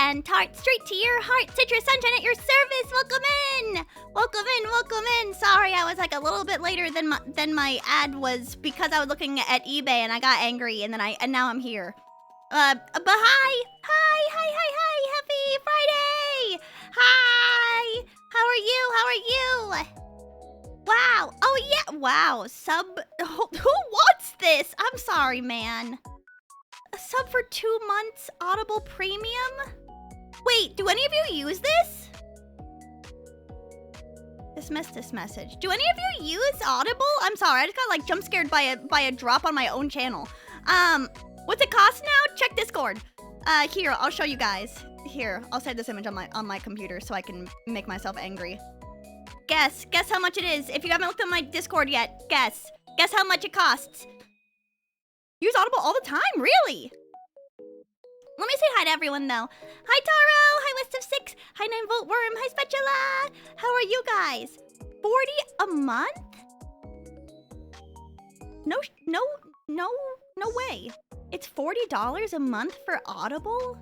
and tart straight to your heart. Citrus Sunshine at your service. Welcome in. Welcome in. Welcome in. Sorry, I was like a little bit later than my ad was because I was looking at eBay and I got angry and now I'm here. But hi. Happy Friday. Hi. How are you? How are you? Wow. Oh yeah. Wow. Who wants this? I'm sorry, man. A sub for 2 months Audible Premium? Wait, do any of you use this? Dismiss this message. Do any of you use Audible? I'm sorry, I just got like jump scared by a drop on my own channel. What's it cost now? Check Discord. Here, I'll show you guys. Here, I'll save this image on my computer so I can make myself angry. Guess how much it is. If you haven't looked at my Discord yet, guess how much it costs. Use Audible all the time, really? Let me say hi to everyone, though. Hi, Taro. Hi, West of 6. Hi, 9-Volt Worm. Hi, Spatula. How are you guys? 40 a month? No way. It's $40 a month for Audible?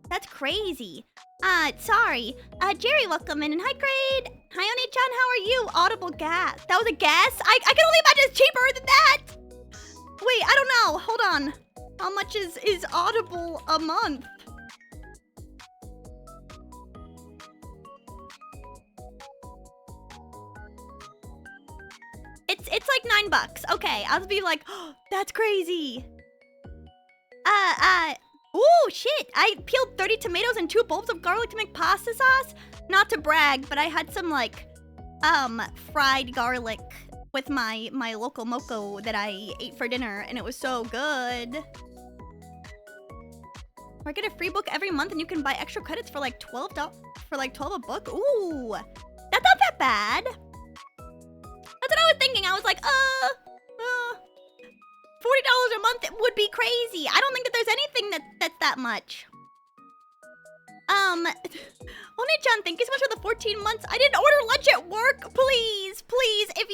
That's crazy. Sorry. Jerry, welcome in. And hi, Grade. Hi, Oni-chan. How are you? Audible gas. That was a guess? I can only imagine it's cheaper than that. Wait, I don't know. Hold on. How much is Audible a month? It's like $9. Okay, I'll be like, oh, that's crazy. Ooh, shit. I peeled 30 tomatoes and 2 bulbs of garlic to make pasta sauce. Not to brag, but I had some like fried garlic with my local moco that I ate for dinner, and it was so good. Or I get a free book every month, and you can buy extra credits for like $12 a book. Ooh, that's not that bad. That's what I was thinking. I was like, $40 a month would be crazy. I don't think that there's anything that's that much. Oni-chan, thank you so much for the 14 months. I didn't order lunch at work. Please, if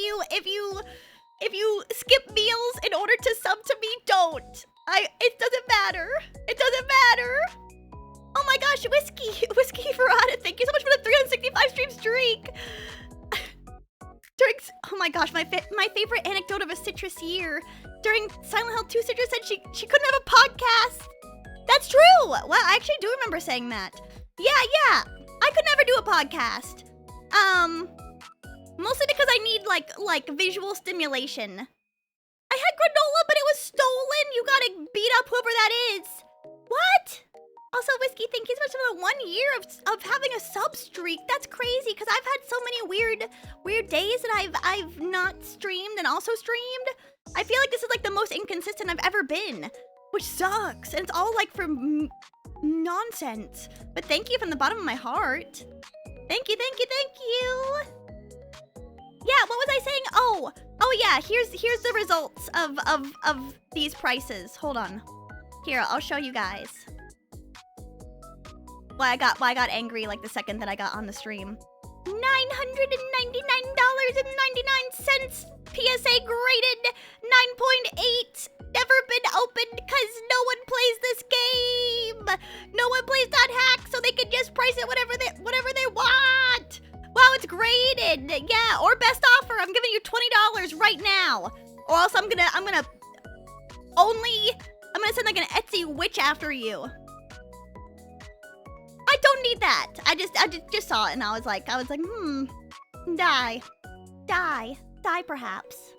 you skip meals in order to sub to me, don't. It doesn't matter. It doesn't matter. Oh my gosh, Whiskey Verada, thank you so much for the 365 stream streak. Oh my gosh, my favorite anecdote of a Citrus year. During Silent Hill 2, Citrus said she couldn't have a podcast. That's true. Well, I actually do remember saying that. Yeah. I could never do a podcast. Mostly because I need like visual stimulation. I had granola, but it was stolen. You gotta beat up whoever that is. What? Also, Whiskey, thank you so much for the 1 year of having a sub streak. That's crazy, because I've had so many weird days that I've not streamed and also streamed. I feel like this is like the most inconsistent I've ever been, which sucks. And it's all like for nonsense. But thank you from the bottom of my heart. Thank you. Yeah, what was I saying? Oh yeah, here's the results of these prices. Hold on. Here, I'll show you guys. Why I got angry like the second that I got on the stream. $999.99. PSA graded 9.8. Never been opened because no one plays this game. No one plays .hack, so they can just price it whatever they want. Wow, it's graded. Yeah, or best offer. I'm giving you $20 right now. Or else I'm gonna send like an Etsy witch after you. I don't need that. I just saw it and I was like, die perhaps.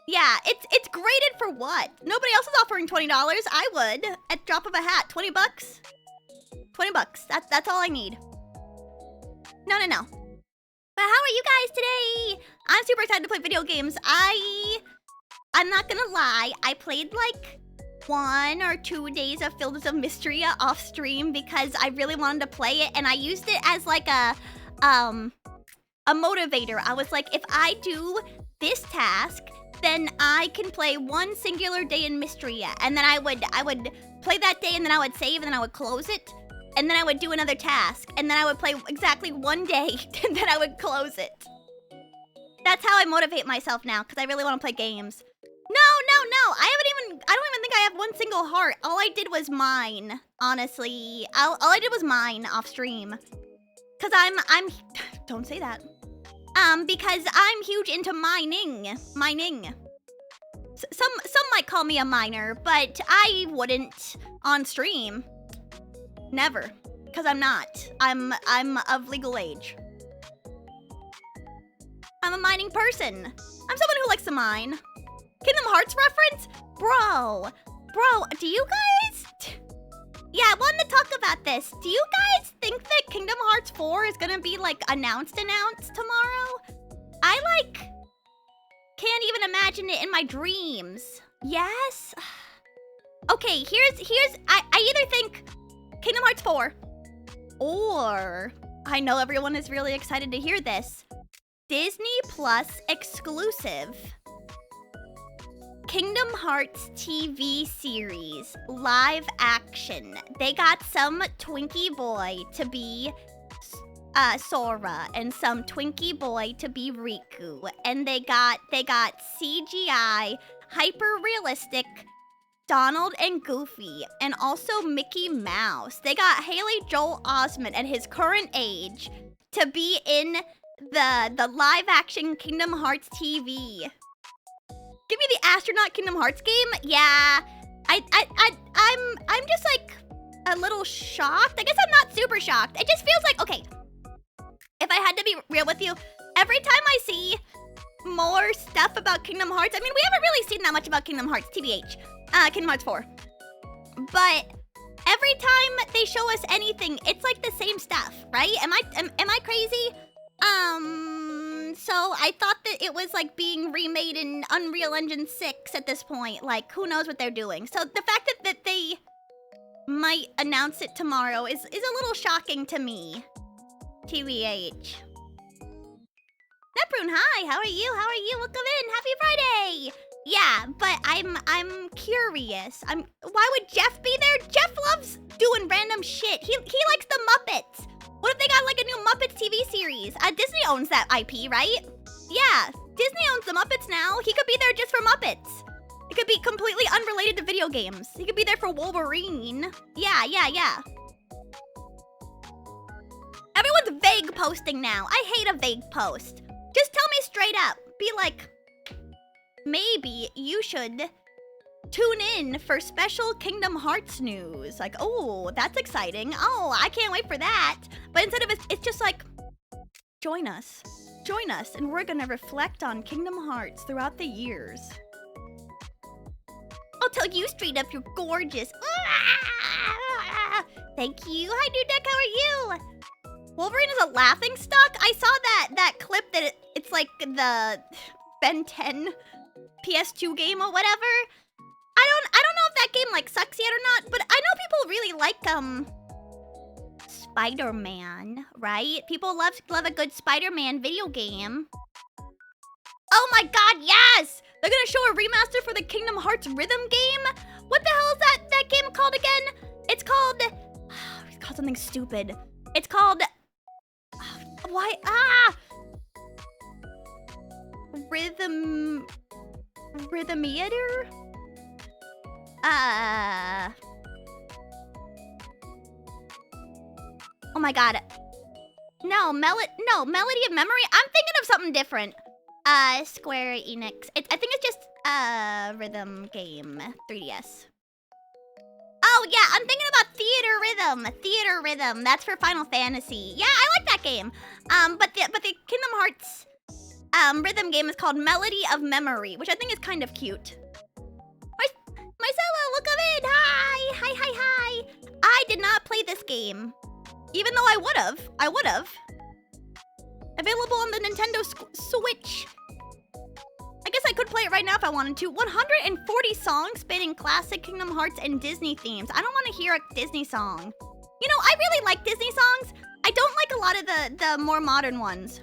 Yeah, it's graded for what? Nobody else is offering $20. I would at drop of a hat. 20 bucks. 20 bucks. That's all I need. No. But how are you guys today? I'm super excited to play video games. I'm not gonna lie. I played like 1 or 2 days of Fields of Mystery off stream because I really wanted to play it, and I used it as like a motivator. I was like, if I do this task, then I can play 1 singular day in Mysteria, and then I would play that day, and then I would save, and then I would close it, and then I would do another task, and then I would play exactly 1 day, and then I would close it. That's how I motivate myself now, because I really want to play games. No, I don't even think I have one single heart. All I did was mine, honestly. All I did was mine off stream. Cause I'm, don't say that. Because I'm huge into mining. Some might call me a miner, but I wouldn't on stream. Never. Cause I'm not. I'm of legal age. I'm a mining person. I'm someone who likes to mine. Kingdom Hearts reference? Bro, do you guys... Yeah, I wanted to talk about this. Do you guys think that Kingdom Hearts 4 is gonna be, like, announced tomorrow? I, like, can't even imagine it in my dreams. Yes? Okay, I either think Kingdom Hearts 4, or, I know everyone is really excited to hear this, Disney Plus exclusive Kingdom Hearts TV series, live action. They got some Twinkie boy to be Sora and some Twinkie boy to be Riku. And they got CGI, hyper-realistic Donald and Goofy, and also Mickey Mouse. They got Haley Joel Osment at his current age to be in the live action Kingdom Hearts TV. Give me the astronaut Kingdom Hearts game? Yeah, I'm just like a little shocked. I guess I'm not super shocked. It just feels like, okay, if I had to be real with you, every time I see more stuff about Kingdom Hearts, I mean, we haven't really seen that much about Kingdom Hearts, TBH, Kingdom Hearts 4. But every time they show us anything, it's like the same stuff, right? Am I crazy? So I thought that it was like being remade in Unreal Engine 6 at this point. Like, who knows what they're doing? So the fact that they might announce it tomorrow is a little shocking to me. TBH. Neprune, hi, how are you? Welcome in, happy Friday! Yeah, but I'm curious. Why would Jeff be there? Jeff loves doing random shit. He likes the Muppets. What if they got like a new Muppets TV series? Disney owns that IP, right? Yeah, Disney owns the Muppets now. He could be there just for Muppets. It could be completely unrelated to video games. He could be there for Wolverine. Yeah. Everyone's vague posting now. I hate a vague post. Just tell me straight up. Be like, maybe you should tune in for special Kingdom Hearts news. Like, oh, that's exciting. Oh, I can't wait for that. But instead of it's just like, join us, and we're gonna reflect on Kingdom Hearts throughout the years. I'll tell you straight up, you're gorgeous. Thank you. Hi, New Deck, how are you? Wolverine is a laughing stock? I saw that clip that it's like the Ben 10 PS2 game or whatever. I don't know if that game like sucks yet or not, but I know people really like Spider-Man, right? People love a good Spider-Man video game. Oh my god, yes! They're gonna show a remaster for the Kingdom Hearts rhythm game? What the hell is that game called again? It's called something stupid. It's called Rhythmeator? Oh my god. No, Melody of Memory? I'm thinking of something different. Square Enix. I think it's just, rhythm game. 3DS. Oh yeah, I'm thinking about Theater Rhythm. That's for Final Fantasy. Yeah, I like that game. But the Kingdom Hearts, rhythm game is called Melody of Memory, which I think is kind of cute. Marcelo, welcome in. Hi. I did not play this game, even though I would have. Available on the Nintendo Switch. I guess I could play it right now if I wanted to. 140 songs spanning classic Kingdom Hearts and Disney themes. I don't want to hear a Disney song. You know, I really like Disney songs. I don't like a lot of the more modern ones.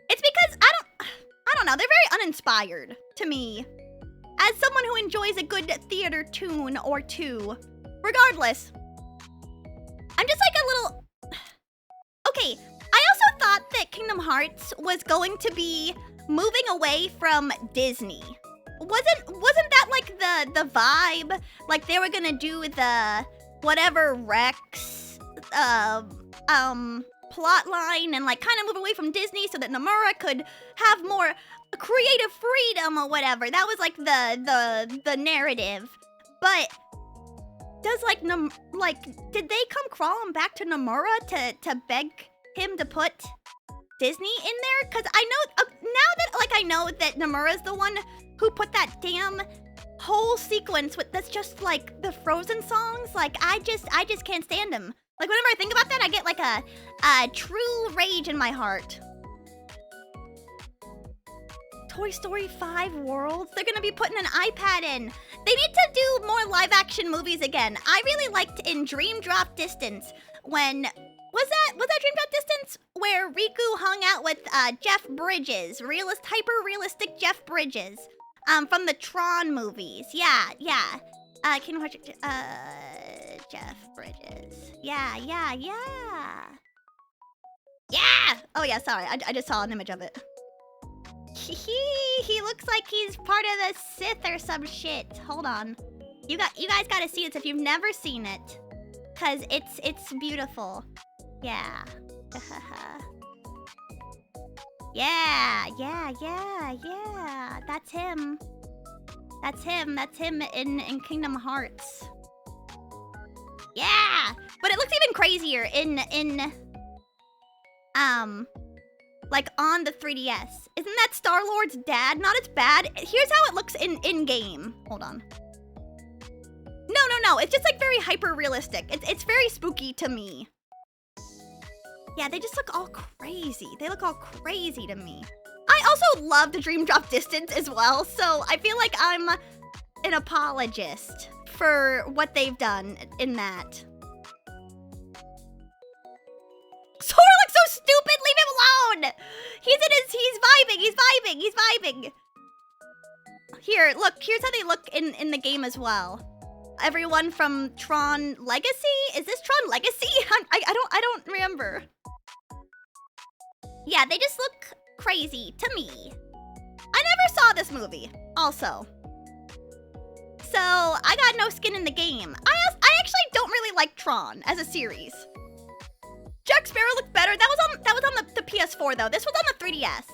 It's because I don't know, they're very uninspired to me. As someone who enjoys a good theater tune or two. Regardless, I'm just like a little... Okay, I also thought that Kingdom Hearts was going to be moving away from Disney. wasn't that like the vibe? Like they were gonna do the whatever Rex plot line and like kind of move away from Disney so that Nomura could have more creative freedom or whatever. That was like the narrative. But does did they come crawling back to Nomura to beg him to put Disney in there? Cause I know now that I know that Nomura's the one who put that damn whole sequence with that's just like the Frozen songs. Like I just can't stand him. Like whenever I think about that, I get like a true rage in my heart. Toy Story 5 Worlds? They're gonna be putting an iPad in. They need to do more live action movies again. I really liked in Dream Drop Distance when was that Dream Drop Distance where Riku hung out with Jeff Bridges, hyper realistic Jeff Bridges, from the Tron movies. Yeah. Can you watch it? Jeff Bridges. Yeah. Oh yeah, sorry. I just saw an image of it. He looks like he's part of the Sith or some shit. Hold on. You guys gotta see this if you've never seen it. Cause it's beautiful. Yeah. Yeah. That's him. That's him in Kingdom Hearts. Yeah! But it looks even crazier in like on the 3DS. Isn't that Star-Lord's dad? Not as bad. Here's how it looks in game. Hold on. No. It's just like very hyper realistic. It's very spooky to me. Yeah, they just look all crazy. They look all crazy to me. I also love the Dream Drop Distance as well, so I feel like I'm an apologist for what they've done in that. Sora looks so stupid! Leave him alone! He's vibing! Here, look, here's how they look in the game as well. Everyone from Tron Legacy? Is this Tron Legacy? I don't remember. Yeah, they just look crazy to me. I never saw this movie, also. So, I got no skin in the game. I actually don't really like Tron as a series. Jack Sparrow looked better. That was on the PS4 though. This was on the 3DS.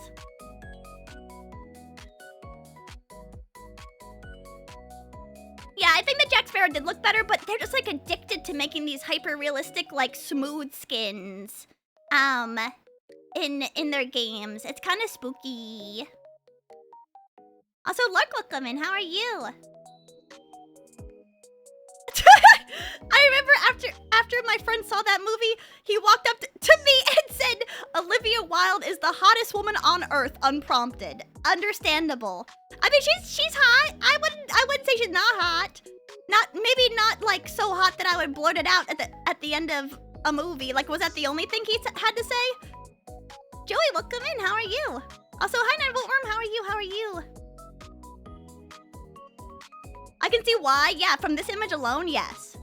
Yeah, I think that Jack Sparrow did look better, but they're just like addicted to making these hyper realistic, like smooth skins. In their games. It's kind of spooky. Also, Lark welcome in. How are you? I remember after my friend saw that movie, he walked up to me and said, Olivia Wilde is the hottest woman on earth, unprompted. Understandable. I mean, she's hot. I wouldn't say she's not hot. Maybe not like so hot that I would blurt it out at the end of a movie. Like, was that the only thing he had to say? Joey, welcome in. How are you? Also, hi, Nine Volt Worm. How are you? I can see why. Yeah, from this image alone, yes.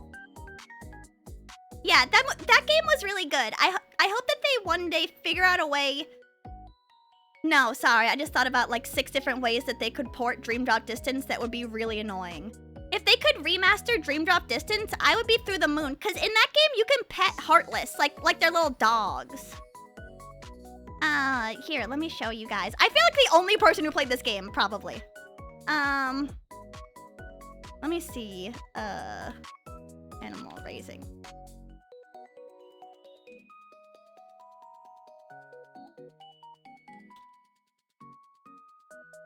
Yeah, that game was really good. I hope that they one day figure out a way. No, sorry. I just thought about like 6 different ways that they could port Dream Drop Distance that would be really annoying. If they could remaster Dream Drop Distance, I would be through the moon. Because in that game, you can pet Heartless, like they're little dogs. Here, let me show you guys. I feel like the only person who played this game, probably. Let me see. Animal raising.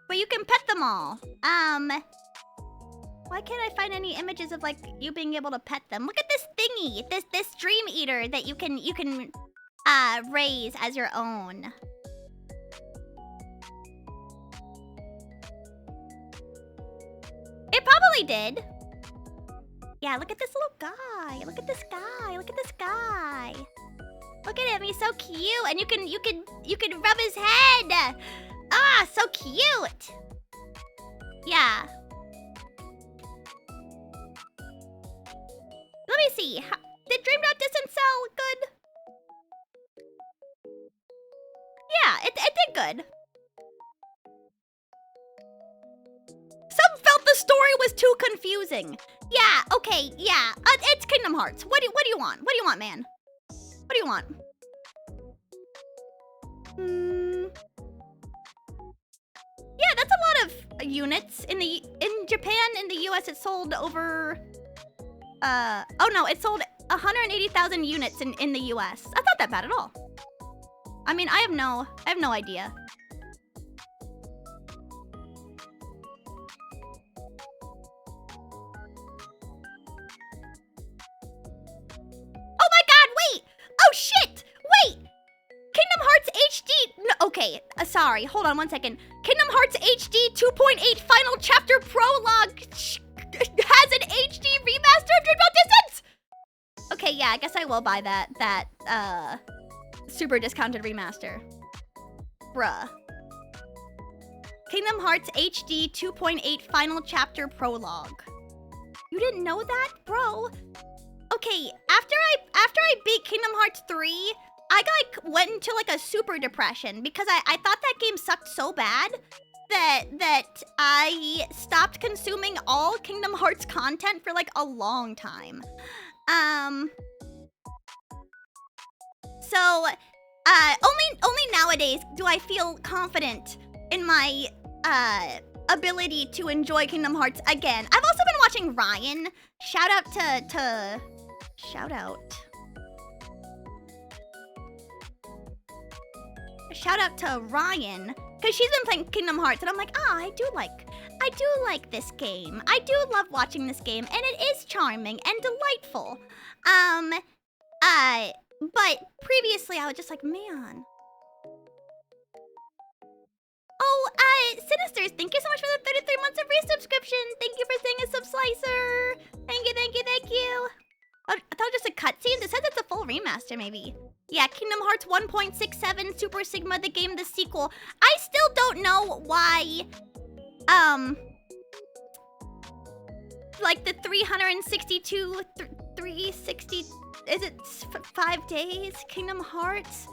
But you can pet them all. Why can't I find any images of like you being able to pet them? Look at this thingy, this Dream Eater that you can raise as your own. It probably did. Yeah, look at this little guy. Look at this guy. Look at this guy. Look at him. He's so cute. And you can rub his head. Ah, so cute. Yeah. Let me see. Did Dream Drop Distance sell good? Yeah, it did good. was too confusing. Yeah, okay, yeah. It's Kingdom Hearts. What do you want? What do you want, man? What do you want? Yeah, that's a lot of units. In Japan, in the US, it sold over oh no, it sold 180,000 units in the US. That's not that bad at all. I mean, I have no idea. Oh my god, wait! Oh shit! Wait! Kingdom Hearts HD... No, okay, sorry, hold on one second. Kingdom Hearts HD 2.8 Final Chapter Prologue has an HD remaster of Dreamboat Distance! Okay, yeah, I guess I will buy that super discounted remaster. Bruh. Kingdom Hearts HD 2.8 Final Chapter Prologue. You didn't know that, bro? Okay, after I beat Kingdom Hearts 3, I like went into like a super depression because I thought that game sucked so bad that I stopped consuming all Kingdom Hearts content for like a long time. So only nowadays do I feel confident in my ability to enjoy Kingdom Hearts again. I've also been watching Ryan. Shout out to Ryan, because she's been playing Kingdom Hearts, and I'm like, I do like this game. I do love watching this game, and it is charming and delightful. But previously I was just like, man. Oh, Sinisters, thank you so much for the 33 months of resubscription. Thank you for saying a sub slicer. Thank you. I thought it was just a cutscene. It says it's a full remaster, maybe. Yeah, Kingdom Hearts 1.67 Super Sigma, the game, the sequel. I still don't know why, like the 362, 360, is it 5 days? Kingdom Hearts?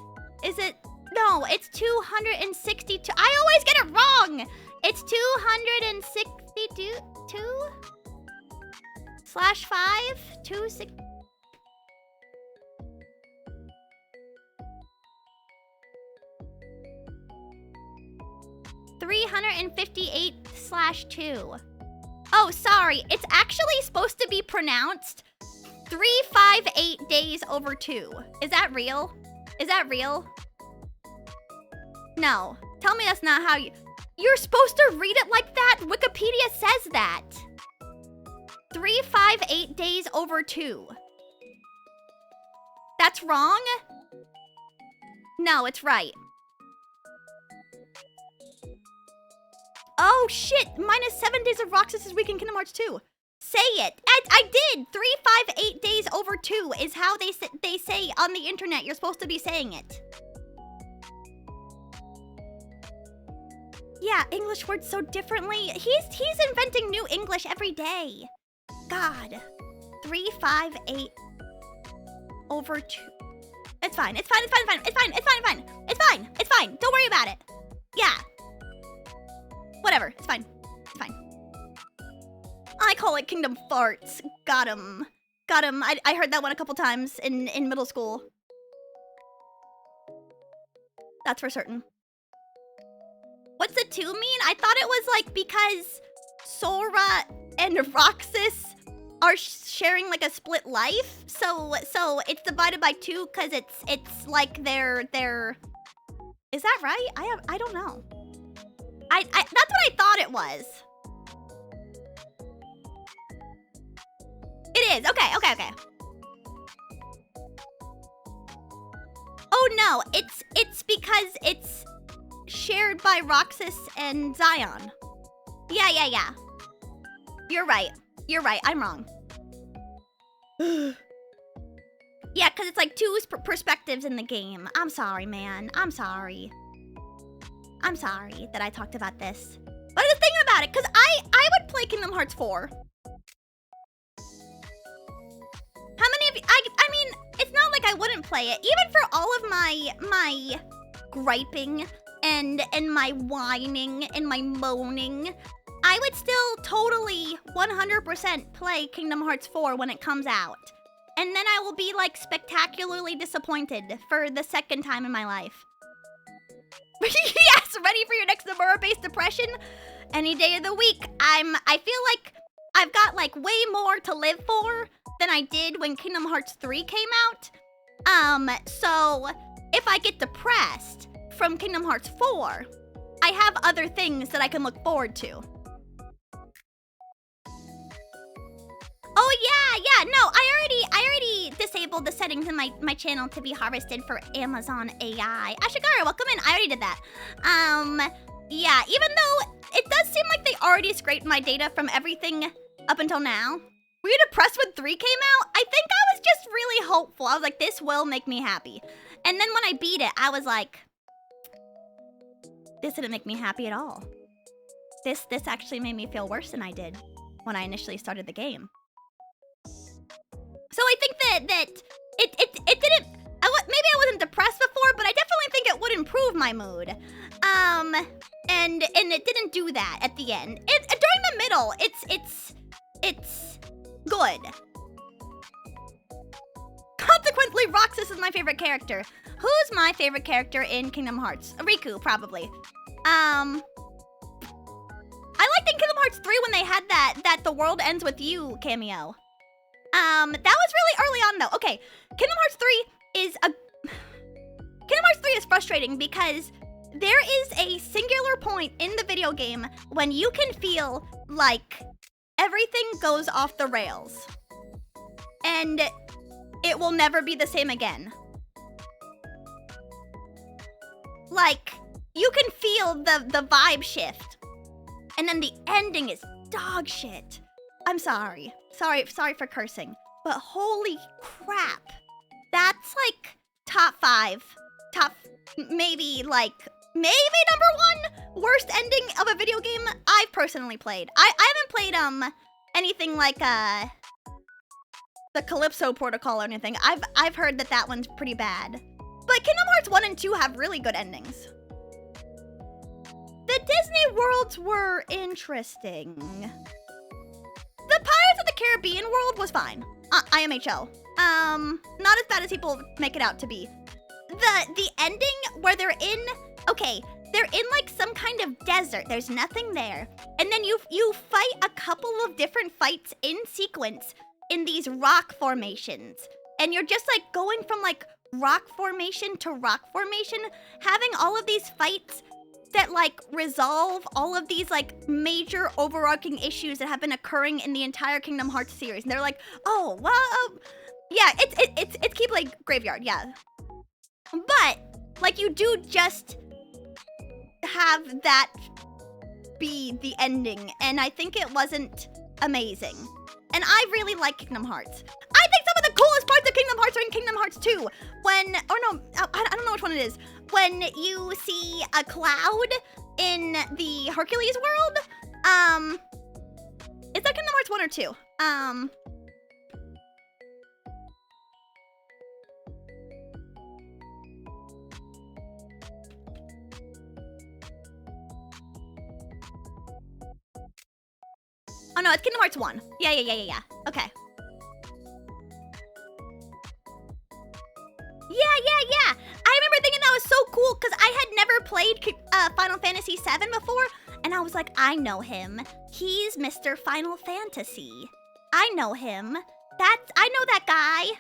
Is it, no, it's 262. I always get it wrong. It's 262 /5, 26. 358/2. Oh, sorry. It's actually supposed to be pronounced 358 days over 2. Is that real? Is that real? No. Tell me that's not how you're supposed to read it like that? Wikipedia says that. 358 days over 2. That's wrong? No, it's right. Oh shit, -7 days of Roxas's week in Kingdom Hearts 2. Say it. I did. 358 days over 2 is how they say on the internet you're supposed to be saying it. Yeah, English words so differently. He's inventing new English every day. God. 358 over 2. It's fine. It's fine. Don't worry about it. Yeah. Whatever. It's fine. I call it Kingdom Farts. Got him. I heard that one a couple times in middle school. That's for certain. What's the 2 mean? I thought it was like because Sora and Roxas are sharing like a split life. So it's divided by 2 because it's like they're. Is that right? I don't know. That's what I thought it was. It is. Okay. Oh no, it's because it's shared by Roxas and Zion. Yeah. You're right. I'm wrong. Yeah, because it's like 2 perspectives in the game. I'm sorry, man. I'm sorry that I talked about this. But I was thinking about it, because I would play Kingdom Hearts 4. How many of you... I mean, it's not like I wouldn't play it. Even for all of my griping and my whining and my moaning, I would still totally 100% play Kingdom Hearts 4 when it comes out. And then I will be like spectacularly disappointed for the second time in my life. Yes, ready for your next Nomura-based depression? Any day of the week. I feel like I've got like way more to live for than I did when Kingdom Hearts 3 came out. So if I get depressed from Kingdom Hearts 4, I have other things that I can look forward to. Oh yeah, no, I already disabled the settings in my channel to be harvested for Amazon AI. Ashigara, welcome in. I already did that. Yeah, even though it does seem like they already scraped my data from everything up until now. Were you depressed when 3 came out? I think I was just really hopeful. I was like, this will make me happy. And then when I beat it, I was like, this didn't make me happy at all. This actually made me feel worse than I did when I initially started the game. So I think that it didn't, maybe I wasn't depressed before, but I definitely think it would improve my mood. And it didn't do that at the end. During the middle, it's good. Consequently, Roxas is my favorite character. Who's my favorite character in Kingdom Hearts? Riku, probably. I liked in Kingdom Hearts 3 when they had that the world ends with you cameo. That was really early on though. Okay, Kingdom Hearts 3 is frustrating because there is a singular point in the video game when you can feel like everything goes off the rails. And it will never be the same again. Like, you can feel the vibe shift. And then the ending is dog shit. I'm sorry. Sorry for cursing. But holy crap. That's like top 5. Maybe number 1 worst ending of a video game I've personally played. I haven't played anything like the Calypso Protocol or anything. I've heard that one's pretty bad. But Kingdom Hearts 1 and 2 have really good endings. The Disney worlds were interesting. The Pirates of the Caribbean world was fine. IMHO. Not as bad as people make it out to be. The ending where they're in like some kind of desert. There's nothing there. And then you fight a couple of different fights in sequence in these rock formations. And you're just like going from like rock formation to rock formation, having all of these fights that like resolve all of these like major overarching issues that have been occurring in the entire Kingdom Hearts series. And they're like, oh, well, yeah, it's Keyblade Graveyard, yeah. But like you do just have that be the ending, and I think it wasn't amazing. And I really like Kingdom Hearts. I think some of the coolest parts of Kingdom Hearts are in Kingdom Hearts 2. I don't know which one it is. When you see a cloud in the Hercules world. Is that Kingdom Hearts 1 or 2? Oh no, it's Kingdom Hearts 1. Yeah. Okay. Yeah. I remember thinking that was so cool because I had never played Final Fantasy VII before, and I was like, I know him. He's Mr. Final Fantasy. I know him. I know that guy.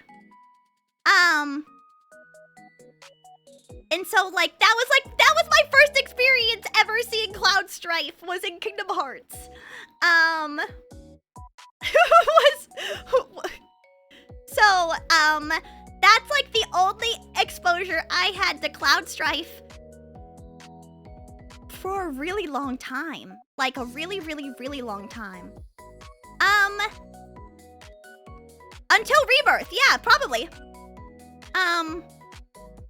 And so like that was my first experience ever seeing Cloud Strife was in Kingdom Hearts. That's like the only exposure I had to Cloud Strife for a really long time. Like a really, really, really long time. Until Rebirth, yeah, probably.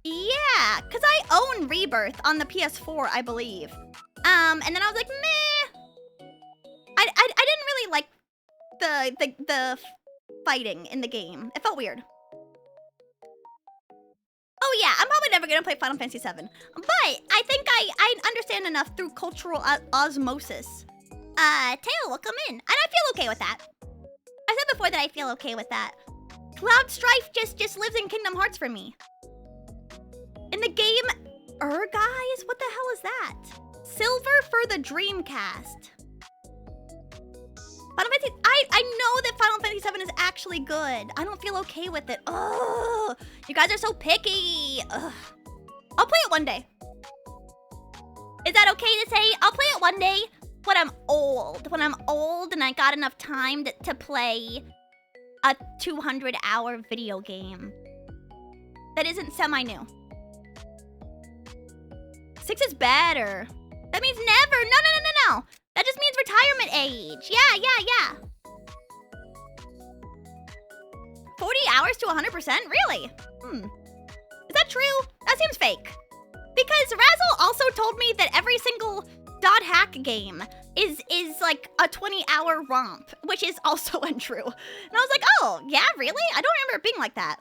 Yeah, because I own Rebirth on the PS4, I believe. And then I was like, meh. I didn't really like the fighting in the game. It felt weird. Oh yeah, I'm probably never gonna play Final Fantasy VII. But I think I understand enough through cultural osmosis Tail, welcome in. And I feel okay with that. I said before that I feel okay with that. Cloud Strife just lives in Kingdom Hearts for me. In the game, guys, what the hell is that? Silver for the Dreamcast. Final Fantasy, I know that Final Fantasy 7 is actually good. I don't feel okay with it. Oh, you guys are so picky. Ugh. I'll play it one day. Is that okay to say? I'll play it one day when I'm old. When I'm old and I got enough time to play a 200-hour video game that isn't semi-new. 6 is better. That means never. No. That just means retirement age. Yeah. 40 hours to 100%? Really? Is that true? That seems fake. Because Razzle also told me that every single dot hack game is like a 20-hour romp, which is also untrue. And I was like, oh, yeah, really? I don't remember it being like that.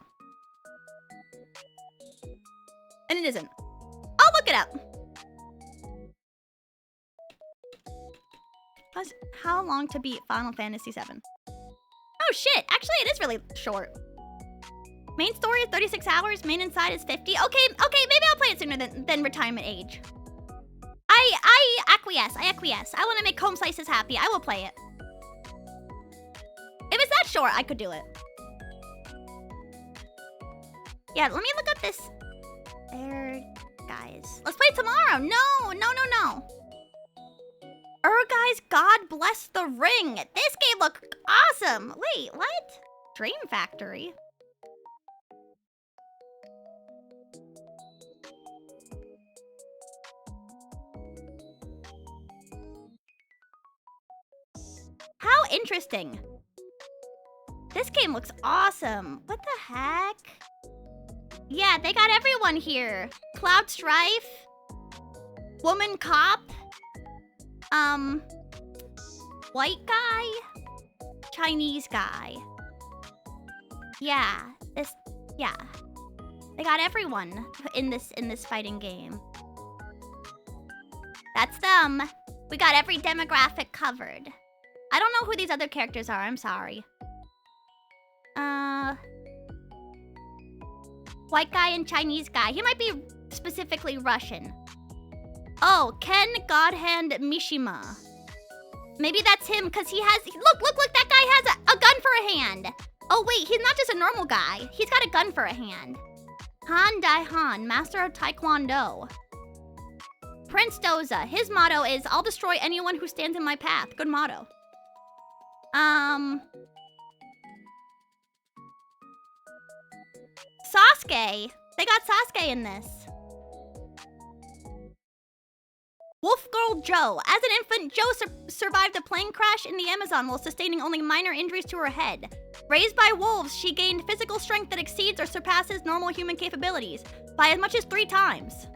And it isn't. I'll look it up. How long to beat Final Fantasy 7? Oh shit, actually it is really short. Main story is 36 hours, main inside is 50. Okay, maybe I'll play it sooner than retirement age. I acquiesce. I want to make Home Slices happy. I will play it. If it's that short, I could do it. Yeah, let me look up this. There, guys. Let's play it tomorrow. No. Guys, God bless the ring. This game looks awesome. Wait, what? Dream Factory? How interesting. This game looks awesome. What the heck? Yeah, they got everyone here. Cloud Strife. Woman Cop. White guy. Chinese guy. Yeah, they got everyone in this fighting game. That's them. We got every demographic covered. I don't know who these other characters are, I'm sorry. White guy and Chinese guy. He might be specifically Russian. Oh, Ken Godhand Mishima. Maybe that's him, because he has... Look, that guy has a gun for a hand. Oh, wait, he's not just a normal guy. He's got a gun for a hand. Han Dai-han, master of Taekwondo. Prince Doza, his motto is, I'll destroy anyone who stands in my path. Good motto. Sasuke. They got Sasuke in this. Wolf Girl Joe. As an infant, Joe survived a plane crash in the Amazon while sustaining only minor injuries to her head. Raised by wolves, she gained physical strength that exceeds or surpasses normal human capabilities by as much as 3 times.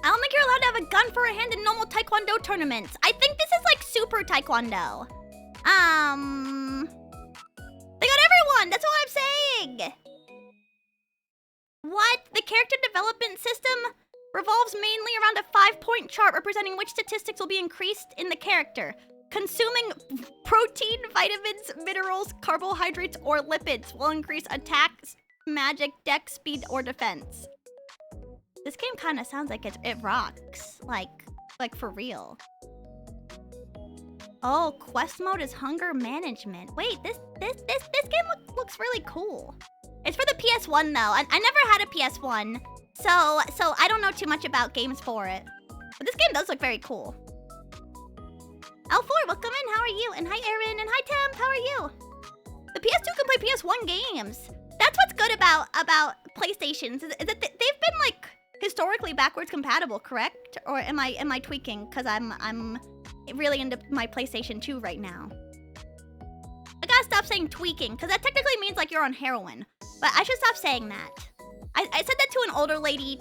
I don't think you're allowed to have a gun for a hand in normal Taekwondo tournaments. I think this is like Super Taekwondo. They got everyone! That's all I'm saying! What? The character development system revolves mainly around a 5-point chart representing which statistics will be increased in the character. Consuming protein, vitamins, minerals, carbohydrates, or lipids will increase attack, magic, dex, speed, or defense. This game kind of sounds like it rocks. Like for real. Oh, quest mode is hunger management. Wait, this game looks really cool. It's for the PS1 though. I never had a PS1, so I don't know too much about games for it. But this game does look very cool. L4, welcome in. How are you? And hi, Erin. And hi, Temp. How are you? The PS2 can play PS1 games. That's what's good about PlayStations is that they've been like historically backwards compatible, correct? Or am I tweaking? Because I'm really into my PlayStation 2 right now. I gotta stop saying tweaking, because that technically means like you're on heroin. But I should stop saying that. I said that to an older lady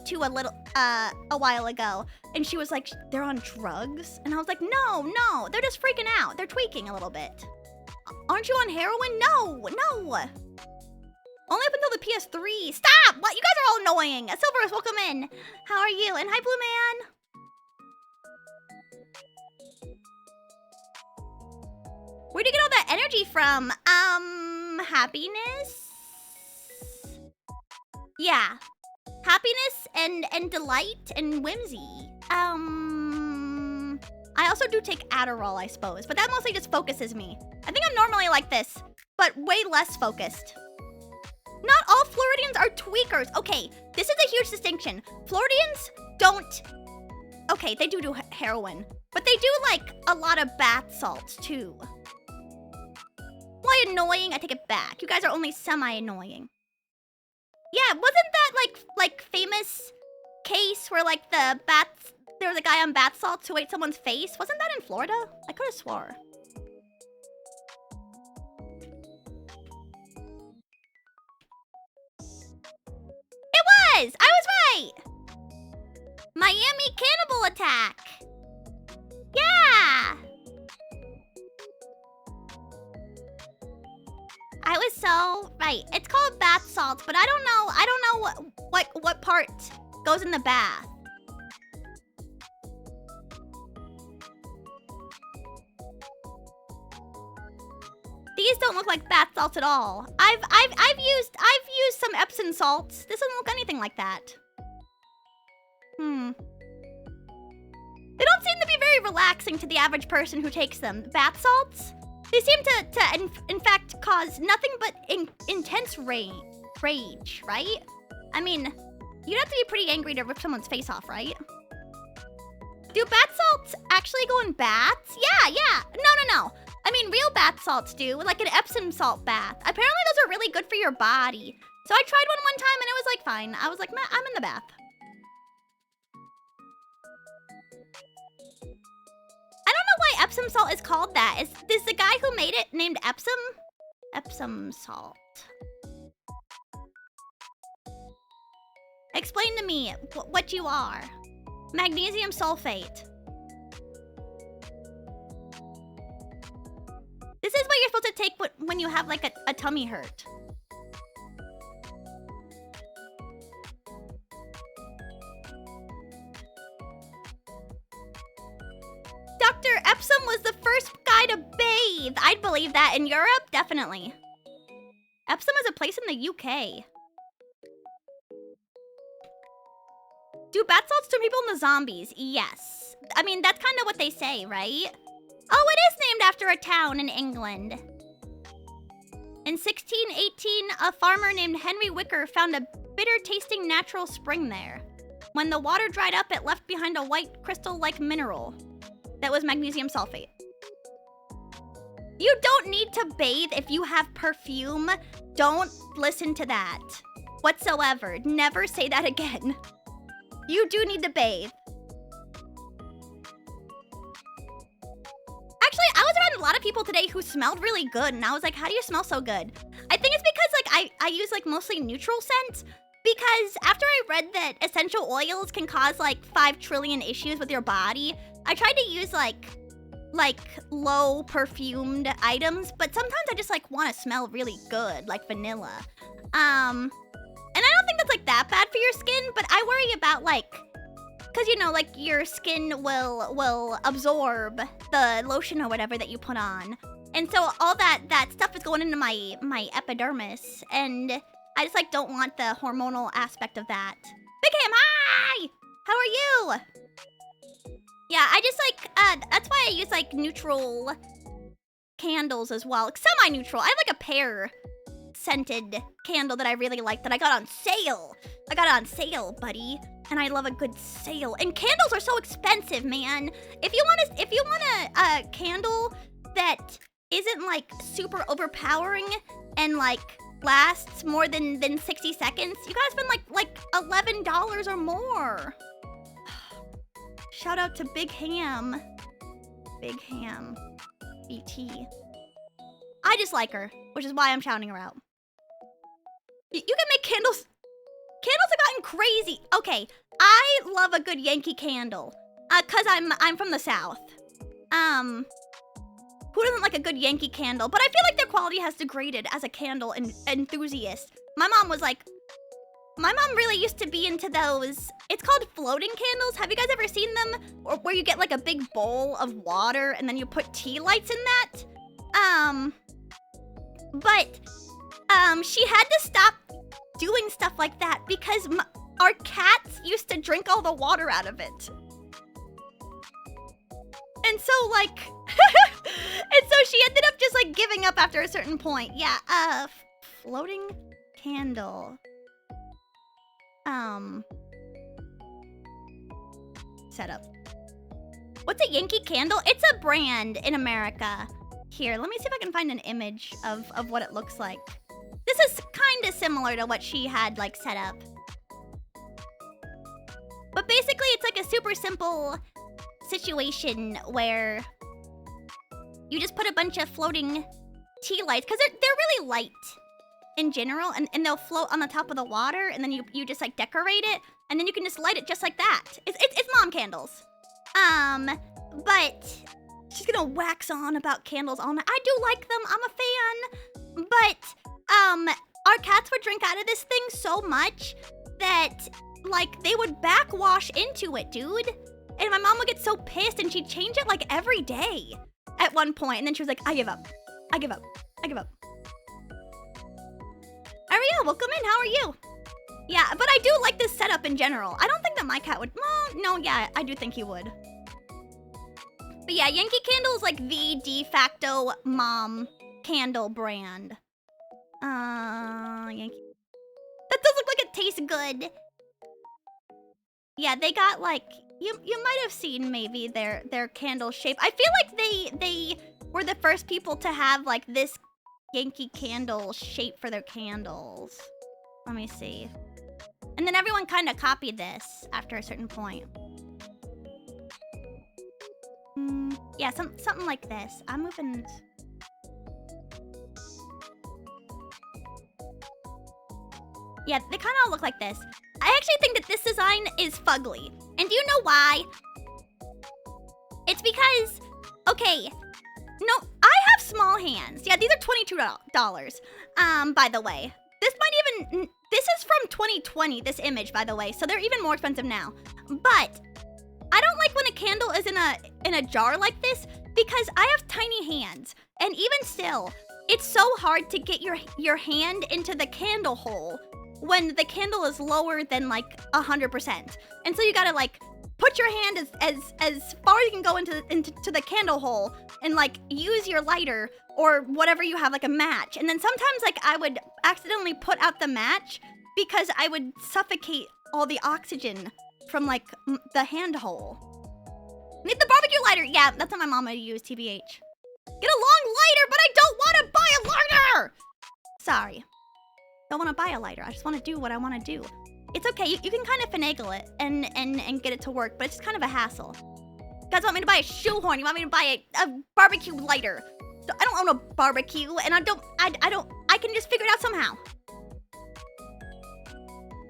a while ago, and she was like, they're on drugs? And I was like, no, they're just freaking out. They're tweaking a little bit. Aren't you on heroin? No. Only up until the PS3. Stop! What? You guys are all annoying. Silverus, welcome in. How are you? And hi, Blue Man. Where'd you get all that energy from? Happiness? Yeah. Happiness and delight and whimsy. I also do take Adderall, I suppose, but that mostly just focuses me. I think I'm normally like this, but way less focused. Not all Floridians are tweakers. Okay, this is a huge distinction. Floridians don't... Okay, they do heroin, but they do, like, a lot of bath salts, too. Why annoying? I take it back. You guys are only semi-annoying. Yeah, wasn't that, like famous case where, like, there was a guy on bath salts who ate someone's face? Wasn't that in Florida? I could have swore. It was! I was right! Miami cannibal attack! Yeah! I was so right. It's called bath salts, but I don't know what part goes in the bath. These don't look like bath salts at all. I've used some Epsom salts. This doesn't look anything like that. They don't seem to be very relaxing to the average person who takes them. Bath salts? They seem to in fact cause nothing but intense rage, right? I mean, you'd have to be pretty angry to rip someone's face off, right? Do bath salts actually go in baths? Yeah. No. I mean, real bath salts do, like an Epsom salt bath. Apparently those are really good for your body. So I tried one time and it was like fine. I was like, nah, I'm in the bath. I don't know why Epsom salt is called that. Is the guy who made it named Epsom? Epsom salt. Explain to me what you are. Magnesium sulfate. This is what you're supposed to take when you have like a tummy hurt. Dr. Epsom was the first guy to bathe. I'd believe that. In Europe, definitely. Epsom is a place in the UK. Do bath salts turn people into zombies? Yes. I mean, that's kind of what they say, right? Oh, it is named after a town in England. In 1618, a farmer named Henry Wicker found a bitter-tasting natural spring there. When the water dried up, it left behind a white crystal-like mineral. That was magnesium sulfate. You don't need to bathe if you have perfume. Don't listen to that whatsoever. Never say that again. You do need to bathe. Actually, I was around a lot of people today who smelled really good, and I was like, how do you smell so good? I think it's because like I use like mostly neutral scents, because after I read that essential oils can cause like 5 trillion issues with your body, I tried to use like low perfumed items, but sometimes I just like want to smell really good, like vanilla. And I don't think that's like that bad for your skin, but I worry about like, cause you know, like your skin will absorb the lotion or whatever that you put on. And so all that stuff is going into my epidermis, and I just like don't want the hormonal aspect of that. Big Ham, hi! How are you? Yeah, I just like, that's why I use like neutral candles as well. Like, semi-neutral. I have like a pear scented candle that I really like that I got on sale. I got it on sale, buddy. And I love a good sale. And candles are so expensive, man. If you want a candle that isn't like super overpowering and like lasts more than 60 seconds, you gotta spend like $11 or more. Shout out to Big Ham. Big Ham. BT. I just like her, which is why I'm shouting her out. You can make candles. Candles have gotten crazy. Okay, I love a good Yankee candle. Cause I'm from the South. Who doesn't like a good Yankee candle? But I feel like their quality has degraded as a candle enthusiast. my mom was like, my mom really used to be into those, it's called floating candles. Have you guys ever seen them? Or where you get like a big bowl of water and then you put tea lights in that? But she had to stop doing stuff like that because our cats used to drink all the water out of it. And so, like, and so she ended up just, like, giving up after a certain point. Yeah, floating candle. Setup. What's a Yankee Candle? It's a brand in America. Here, let me see if I can find an image of what it looks like. This is kind of similar to what she had, like, set up. But basically, it's like a super simple situation where you just put a bunch of floating tea lights, because they're really light in general, and they'll float on the top of the water, and then you just, like, decorate it, and then you can just light it just like that. It's mom candles. But she's gonna wax on about candles all night. I do like them, I'm a fan, but, our cats would drink out of this thing so much that, like, they would backwash into it, dude. And my mom would get so pissed, and she'd change it, like, every day at one point. And then she was like, I give up. I give up. I give up. Aria, welcome in. How are you? Yeah, but I do like this setup in general. I don't think that my cat would. No, yeah, I do think he would. But yeah, Yankee Candle is, like, the de facto mom candle brand. Yankee. That does look like it tastes good. Yeah, they got, like, you might have seen maybe their candle shape. I feel like they were the first people to have, like, this Yankee Candle shape for their candles. Let me see. And then everyone kind of copied this after a certain point. Yeah, something like this. I'm moving. Yeah, they kind of all look like this. I actually think that this design is fugly. And do you know why? It's because, okay, no, I have small hands. Yeah, these are $22, by the way. This is from 2020, this image, by the way, so they're even more expensive now. But I don't like when a candle is in a jar like this because I have tiny hands. And even still, it's so hard to get your hand into the candle hole when the candle is lower than, like, 100%. And so you gotta, like, put your hand as far as you can go into the candle hole and, like, use your lighter or whatever you have, like a match. And then sometimes, like, I would accidentally put out the match because I would suffocate all the oxygen from, like, the hand hole. Need the barbecue lighter. Yeah, that's what my mama used, TBH. Get a long lighter, but I don't want to buy a lighter! Sorry. Don't want to buy a lighter. I just want to do what I want to do. It's okay. You can kind of finagle it and get it to work, but it's just kind of a hassle. You guys want me to buy a shoehorn? You want me to buy a barbecue lighter? So I don't own a barbecue, and I can just figure it out somehow.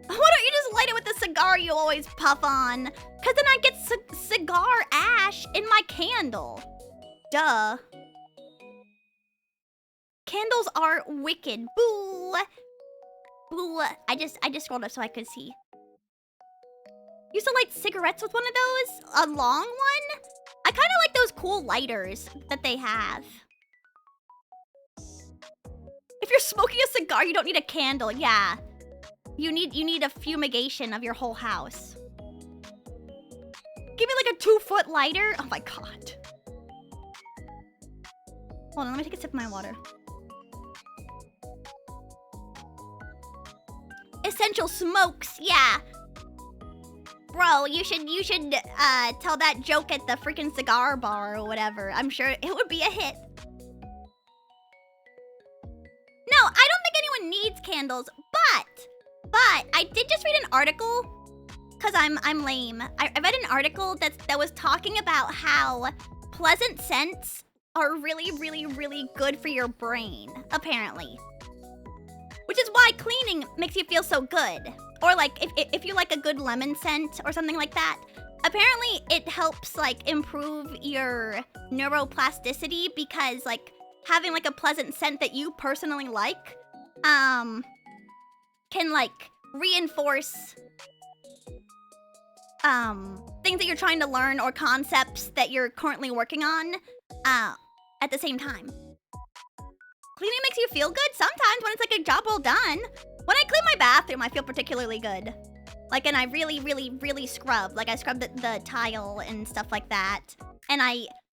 Why don't you just light it with the cigar you always puff on? Because then I get cigar ash in my candle. Duh. Candles are wicked. Boo. Boo. I just scrolled up so I could see. Used to light cigarettes with one of those? A long one? I kind of like those cool lighters that they have. If you're smoking a cigar, you don't need a candle. Yeah. You need a fumigation of your whole house. Give me like a 2-foot lighter. Oh my god. Hold on, let me take a sip of my water. Essential smokes, yeah. Bro, you should tell that joke at the freaking cigar bar or whatever. I'm sure it would be a hit. No, I don't think anyone needs candles, but I did just read an article, because I'm lame. I read an article that was talking about how pleasant scents are really, really, really good for your brain, apparently. Which is why cleaning makes you feel so good. Or like, if you like a good lemon scent or something like that, apparently it helps like improve your neuroplasticity because like having like a pleasant scent that you personally like, can like reinforce things that you're trying to learn or concepts that you're currently working on at the same time. Cleaning makes you feel good sometimes when it's like a job well done. When I clean my bathroom, I feel particularly good. Like, and I really scrub. Like, I scrub the tile and stuff like that. And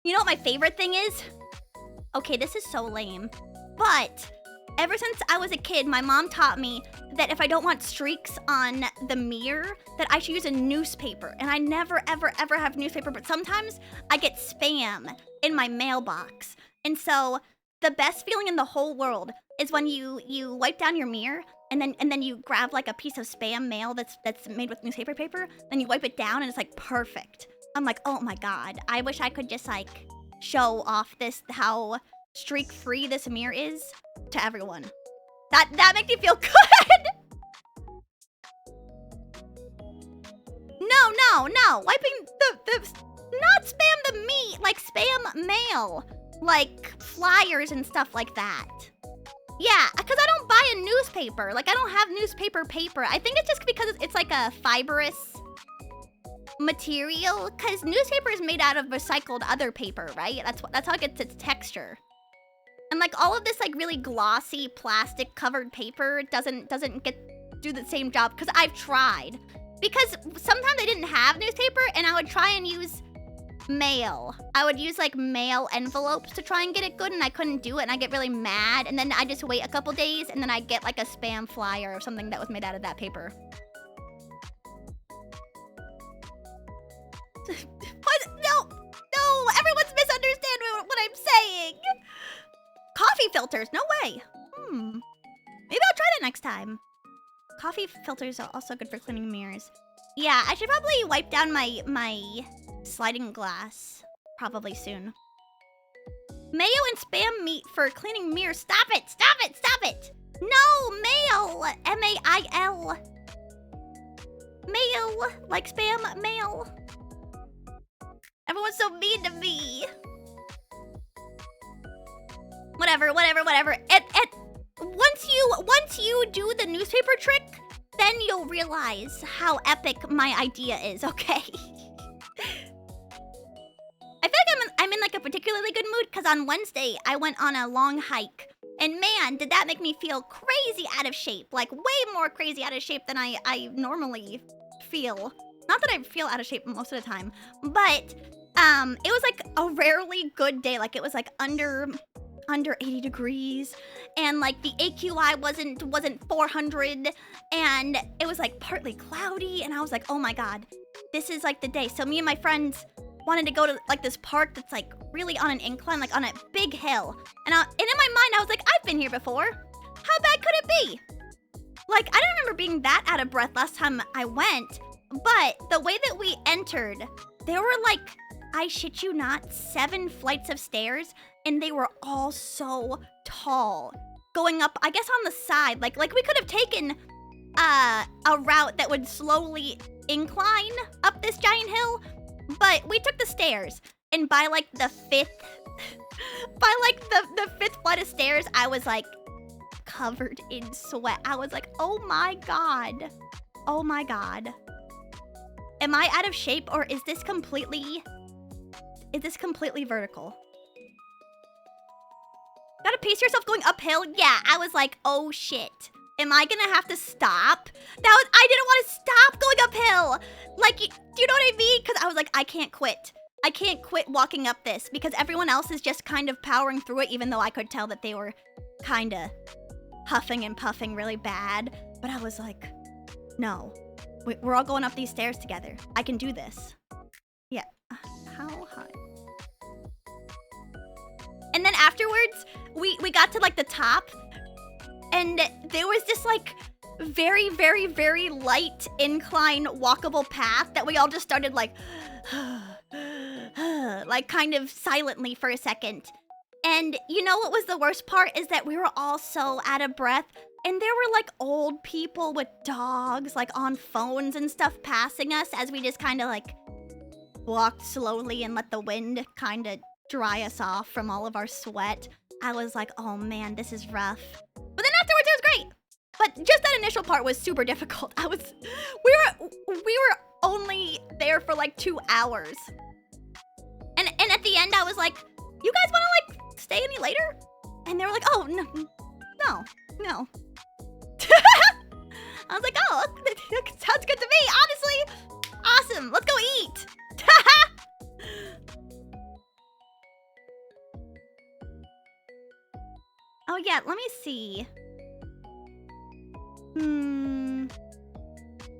you know what my favorite thing is? Okay, this is so lame. But ever since I was a kid, my mom taught me that if I don't want streaks on the mirror, that I should use a newspaper. And I never, ever have newspaper, but sometimes I get spam in my mailbox. And so the best feeling in the whole world is when you wipe down your mirror and then you grab like a piece of spam mail that's made with newspaper paper, then you wipe it down and it's like perfect. I'm like, oh my god, I wish I could just like show off how streak-free this mirror is to everyone. That makes me feel good. No. Wiping the not spam the meat, like spam mail, like flyers and stuff like that. Yeah, because I don't buy a newspaper. Like, I don't have newspaper paper. I think it's just because it's like a fibrous material. Because newspaper is made out of recycled other paper, right? That's how it gets its texture. And like all of this like really glossy plastic covered paper doesn't do the same job. Because I've tried. Because sometimes I didn't have newspaper and I would try and use mail. I would use like mail envelopes to try and get it good and I couldn't do it and I get really mad and then I just wait a couple days and then I get like a spam flyer or something that was made out of that paper. What? No, everyone's misunderstanding what I'm saying. Coffee filters, no way. Maybe I'll try that next time. Coffee filters are also good for cleaning mirrors. Yeah, I should probably wipe down my sliding glass probably soon. Mayo and spam meat for cleaning mirrors. Stop it! No, mail! M-A-I-L. Mail, like spam mail. Everyone's so mean to me. Whatever. Once you do the newspaper trick, then you'll realize how epic my idea is, okay? I feel like I'm in like a particularly good mood because on Wednesday I went on a long hike. And man, did that make me feel crazy out of shape. Like way more crazy out of shape than I normally feel. Not that I feel out of shape most of the time, but it was like a rarely good day. Like it was like under 80 degrees and like the AQI wasn't 400 and it was like partly cloudy and I was like, oh my god, this is like the day. So me and my friends wanted to go to like this park that's like really on an incline, like on a big hill. And in my mind I was like, I've been here before. How bad could it be? Like I don't remember being that out of breath last time I went, but the way that we entered, there were like, I shit you not, 7 flights of stairs and they were all so tall. Going up, I guess on the side, like we could have taken a route that would slowly incline up this giant hill, but we took the stairs. And by like the fifth flight of stairs, I was like covered in sweat. I was like, oh my god. Am I out of shape or is this completely vertical? Gotta pace yourself going uphill? Yeah, I was like, oh shit. Am I gonna have to stop? I didn't want to stop going uphill. Like, do you know what I mean? Because I was like, I can't quit. I can't quit walking up this because everyone else is just kind of powering through it, even though I could tell that they were kind of huffing and puffing really bad. But I was like, no, we're all going up these stairs together. I can do this. Yeah, how high? And then afterwards, we got to like the top and there was this like very light incline walkable path that we all just started like like kind of silently for a second. And you know what was the worst part is that we were all so out of breath and there were like old people with dogs like on phones and stuff passing us as we just kind of like walked slowly and let the wind kind of dry us off from all of our sweat. I was like, oh man, this is rough. But then afterwards it was great. but just that initial part was super difficult. We were only there for like 2 hours. And at the end I was like, you guys wanna like stay any later? And they were like, oh, no. I was like, oh, sounds good to me, honestly. Awesome, let's go eat. Oh yeah, let me see.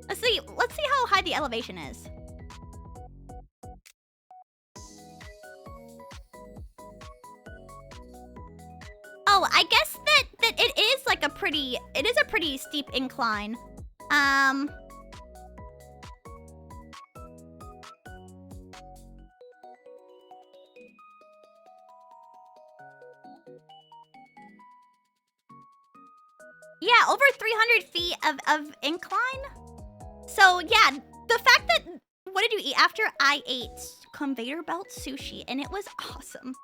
Let's see how high the elevation is. Oh, I guess that it is like a pretty steep incline. Yeah, over 300 feet of incline. So yeah, the fact that, what did you eat after? I ate conveyor belt sushi and it was awesome.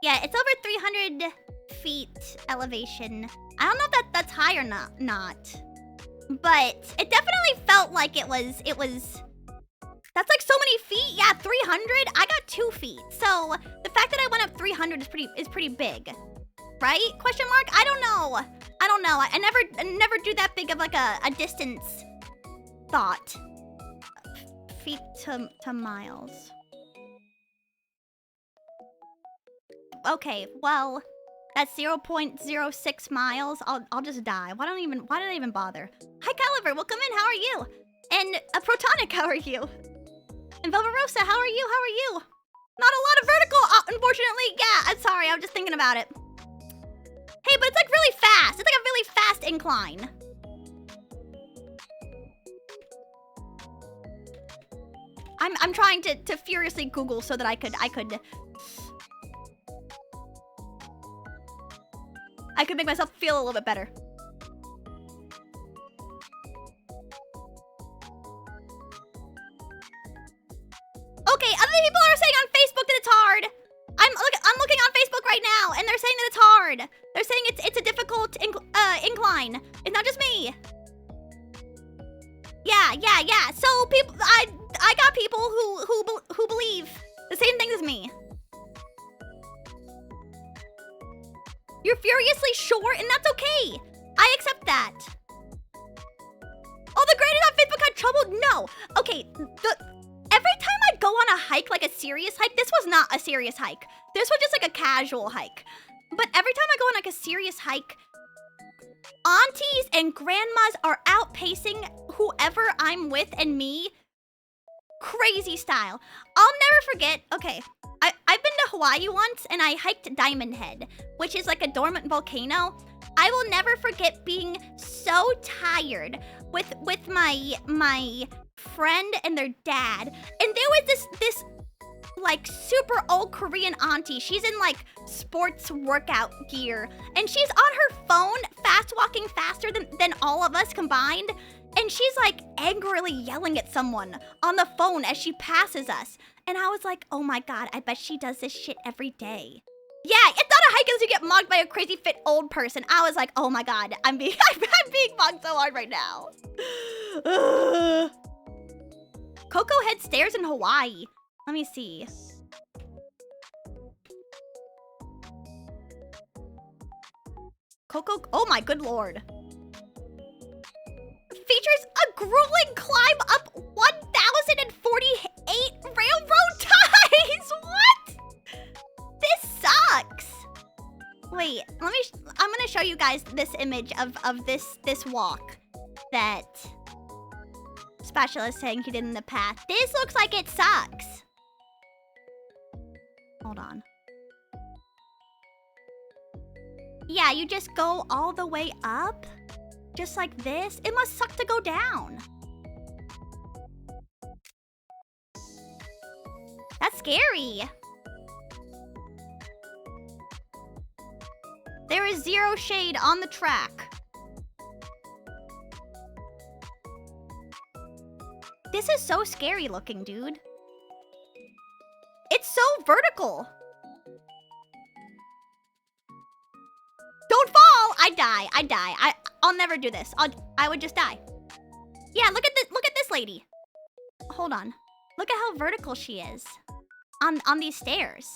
Yeah, it's over 300 feet elevation. I don't know if that's high or not, but it definitely felt like it was, that's like so many feet. Yeah, 300, I got 2 feet. So the fact that I went up 300 is pretty big, right? Question mark, I don't know. I never do that big of like a distance thought. Feet to miles. Okay, well, that's 0.06 miles. I'll just die. Why did I even bother? Hi Caliber, welcome in, how are you? And Protonic, how are you? And Velverosa, how are you? Not a lot of vertical, unfortunately. Yeah, I'm sorry, I'm just thinking about it. Hey, but it's like really fast. It's like a really fast incline. I'm trying to furiously Google so that I could make myself feel a little bit better. Okay, other people are saying on Facebook that it's hard. I'm looking on Facebook right now, and they're saying that it's hard. They're saying it's a difficult incline. It's not just me. Yeah. So people, I got people who believe the same thing as me. You're furiously short, and that's okay. I accept that. Oh, the graded on Facebook had trouble? No. Okay, every time I go on a hike, like a serious hike, this was not a serious hike. This was just like a casual hike. But every time I go on like a serious hike, aunties and grandmas are outpacing whoever I'm with and me. Crazy style. I'll never forget, okay, I've been to Hawaii once and I hiked Diamond Head, which is like a dormant volcano. I will never forget being so tired with my friend and their dad. And there was this like super old Korean auntie. She's in like sports workout gear and she's on her phone fast walking faster than all of us combined. And she's like angrily yelling at someone on the phone as she passes us. And I was like, oh my God, I bet she does this shit every day. Yeah, it's not a hike unless you get mugged by a crazy fit old person. I was like, oh my God, I'm being mugged so hard right now. Coco Head Stairs in Hawaii. Let me see. Coco, oh my good Lord. Features a grueling climb up 1,048 railroad ties. What? This sucks. Wait, I'm gonna show you guys this image of this walk that Spatula is saying he did in the past. This looks like it sucks. Hold on. Yeah, you just go all the way up. Just like this? It must suck to go down. That's scary. There is zero shade on the track. This is so scary looking, dude. It's so vertical. Don't fall! I die. I'll never do this. I would just die. Yeah, look at this lady. Hold on. Look at how vertical she is on these stairs.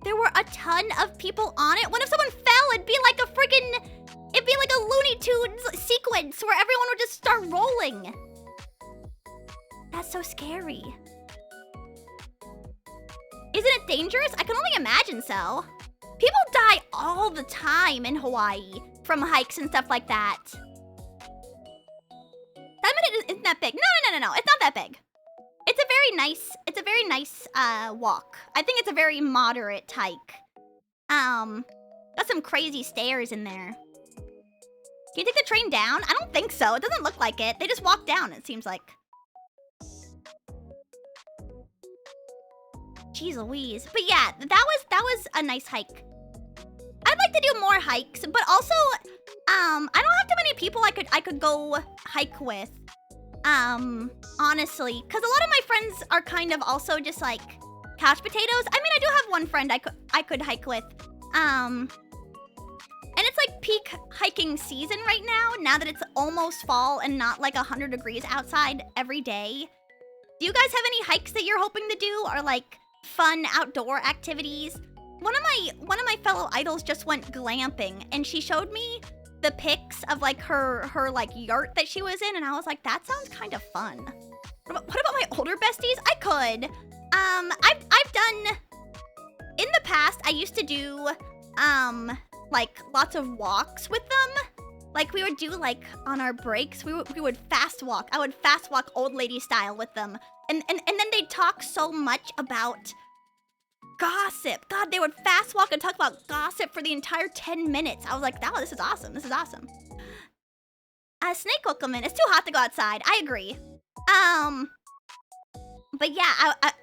There were a ton of people on it. What if someone fell? It'd be like a Looney Tunes sequence where everyone would just start rolling. That's so scary. Isn't it dangerous? I can only imagine so. People die all the time in Hawaii from hikes and stuff like that. That minute isn't that big. No. It's not that big. It's a very nice walk. I think it's a very moderate hike. Got some crazy stairs in there. Can you take the train down? I don't think so. It doesn't look like it. They just walk down, it seems like. Jeez Louise. But yeah, that was a nice hike. I'd like to do more hikes, but also, I don't have too many people I could go hike with. Honestly, because a lot of my friends are kind of also just like couch potatoes. I mean, I do have one friend I could hike with. And it's like peak hiking season right now that it's almost fall and not like 100 degrees outside every day. Do you guys have any hikes that you're hoping to do, or like fun outdoor activities? One of my fellow idols just went glamping, and she showed me the pics of like her like yurt that she was in, and I was like, that sounds kind of fun. What about my older besties? I could. I've done in the past. I used to do like lots of walks with them. Like we would do like on our breaks, we would fast walk. I would fast walk old lady style with them, and then they'd talk so much about gossip. God, they would fast walk and talk about gossip for the entire 10 minutes. I was like, oh, this is awesome. This is awesome. Snake will come in. It's too hot to go outside. I agree. But yeah,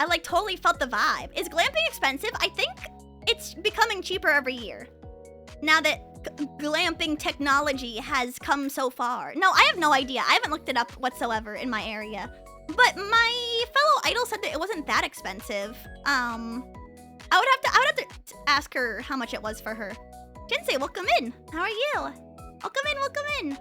I like totally felt the vibe. Is glamping expensive? I think it's becoming cheaper every year. Now that glamping technology has come so far. No, I have no idea. I haven't looked it up whatsoever in my area. But my fellow idol said that it wasn't that expensive. I would have to ask her how much it was for her. Jinsei, welcome in. How are you? Welcome in.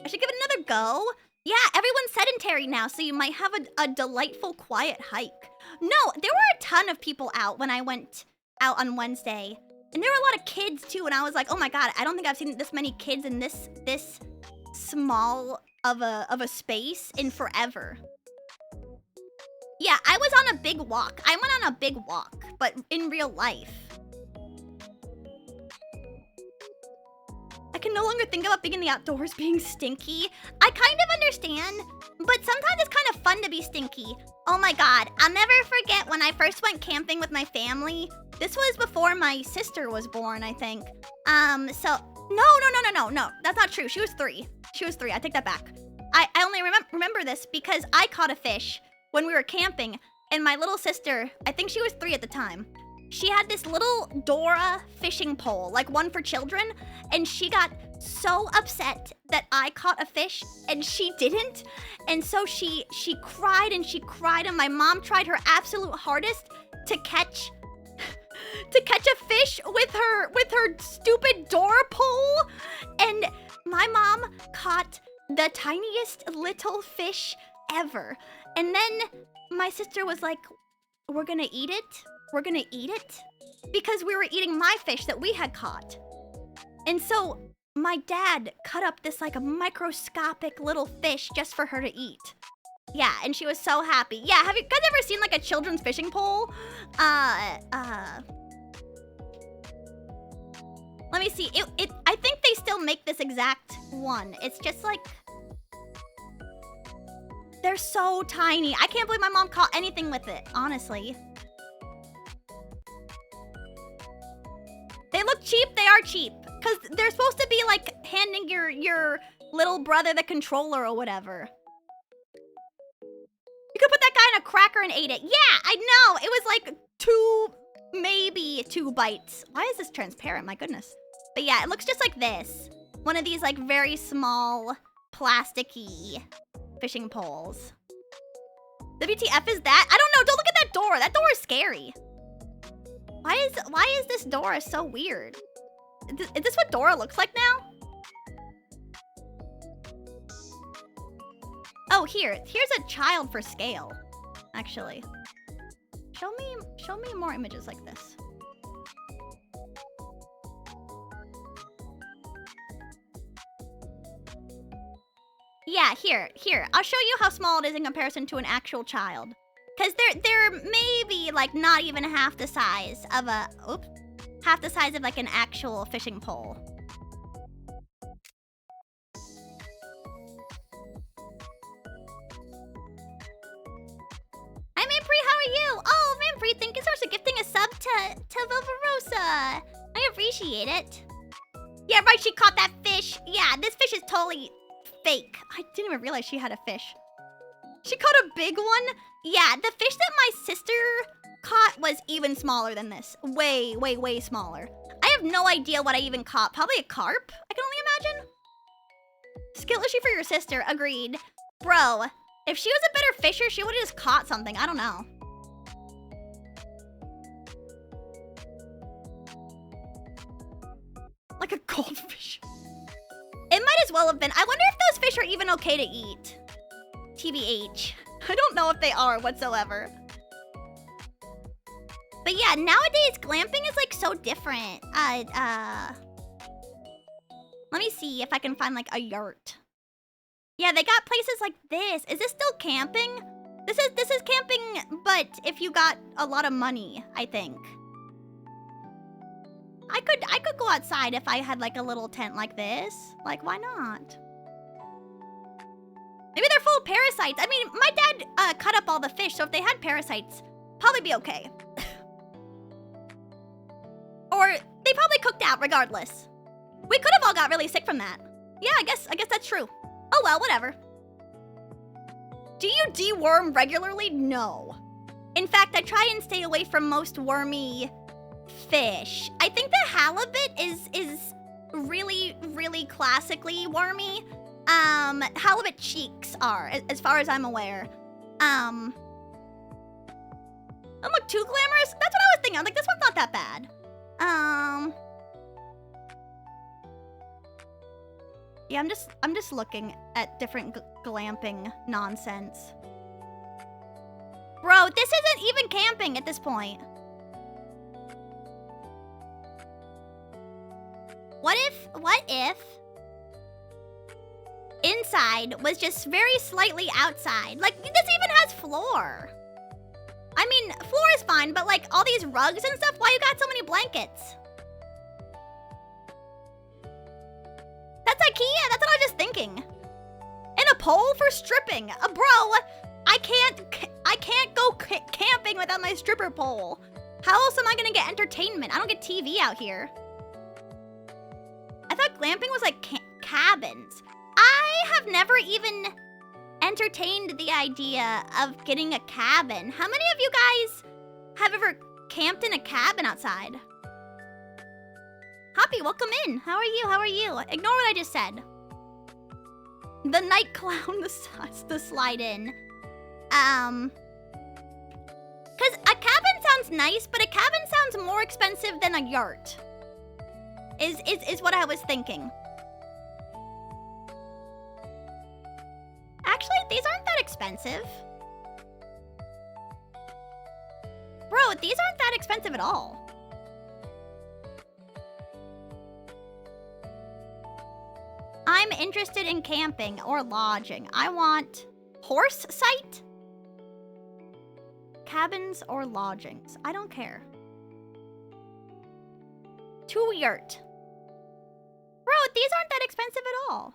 I should give it another go. Yeah, everyone's sedentary now, so you might have a delightful, quiet hike. No, there were a ton of people out when I went out on Wednesday. And there were a lot of kids, too, and I was like, oh my god, I don't think I've seen this many kids in this small of a space in forever. Yeah, I was on a big walk. I went on a big walk, but in real life. I can no longer think about being in the outdoors being stinky. I kind of understand, but sometimes it's kind of fun to be stinky. Oh my god, I'll never forget when I first went camping with my family. This was before my sister was born, I think. No, that's not true. She was 3. I take that back. I only remember this because I caught a fish when we were camping, and my little sister, I think she was 3 at the time, she had this little Dora fishing pole, like one for children, and she got so upset that I caught a fish and she didn't, and so she cried and she cried, and my mom tried her absolute hardest to catch a fish with her stupid Dora pole, and my mom caught the tiniest little fish ever. And then my sister was like, we're gonna eat it? We're gonna eat it? Because we were eating my fish that we had caught. And so my dad cut up this like a microscopic little fish just for her to eat. Yeah, and she was so happy. Yeah, have you guys ever seen like a children's fishing pole? Let me see. I think they still make this exact one. It's just like, they're so tiny. I can't believe my mom caught anything with it, honestly. They look cheap. They are cheap. Because they're supposed to be like handing your little brother the controller or whatever. You could put that guy in a cracker and ate it. Yeah, I know. It was like maybe 2 bites. Why is this transparent? My goodness. But yeah, it looks just like this. One of these like very small, plasticky fishing poles. WTF is that? I don't know. Don't look at that door. That door is scary. Why is this door so weird? Is this what Dora looks like now? Oh, here's a child for scale, actually. Show me more images like this. Yeah, here. I'll show you how small it is in comparison to an actual child. Cause they're maybe like not even half the size of like an actual fishing pole. Hi Manfrey, how are you? Oh Manfrey, thank you so much for gifting a sub to Vivarosa. I appreciate it. Yeah, right, she caught that fish. Yeah, this fish is totally fake. I didn't even realize she had a fish. She caught a big one? Yeah, the fish that my sister caught was even smaller than this. Way, way, way smaller. I have no idea what I even caught. Probably a carp, I can only imagine. Skill issue for your sister, agreed. Bro, if she was a better fisher, she would've just caught something. I don't know. Like a goldfish. It might as well have been. I wonder if those fish are even okay to eat. TBH. I don't know if they are whatsoever. But yeah, nowadays glamping is like so different. Let me see if I can find like a yurt. Yeah, they got places like this. Is this still camping? This is camping, but if you got a lot of money, I think. I could go outside if I had like a little tent like this. Like, why not? Maybe they're full of parasites. I mean, my dad cut up all the fish, so if they had parasites, probably be okay. Or they probably cooked out regardless. We could have all got really sick from that. Yeah, I guess that's true. Oh well, whatever. Do you deworm regularly? No. In fact, I try and stay away from most wormy fish. I think the halibut is really, really classically wormy. Halibut cheeks are, as far as I'm aware. I'm like too glamorous? That's what I was thinking. I'm like, this one's not that bad. Yeah, I'm just looking at different glamping nonsense. Bro, this isn't even camping at this point. What if inside was just very slightly outside? Like, this even has floor. I mean, floor is fine, but like all these rugs and stuff, why you got so many blankets? That's IKEA, that's what I was just thinking. And a pole for stripping. Bro, I can't go camping without my stripper pole. How else am I gonna get entertainment? I don't get TV out here. I thought glamping was like cabins. I have never even entertained the idea of getting a cabin. How many of you guys have ever camped in a cabin outside? Hoppy, welcome in. How are you? How are you? Ignore what I just said. The night clown, the slide in. Cause a cabin sounds nice, but a cabin sounds more expensive than a yurt. Is what I was thinking. Actually, these aren't that expensive. Bro, these aren't that expensive at all. I'm interested in camping or lodging. I want horse site, cabins or lodgings. I don't care. 2 yurt. Bro, these aren't that expensive at all.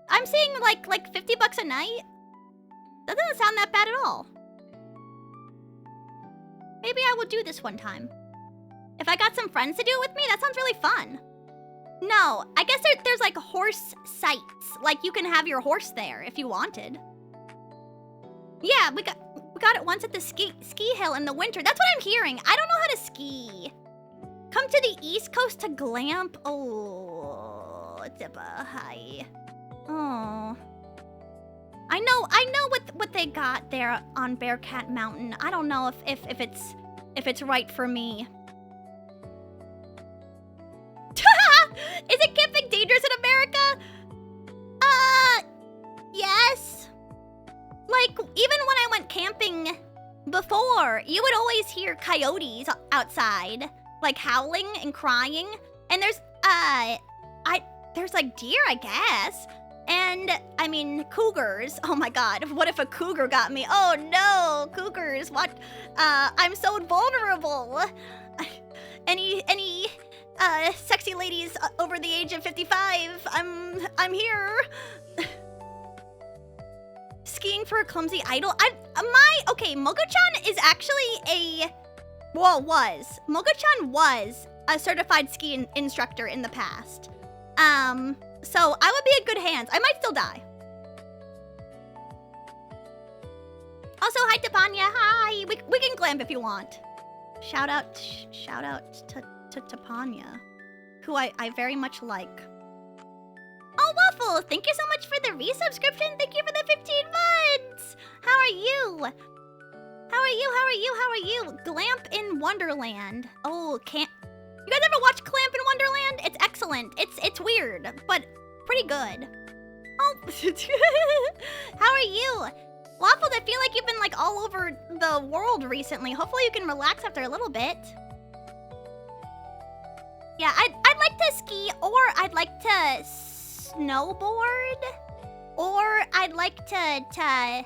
I'm seeing like 50 bucks a night. That doesn't sound that bad at all. Maybe I will do this one time. If I got some friends to do it with me, that sounds really fun. No, I guess there's like horse sites. Like you can have your horse there if you wanted. Yeah, we got it once at the ski hill in the winter. That's what I'm hearing. I don't know how to ski. Come to the East Coast to glamp. Oh, Dippa, hi. Oh. I know what they got there on Bearcat Mountain. I don't know if it's right for me. Is it camping dangerous in America? Yes. Like, even when I went camping before, you would always hear coyotes outside, like howling and crying. And there's like deer, I guess. And, I mean, cougars. Oh my god, what if a cougar got me? Oh no, cougars, what? I'm so vulnerable. Any sexy ladies over the age of 55, I'm here. Skiing for a clumsy idol? Okay, Mogo-chan is actually Mogo-chan was a certified ski instructor in the past. So I would be in good hands. I might still die. Also, hi Tapanya, hi. We can glamp if you want. Shout out to Tapanya, who I very much like. Oh, Waffle, thank you so much for the resubscription. Thank you for the 15 months. How are you? How are you? Glamp in Wonderland. Oh, can't. You guys ever watch Clamp in Wonderland? It's excellent. It's weird, but pretty good. Oh, how are you? Waffles, I feel like you've been like all over the world recently. Hopefully you can relax after a little bit. Yeah, I'd like to ski, or I'd like to snowboard, or I'd like to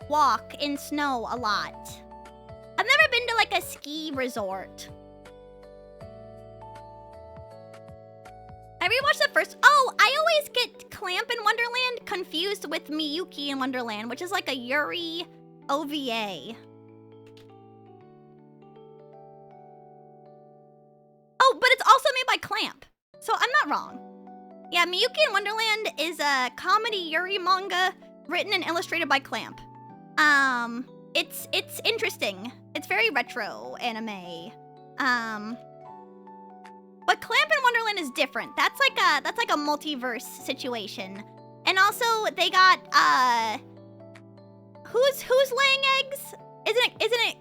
walk in snow a lot. I've never been to like a ski resort. I rewatched the first. Oh, I always get Clamp in Wonderland confused with Miyuki in Wonderland, which is like a Yuri OVA. Oh, but it's also made by Clamp, so I'm not wrong. Yeah, Miyuki in Wonderland is a comedy Yuri manga written and illustrated by Clamp. It's interesting. It's very retro anime. But Clamp in Wonderland is different. That's like a multiverse situation. And also they got who's laying eggs? Isn't it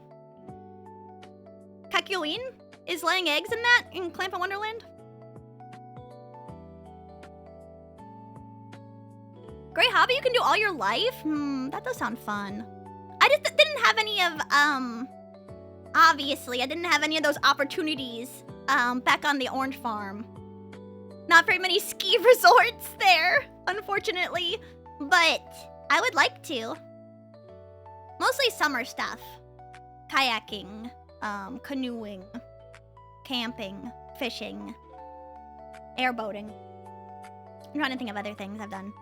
Kakyoin is laying eggs in Clamp in Wonderland? Great hobby you can do all your life? That does sound fun. I just didn't have any of obviously I didn't have any of those opportunities back on the orange farm. Not very many ski resorts there, unfortunately, but I would like to. Mostly summer stuff. Kayaking, canoeing, camping, fishing, airboating. I'm trying to think of other things I've done.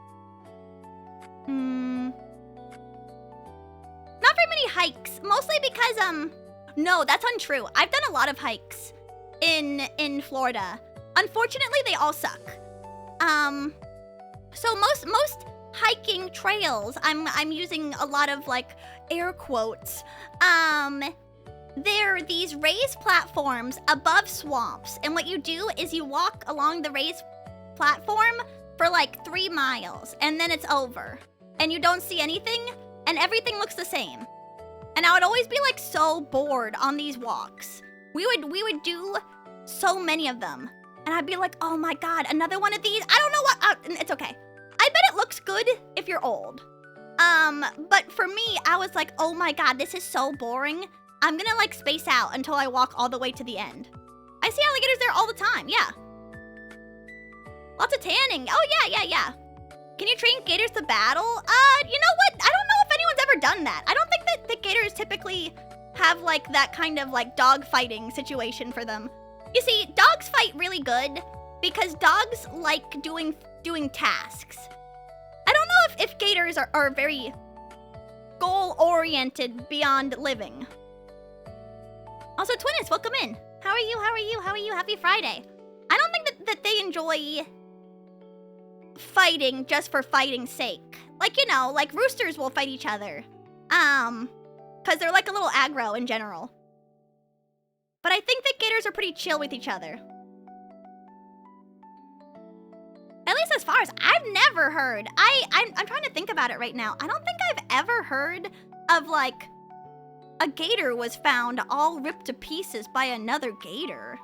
Not very many hikes, mostly because, no, that's untrue. I've done a lot of hikes in Florida. Unfortunately, they all suck. So most hiking trails, I'm using a lot of like air quotes. They're these raised platforms above swamps, and what you do is you walk along the raised platform for like 3 miles, and then it's over, and you don't see anything, and everything looks the same. And I would always be like so bored on these walks. We would do so many of them, and I'd be like, oh my god, another one of these? I don't know what, it's okay. I bet it looks good if you're old. But for me, I was like, oh my god, this is so boring. I'm gonna like space out until I walk all the way to the end. I see alligators there all the time, yeah. Lots of tanning, oh yeah. Can you train gators to battle? You know what? I don't know if anyone's ever done that. I don't think that the gators typically have like that kind of like dog fighting situation for them. You see, dogs fight really good because dogs like doing tasks. I don't know if gators are very goal-oriented beyond living. Also, Twinnis, welcome in. How are you? Happy Friday. I don't think that they enjoy fighting just for fighting's sake. Like, you know, like roosters will fight each other. Because they're like a little aggro in general. But I think that gators are pretty chill with each other. At least as far as I've never heard. I'm trying to think about it right now. I don't think I've ever heard of like a gator was found all ripped to pieces by another gator.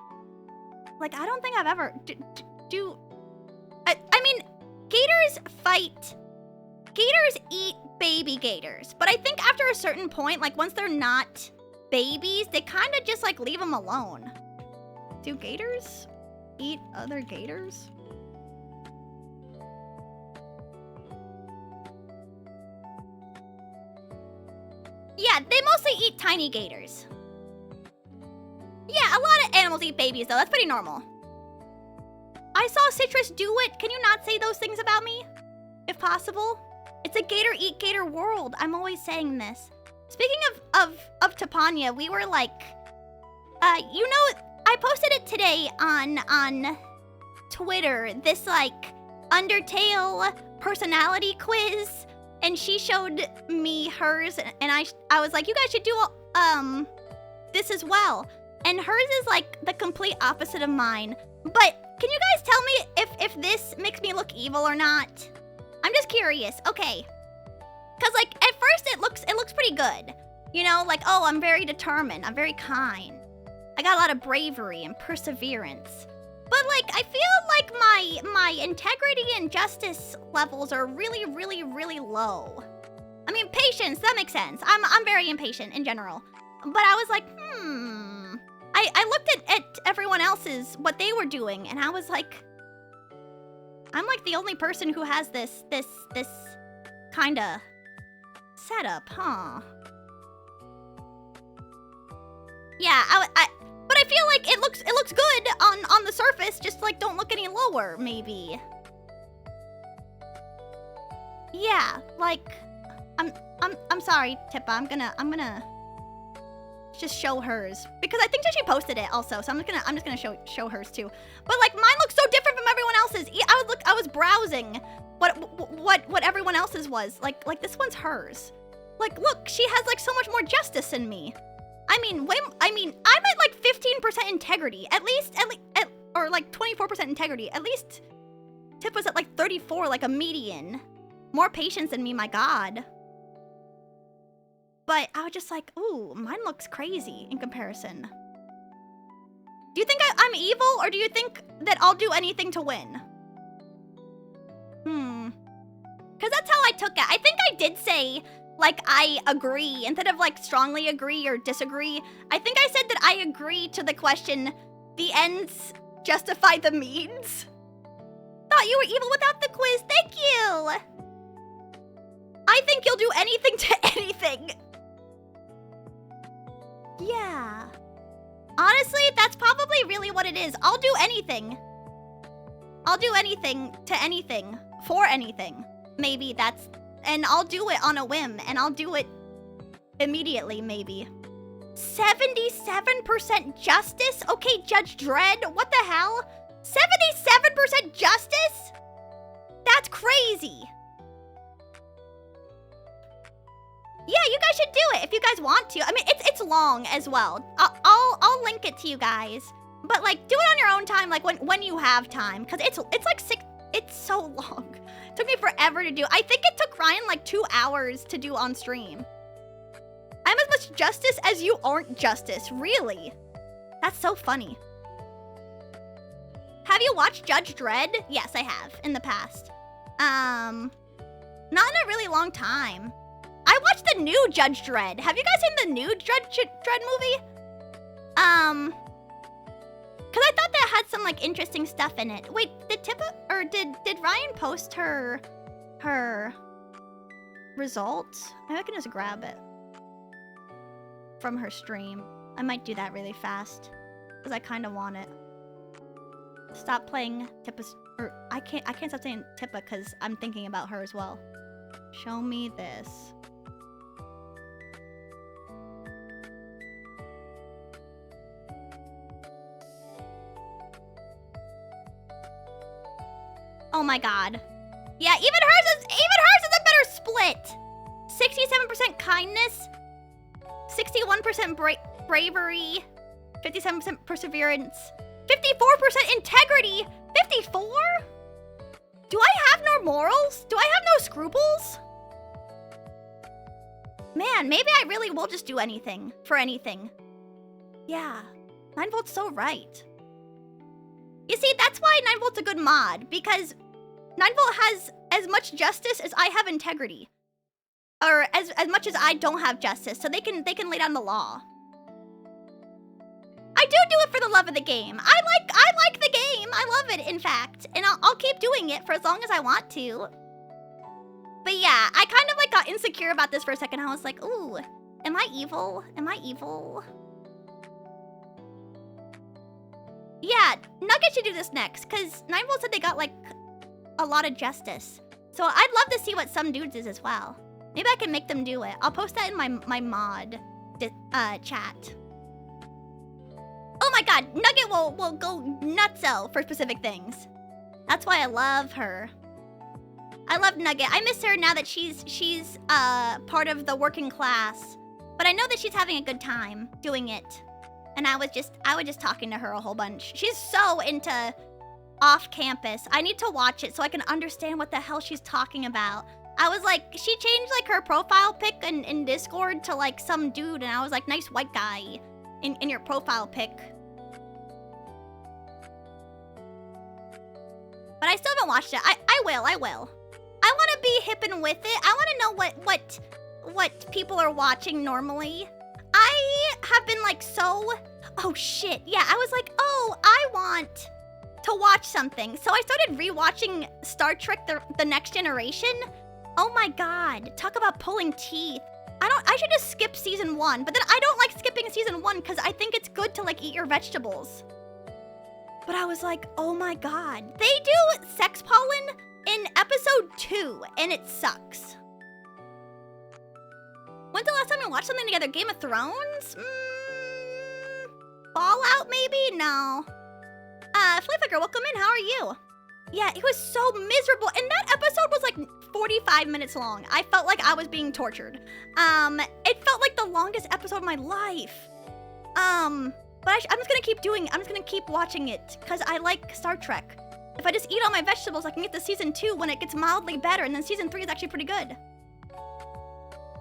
Like, I don't think I've ever... I mean, gators fight. Gators eat baby gators, but I think after a certain point, like once they're not babies, they kind of just like leave them alone. Do gators eat other gators? Yeah, they mostly eat tiny gators. Yeah, a lot of animals eat babies though. That's pretty normal. I saw Citrus do it. Can you not say those things about me? If possible. It's a gator eat gator world. I'm always saying this. Speaking of Tapanya, we were like, you know, I posted it today on Twitter, this like Undertale personality quiz, and she showed me hers, and I was like, you guys should do this as well. And hers is like the complete opposite of mine. But can you guys tell me if this makes me look evil or not? I'm just curious. Okay. Cause like at first it looks pretty good. You know, like, oh, I'm very determined. I'm very kind. I got a lot of bravery and perseverance. But like I feel like my integrity and justice levels are really, really, really low. I mean, patience, that makes sense. I'm very impatient in general. But I was like, I looked at everyone else's, what they were doing, and I was like, I'm like the only person who has this kinda setup, huh? Yeah, but I feel like it looks good on the surface, just like don't look any lower, maybe. Yeah, like I'm sorry, Tippa. I'm gonna just show hers because I think that she posted it also, so I'm just gonna show hers too. But like mine looks so different from everyone else's. I was browsing what everyone else's was. Like this one's hers. Like look, she has like so much more justice than me. I mean, I'm at like 15% integrity, at least, or like 24% integrity. At least Tippa's at like 34, like a median. More patience than me, my god. But I was just like, ooh, mine looks crazy in comparison. Do you think I'm evil, or do you think that I'll do anything to win? Because that's how I took it. I think I did say, like, I agree. Instead of, like, strongly agree or disagree, I think I said that I agree to the question, the ends justify the means. Thought you were evil without the quiz. Thank you. I think you'll do anything to anything. Yeah. Honestly, that's probably really what it is. I'll do anything. I'll do anything to anything. For anything. Maybe that's... And I'll do it on a whim. And I'll do it immediately, maybe. 77% justice? Okay, Judge Dredd, what the hell? 77% justice? That's crazy. Yeah, you guys should do it if you guys want to. I mean, it's long as well. I'll link it to you guys. But like, do it on your own time, like when you have time, because it's like it's so long. It took me forever to do. I think it took Ryan like 2 hours to do on stream. I'm as much justice as you aren't justice, really. That's so funny. Have you watched Judge Dredd? Yes, I have in the past. Not in a really long time. I watched the new Judge Dredd. Have you guys seen the new Judge Dredd movie? Cause I thought that had some like interesting stuff in it. Wait, did Tippa or did Ryan post her results? Maybe I can just grab it from her stream. I might do that really fast because I kind of want it. Stop playing Tippa's, or I can't stop saying Tippa because I'm thinking about her as well. Show me this. Oh my god. Yeah, even hers is a better split. 67% kindness, 61% bravery, 57% perseverance, 54% integrity. 54? Do I have no morals? Do I have no scruples? Man, maybe I really will just do anything for anything. Yeah, 9Volt's so right. You see, that's why 9Volt's a good mod, because 9Volt has as much justice as I have integrity. Or as much as I don't have justice, so they can lay down the law. I do it for the love of the game. I like the game. I love it, in fact. And I'll keep doing it for as long as I want to. But yeah, I kind of like got insecure about this for a second. I was like, ooh, am I evil? Am I evil? Yeah, Nugget should do this next, because 9Volt said they got like a lot of justice. So I'd love to see what some dudes is as well. Maybe I can make them do it. I'll post that in my mod chat. Oh my god, Nugget will go nutso for specific things. That's why I love her. I love Nugget. I miss her now that she's part of the working class. But I know that she's having a good time doing it. And I was just talking to her a whole bunch. She's so into off campus. I need to watch it so I can understand what the hell she's talking about. I was like, she changed like her profile pic in Discord to like some dude, and I was like, nice white guy in your profile pic. But I still haven't watched it. I will. I want to be hip and with it. I want to know what people are watching normally. I have been like so... Oh shit, yeah, I was like, oh, I want to watch something. So I started rewatching Star Trek The Next Generation. Oh my god, talk about pulling teeth. I should just skip season 1, but then I don't like skipping season 1 because I think it's good to like eat your vegetables. But I was like, oh my god. They do sex pollen in episode 2, and it sucks. When's the last time we watched something together? Game of Thrones? Fallout, maybe? No. Flifflicker, welcome in. How are you? Yeah, it was so miserable. And that episode was like 45 minutes long. I felt like I was being tortured. It felt like the longest episode of my life. But I'm just gonna keep watching it because I like Star Trek. If I just eat all my vegetables, I can get to season 2 when it gets mildly better, and then season 3 is actually pretty good.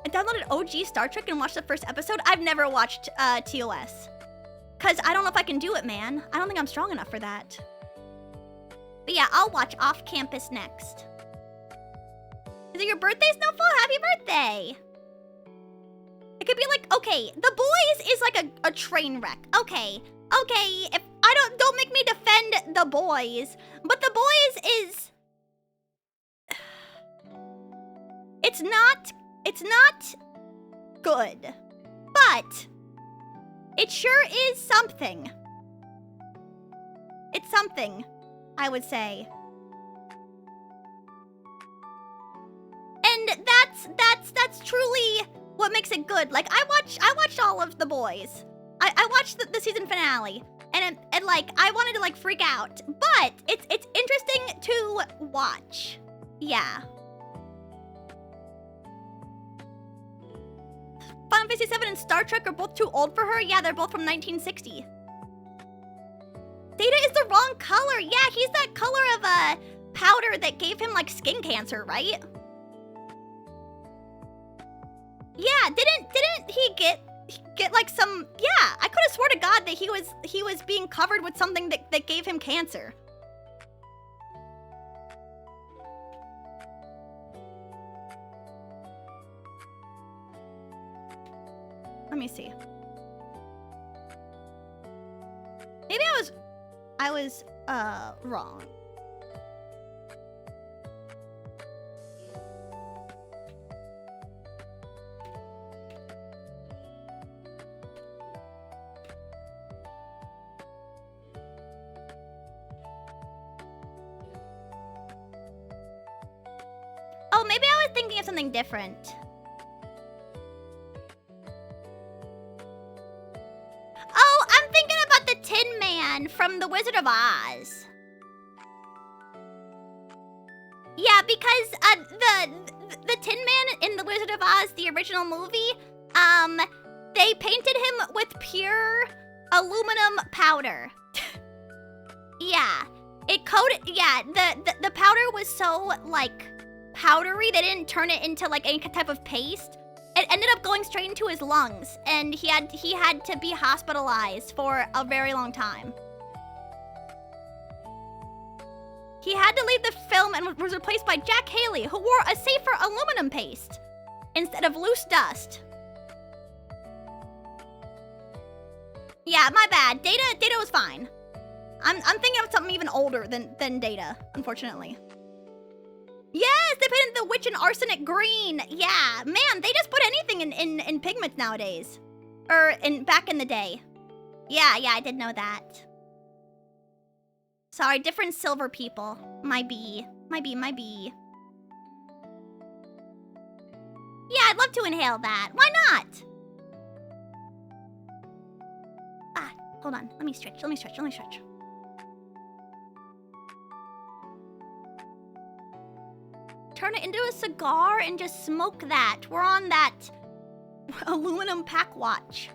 I downloaded OG Star Trek and watched the first episode. I've never watched TOS. Because I don't know if I can do it, man. I don't think I'm strong enough for that. But yeah, I'll watch Off Campus next. Is it your birthday, Snowfall? Happy birthday! It could be like, okay, The Boys is like a train wreck. Okay, if don't make me defend The Boys, but The Boys is... It's not good, but it sure is something. It's something, I would say. And that's truly what makes it good. Like I watched all of The Boys. I watched the season finale, and like I wanted to like freak out, but it's interesting to watch. Yeah. Final Fantasy 7 and Star Trek are both too old for her? Yeah, they're both from 1960. Data is the wrong color. Yeah, he's that color of powder that gave him like skin cancer, right? Yeah, didn't he get like some... Yeah, I could have swore to God that he was being covered with something that gave him cancer. Let me see. Maybe I was wrong. Oh, maybe I was thinking of something different. Oh, I'm thinking about the Tin Man from The Wizard of Oz. Yeah, because the Tin Man in The Wizard of Oz, the original movie, they painted him with pure aluminum powder. Yeah, the powder was so like powdery they didn't turn it into like any type of paste. It ended up going straight into his lungs, and he had to be hospitalized for a very long time. He had to leave the film and was replaced by Jack Haley, who wore a safer aluminum paste instead of loose dust. Yeah, my bad. Data was fine. I'm thinking of something even older than Data, unfortunately. Yes, they painted the witch in arsenic green. Yeah, man, they just put anything in pigments nowadays. Or back in the day. Yeah, I did know that. Sorry, different silver people. My bee. Yeah, I'd love to inhale that. Why not? Ah, hold on. Let me stretch. Turn it into a cigar and just smoke that. We're on that aluminum pack watch.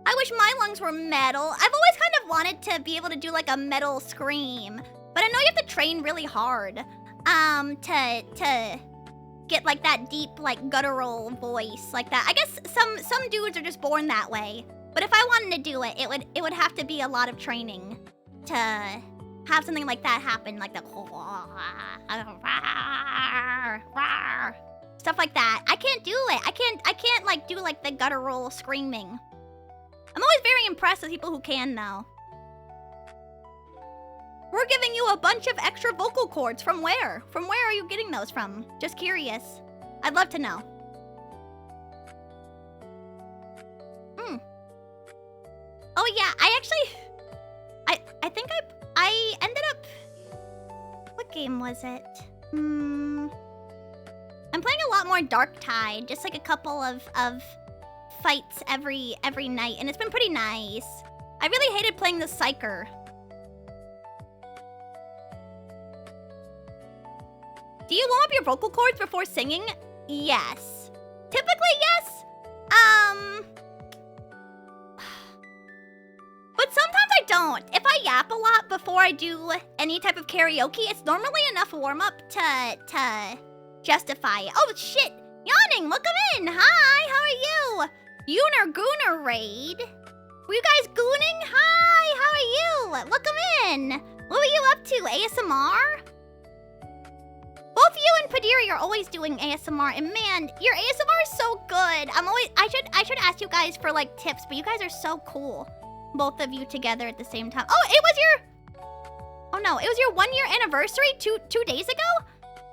I wish my lungs were metal. I've always kind of wanted to be able to do like a metal scream, but I know you have to train really hard to get like that deep, like guttural voice like that. I guess some dudes are just born that way, but if I wanted to do it, it would have to be a lot of training to have something like that happen, like the stuff like that. I can't do it. I can't like do like the guttural screaming. I'm always very impressed with people who can, though. We're giving you a bunch of extra vocal cords. From where? From where are you getting those from? Just curious. I'd love to know. Oh yeah, I think I ended up... What game was it? I'm playing a lot more Dark Tide. Just like a couple of fights every night, and it's been pretty nice. I really hated playing the Psyker. Do you warm up your vocal cords before singing? Yes. Typically, yes. But sometimes I don't. If I yap a lot before I do any type of karaoke, it's normally enough warm-up to justify it. Oh, shit. Yawning, welcome in. Hi, how are you? Yuner Gooner Raid. Were you guys gooning? Hi, how are you? Welcome in. What were you up to? ASMR? Both you and Padiri are always doing ASMR, and man, your ASMR is so good. I should ask you guys for like tips, but you guys are so cool. Both of you together at the same time. Oh, it was your 1 year anniversary two days ago?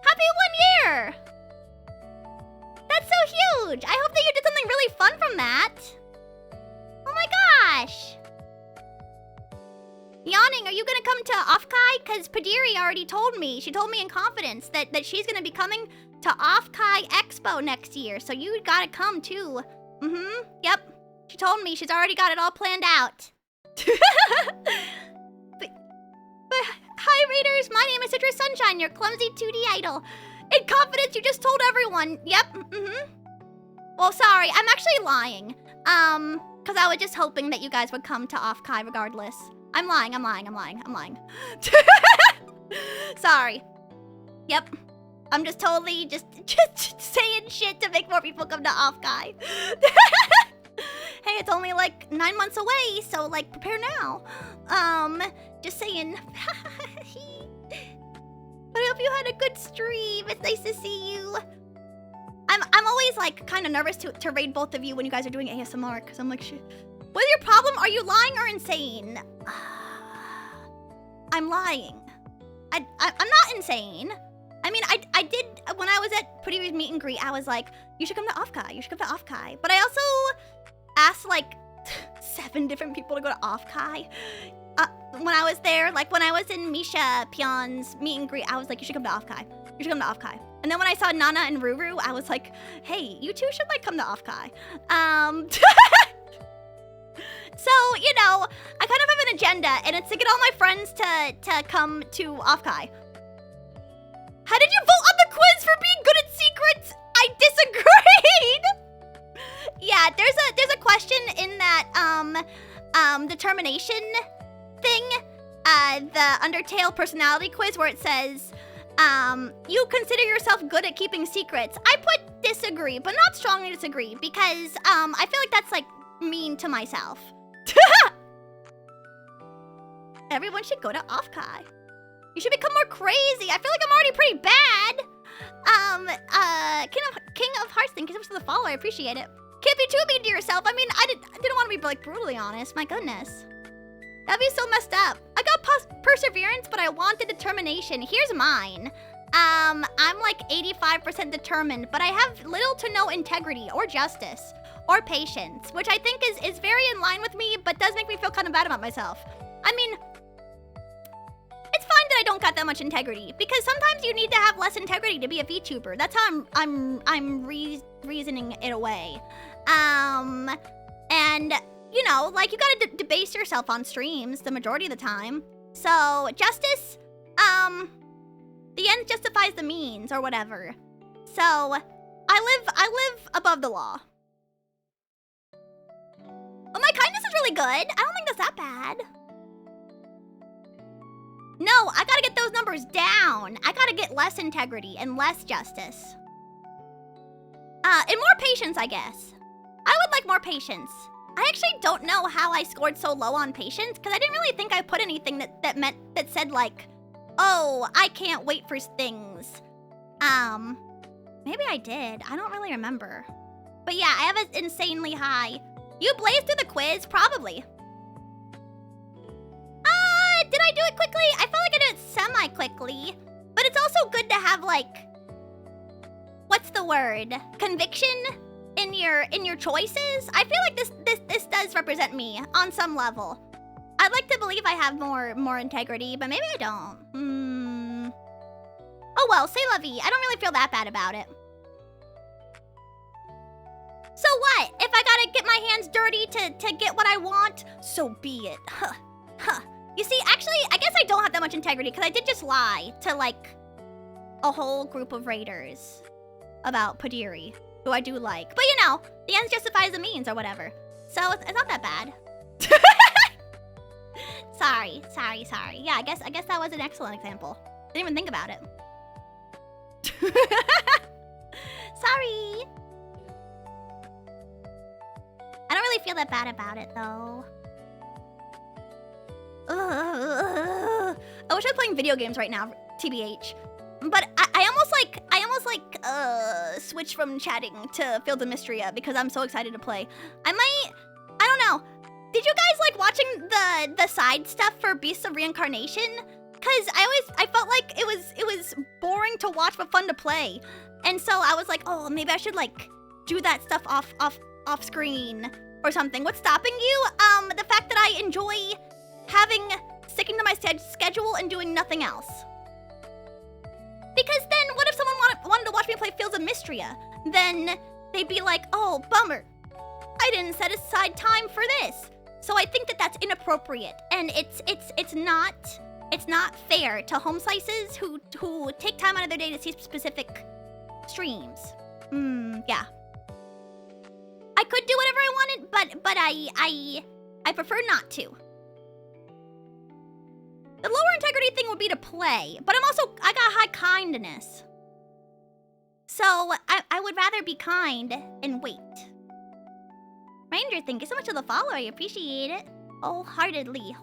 Happy 1 year! That's so huge! I hope that you did something really fun from that. Oh my gosh! Yawning, are you gonna come to Offkai? Because Padiri already told me. She told me in confidence that she's gonna be coming to Offkai Expo next year. So you gotta come too. Yep. She told me she's already got it all planned out. but hi, Raiders. My name is Citrus Sunshine, your clumsy 2D idol. In confidence, you just told everyone. Yep. Well, sorry. I'm actually lying. Because I was just hoping that you guys would come to Offkai regardless. I'm lying. Sorry. Yep. I'm just totally just saying shit to make more people come to Offkai. Hey, it's only like 9 months away, so like prepare now. Just saying. But I hope you had a good stream. It's nice to see you. I'm always like kind of nervous to raid both of you when you guys are doing ASMR, because I'm like, shit. What's your problem? Are you lying or insane? I'm lying. I'm not insane. I mean, I did, when I was at Padiri's meet and greet, I was like, you should come to Offkai. You should come to Offkai. But I also asked like 7 different people to go to Offkai. When I was there, like when I was in Misha Pion's meet and greet, I was like, you should come to Offkai. You should come to Offkai. And then when I saw Nana and Ruru, I was like, hey, you two should like come to Offkai. So, you know, I kind of have an agenda, and it's to get all my friends to come to Offkai. How did you vote on the quiz for being good at secrets? I disagreed. Yeah, there's a question in that determination thing, the Undertale personality quiz, where it says, you consider yourself good at keeping secrets. I put disagree, but not strongly disagree, because I feel like that's like mean to myself. Everyone should go to Offkai. You should become more crazy. I feel like I'm already pretty bad. King of Hearts, thank you so much for the follow. I appreciate it. Can't be too mean to yourself. I mean, I didn't want to be like brutally honest. My goodness. That'd be so messed up. I got perseverance, but I wanted determination. Here's mine. I'm like 85% determined, but I have little to no integrity or justice or patience, which I think is very in line with me, but does make me feel kind of bad about myself. I mean, it's fine that I don't got that much integrity, because sometimes you need to have less integrity to be a VTuber. That's how I'm reasoning it away. And you know, like, you gotta debase yourself on streams the majority of the time. So justice, the end justifies the means or whatever. So I live above the law. But my kindness is really good. I don't think that's that bad. No, I gotta get those numbers down. I gotta get less integrity and less justice. And more patience, I guess. I would like more patience. I actually don't know how I scored so low on patience, because I didn't really think I put anything that said like, oh, I can't wait for things. Maybe I did. I don't really remember. But yeah, I have it insanely high. You blazed through the quiz? Probably. Did I do it quickly? I felt like I did it semi-quickly. But it's also good to have, like, what's the word? Conviction in your choices? I feel like this does represent me on some level. I'd like to believe I have more integrity, but maybe I don't. Oh well, c'est la vie. I don't really feel that bad about it. So what? If I gotta get my hands dirty to get what I want, so be it. Huh. You see, actually, I guess I don't have that much integrity, because I did just lie to, like, a whole group of raiders about Padiri, who I do like. But, you know, the ends justifies the means or whatever. So it's not that bad. Sorry. Yeah, I guess that was an excellent example. Didn't even think about it. Sorry. I don't really feel that bad about it, though. I wish I was playing video games right now, TBH. But I almost switched from chatting to Fields of Mystria because I'm so excited to play. I don't know. Did you guys like watching the side stuff for Beasts of Reincarnation? Cause I felt like it was boring to watch but fun to play. And so I was like, oh, maybe I should like do that stuff off screen or something. What's stopping you? The fact that I enjoy sticking to my schedule and doing nothing else. Because then what if someone wanted to watch me play Fields of Mystria? Then they'd be like, oh, bummer. I didn't set aside time for this. So I think that that's inappropriate, and it's not fair to home slices who take time out of their day to see specific streams. Yeah. I could do whatever I wanted, but I prefer not to. The lower integrity thing would be to play, but I got high kindness. So I would rather be kind and wait. Ranger, thank you so much for the follow. I appreciate it. Wholeheartedly.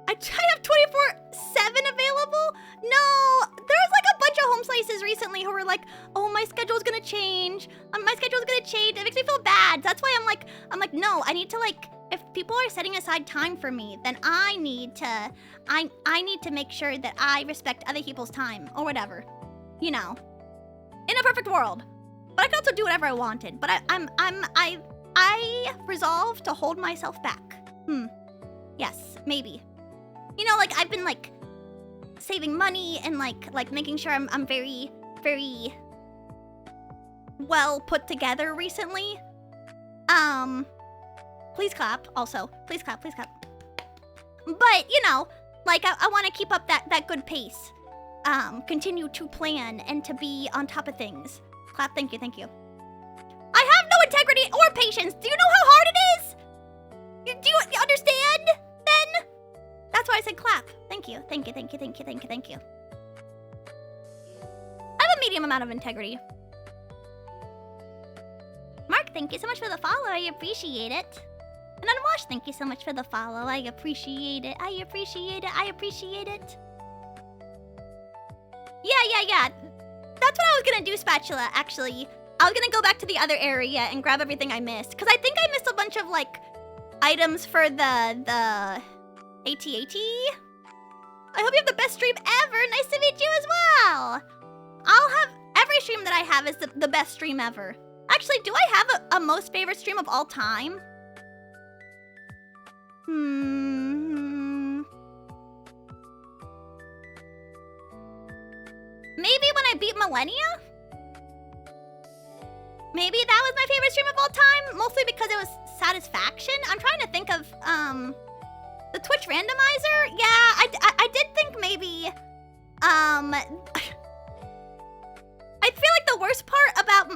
I have 24/7 available? No, there's like a bunch of home slices recently who were like, oh, my schedule's gonna change. My schedule's gonna change. It makes me feel bad. That's why I'm like, no, I need to like, if people are setting aside time for me, then I need to make sure that I respect other people's time or whatever, you know, in a perfect world. But I could also do whatever I wanted. But I resolve to hold myself back. Yes, maybe. You know, like I've been like saving money and like making sure I'm very, very well put together recently. Please clap, also. Please clap. But, you know, like, I want to keep up that good pace. Continue to plan and to be on top of things. Clap, thank you. I have no integrity or patience. Do you know how hard it is? Do you understand, then? That's why I said clap. Thank you. I have a medium amount of integrity. Mark, thank you so much for the follow. I appreciate it. And Unwashed, thank you so much for the follow. I appreciate it. I appreciate it. I appreciate it. Yeah. That's what I was gonna do, Spatula, actually. I was gonna go back to the other area and grab everything I missed. Because I think I missed a bunch of, like, items for the AT-AT. I hope you have the best stream ever. Nice to meet you as well. I'll have... Every stream that I have is the best stream ever. Actually, do I have a most favorite stream of all time? Maybe when I beat Millennia? Maybe that was my favorite stream of all time, mostly because it was satisfaction. I'm trying to think of, the Twitch randomizer? Yeah, I did think maybe, I feel like the worst part about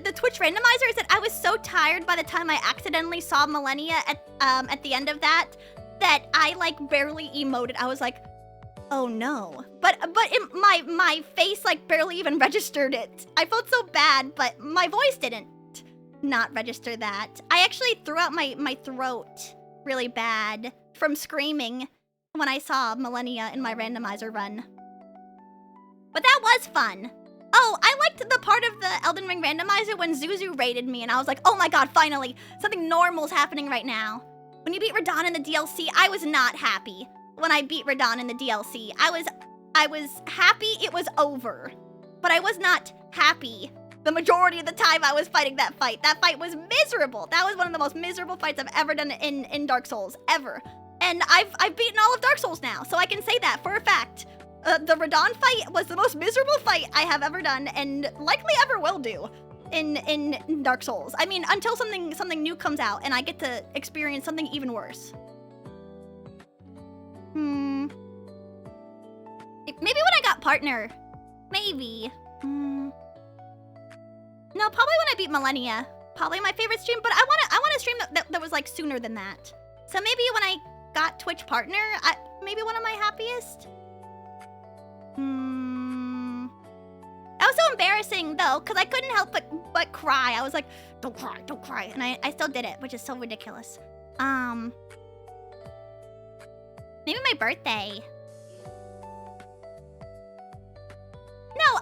the Twitch randomizer is that I was so tired by the time I accidentally saw Millennia at the end of that I, like, barely emoted. I was like, oh no. But my face, like, barely even registered it. I felt so bad, but my voice didn't not register that. I actually threw out my throat really bad from screaming when I saw Millennia in my randomizer run. But that was fun. Oh, I liked the part of the Elden Ring randomizer when Zuzu raided me and I was like, oh my god, finally, something normal's happening right now. When you beat Radahn in the DLC, I was not happy. When I beat Radahn in the DLC, I was happy it was over. But I was not happy the majority of the time I was fighting that fight. That fight was miserable. That was one of the most miserable fights I've ever done in Dark Souls, ever. And I've beaten all of Dark Souls now, so I can say that for a fact. The Radahn fight was the most miserable fight I have ever done, and likely ever will do in Dark Souls. I mean, until something new comes out and I get to experience something even worse. Maybe when I got partner. Maybe. No, probably when I beat Millennia. Probably my favorite stream, but I want a stream that was like sooner than that. So maybe when I got Twitch partner, maybe one of my happiest. That was so embarrassing though, because I couldn't help but cry. I was like, don't cry. And I still did it, which is so ridiculous. Maybe my birthday. No,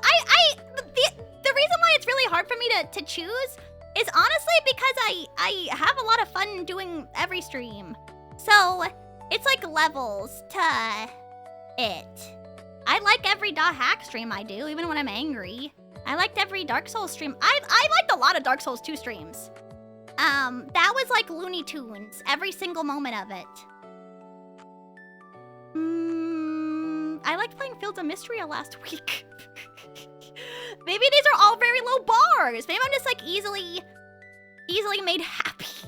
the reason why it's really hard for me to choose is honestly because I have a lot of fun doing every stream. So it's like levels to it. I like every .hack stream I do, even when I'm angry. I liked every Dark Souls stream. I liked a lot of Dark Souls 2 streams. That was like Looney Tunes, every single moment of it. I liked playing Fields of Mystery last week. Maybe these are all very low bars. Maybe I'm just like easily made happy.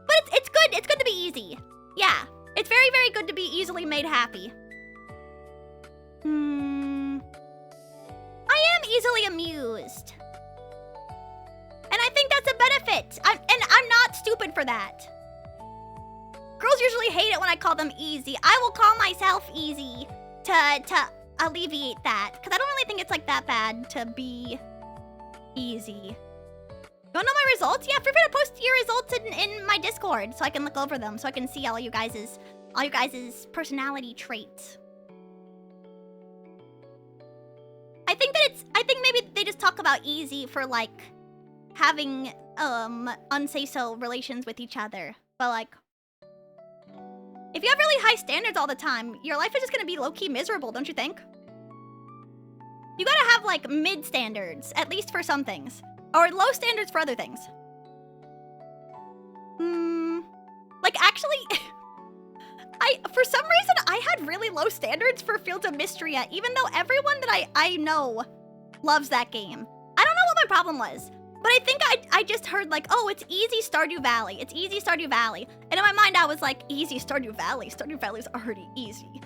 But it's good. It's good to be easy. Yeah, it's very, very good to be easily made happy. I am easily amused. And I think that's a benefit. I'm not stupid for that. Girls usually hate it when I call them easy. I will call myself easy to alleviate that. Because I don't really think it's like that bad to be easy. You wanna know my results? Yeah, feel free to post your results in my Discord so I can look over them, so I can see all you guys' personality traits. I think maybe they just talk about easy for like having unsay-so relations with each other. But like, if you have really high standards all the time, your life is just gonna be low-key miserable, don't you think? You gotta have like mid standards, at least for some things. Or low standards for other things. Like actually, for some reason, I had really low standards for Fields of Mystery, even though everyone that I know loves that game. I don't know what my problem was, but I think I just heard like, oh, it's easy Stardew Valley. It's easy Stardew Valley. And in my mind, I was like, easy Stardew Valley. Stardew Valley's already easy.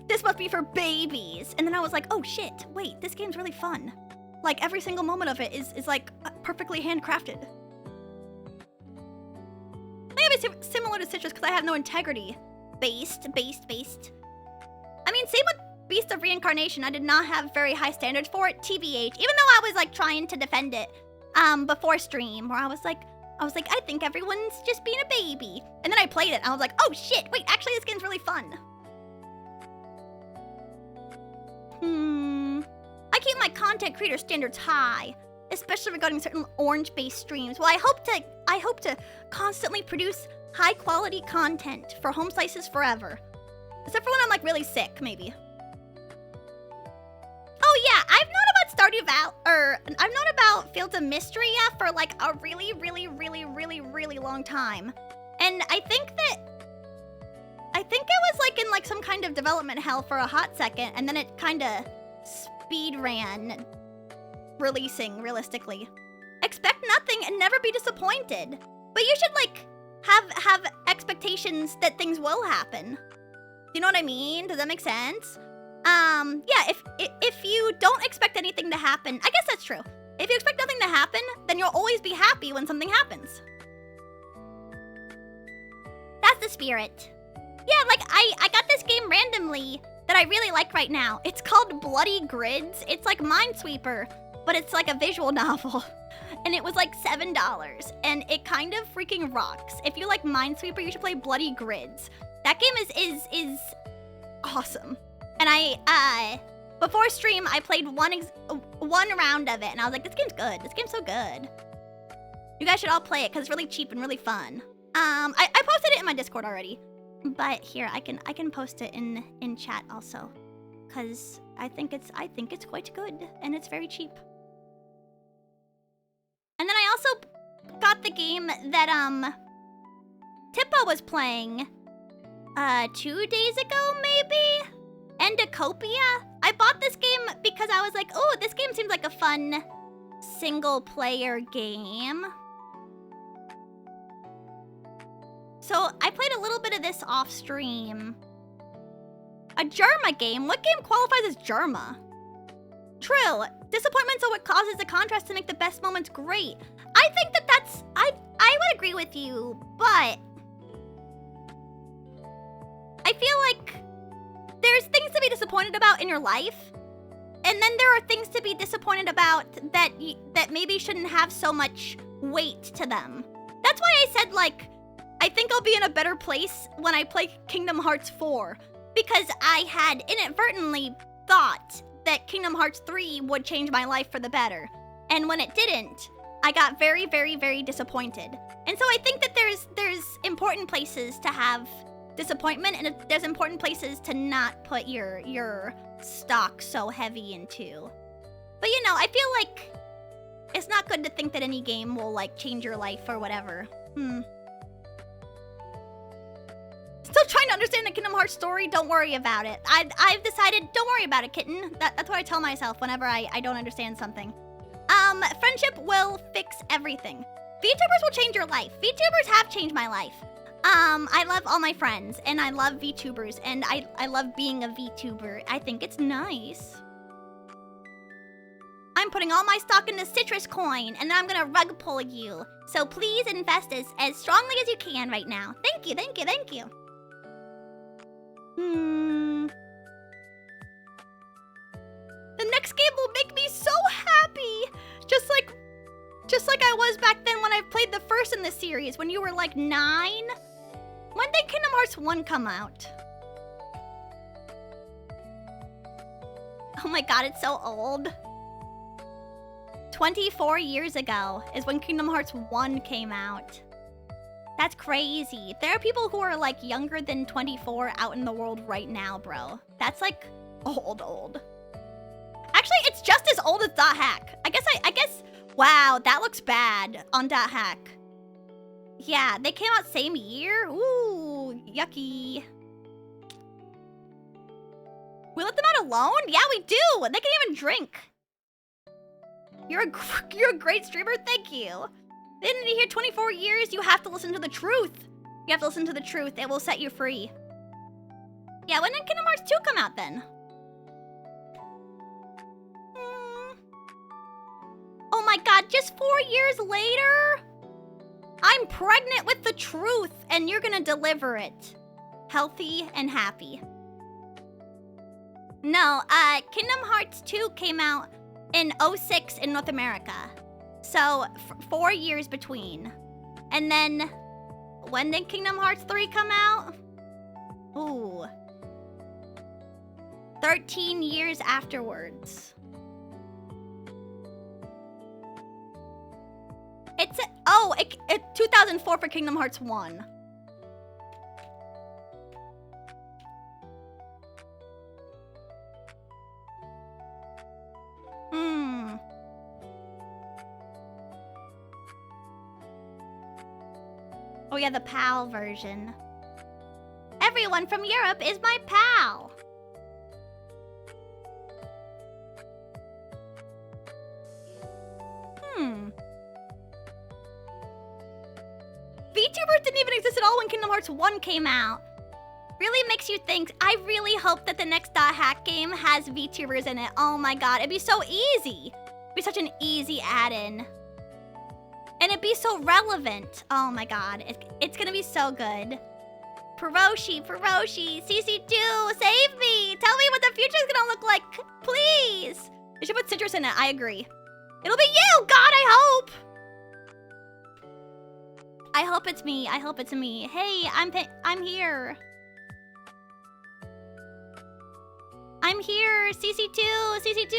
This must be for babies. And then I was like, oh shit, wait, this game's really fun. Like every single moment of it is like perfectly handcrafted. Maybe it's similar to Citrus because I have no integrity. Based. I mean, same with Beast of Reincarnation. I did not have very high standards for it, TBH. Even though I was like trying to defend it before stream, where I was like, I was like, I think everyone's just being a baby. And then I played it, and I was like, oh shit, wait, actually this game's really fun. I keep my content creator standards high, especially regarding certain orange-based streams. Well, I hope to constantly produce high-quality content for Home Slices forever. Except for when I'm like really sick, maybe. Oh yeah, I've known about I've known about Fields of Mystery for like a really long time. And I think it was like in like some kind of development hell for a hot second, and then it kind of speed ran releasing realistically. Expect nothing and never be disappointed. But you should like have expectations that things will happen. Do you know what I mean? Does that make sense? Yeah, if you don't expect anything to happen, I guess that's true. If you expect nothing to happen, then you'll always be happy when something happens. That's the spirit. Yeah, like I got this game randomly that I really like right now. It's called Bloody Grids. It's like Minesweeper, but it's like a visual novel. And it was like $7, and it kind of freaking rocks. If you like Minesweeper, you should play Bloody Grids. That game is awesome. And I before stream I played one round of it, and I was like, this game's good. This game's so good. You guys should all play it because it's really cheap and really fun. I posted it in my Discord already, but here I can post it in chat also, because I think it's quite good and it's very cheap. And then I also got the game that Tippa was playing 2 days ago maybe. Endocopia. I bought this game because I was like, oh, this game seems like a fun single-player game. So I played a little bit of this off-stream. A Germa game? What game qualifies as Germa? True. Disappointments are what causes the contrast to make the best moments great. I think that's... I would agree with you, but... I feel like... there's things to be disappointed about in your life, and then there are things to be disappointed about that maybe shouldn't have so much weight to them. That's why I said, like, I think I'll be in a better place when I play Kingdom Hearts 4, because I had inadvertently thought that Kingdom Hearts 3 would change my life for the better, and when it didn't, I got very, very, very disappointed. And so I think that there's important places to have disappointment, and there's important places to not put your stock so heavy into. But you know, I feel like it's not good to think that any game will like change your life or whatever. Still trying to understand the Kingdom Hearts story? Don't worry about it. I've decided, don't worry about it, kitten. That's what I tell myself whenever I don't understand something. Friendship will fix everything. VTubers will change your life. VTubers have changed my life. I love all my friends, and I love VTubers, and I love being a VTuber. I think it's nice. I'm putting all my stock into Citrus Coin, and then I'm gonna rug pull you. So please invest as strongly as you can right now. Thank you, thank you, thank you. The next game will make me so happy! Just like I was back then when I played the first in the series, when you were like 9. When did Kingdom Hearts 1 come out? Oh my god, it's so old. 24 years ago is when Kingdom Hearts 1 came out. That's crazy. There are people who are like younger than 24 out in the world right now, bro. That's like old. Actually, it's just as old as Dot Hack. I guess, wow, that looks bad on Dot Hack. Yeah, they came out same year? Ooh, yucky. We let them out alone? Yeah, we do. They can even drink. You're a great streamer. Thank you. Didn't you hear 24 years? You have to listen to the truth. You have to listen to the truth. It will set you free. Yeah, when did Kingdom Hearts 2 come out then? Oh my god, just 4 years later? I'm pregnant with the truth, and you're gonna deliver it. Healthy and happy. No, Kingdom Hearts 2 came out in 06 in North America. So, 4 years between. And then, when did Kingdom Hearts 3 come out? Ooh. 13 years afterwards. It's 2004 for Kingdom Hearts 1. Oh yeah, the PAL version. Everyone from Europe is my pal. VTubers didn't even exist at all when Kingdom Hearts 1 came out. Really makes you think. I really hope that the next .hack game has VTubers in it. Oh my god, it'd be so easy. It'd be such an easy add-in. And it'd be so relevant. Oh my god, it's gonna be so good. Peroshi, CC2, save me! Tell me what the future's gonna look like, please! They should put citrus in it, I agree. It'll be you, God, I hope! I hope it's me, I hope it's me. Hey, I'm here. I'm here, CC2,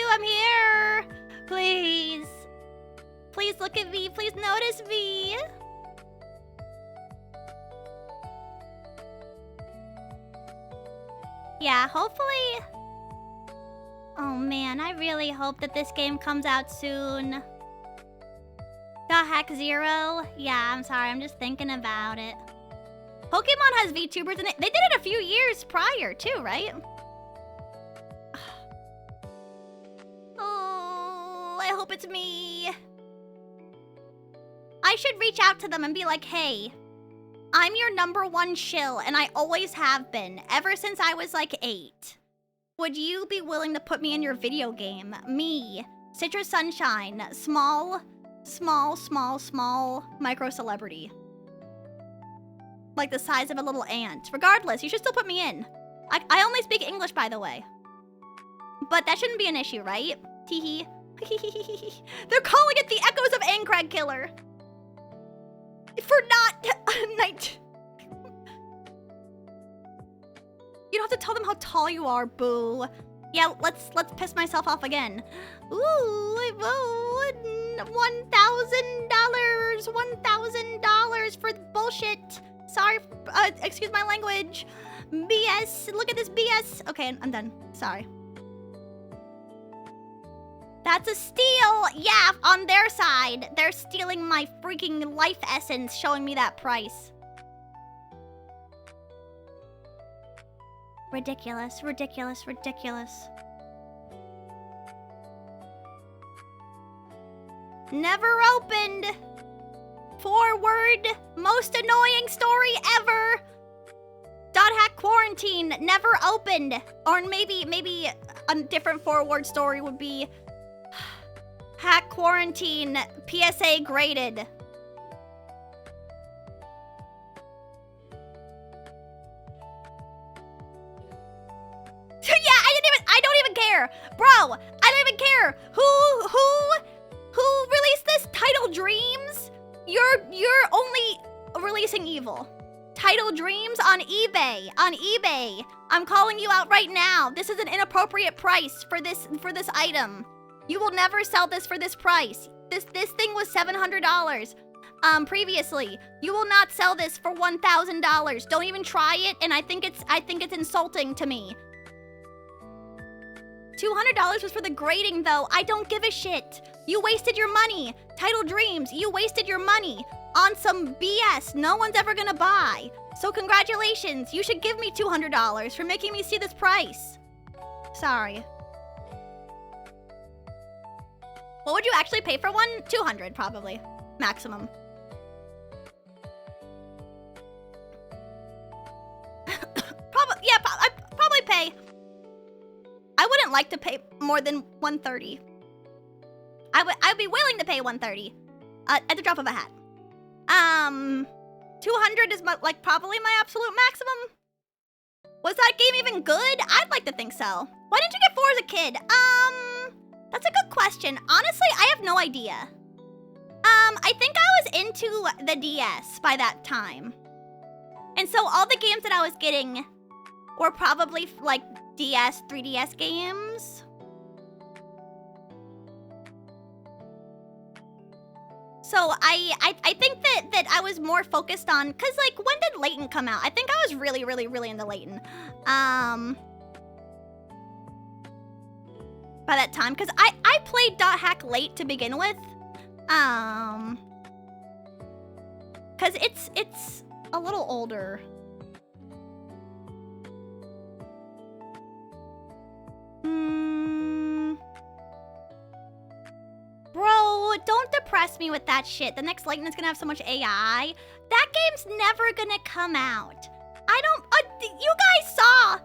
I'm here! Please. Please look at me, please notice me. Yeah, hopefully. Oh man, I really hope that this game comes out soon. .hack 0? Yeah, I'm sorry, I'm just thinking about it. Pokemon has VTubers in it. They did it a few years prior too, right? Oh, I hope it's me. I should reach out to them and be like, hey, I'm your #1 shill, and I always have been, ever since I was like 8. Would you be willing to put me in your video game? Me, Citrus Sunshine, small micro celebrity. Like the size of a little ant. Regardless, you should still put me in. I only speak English, by the way. But that shouldn't be an issue, right? Teehee. They're calling it the Echoes of Ancrag Killer. For not night. You don't have to tell them how tall you are, boo. Yeah, let's piss myself off again. Ooh, $1,000 for bullshit. Sorry, excuse my language. BS, look at this BS. Okay, I'm done, sorry. That's a steal! Yeah, on their side. They're stealing my freaking life essence, showing me that price. Ridiculous, ridiculous, ridiculous. Never opened. Forward, most annoying story ever. .hack quarantine, never opened. Or maybe a different forward story would be hack quarantine, PSA graded. Yeah, I don't even care. Bro, I don't even care. Who released this? Title Dreams? You're only releasing evil. Title Dreams on eBay. On eBay. I'm calling you out right now. This is an inappropriate price for this item. You will never sell this for this price. This thing was $700 previously. You will not sell this for $1,000. Don't even try it, and I think it's insulting to me. $200 was for the grading though. I don't give a shit. You wasted your money. Title Dreams, you wasted your money on some BS no one's ever gonna buy. So congratulations, you should give me $200 for making me see this price. Sorry. What would you actually pay for one? $200 probably, maximum. I'd probably pay. I wouldn't like to pay more than $130. I'd be willing to pay $130 at the drop of a hat. $200 is probably my absolute maximum. Was that game even good? I'd like to think so. Why didn't you get 4 as a kid? That's a good question. Honestly, I have no idea. I think I was into the DS by that time. And so all the games that I was getting were probably like DS, 3DS games. So I think that I was more focused on, cause like when did Layton come out? I think I was really into Layton. By that time, cause I played Dot Hack late to begin with. Cause it's a little older. Bro, don't depress me with that shit. The next Layton is gonna have so much AI. That game's never gonna come out. I don't, you guys saw.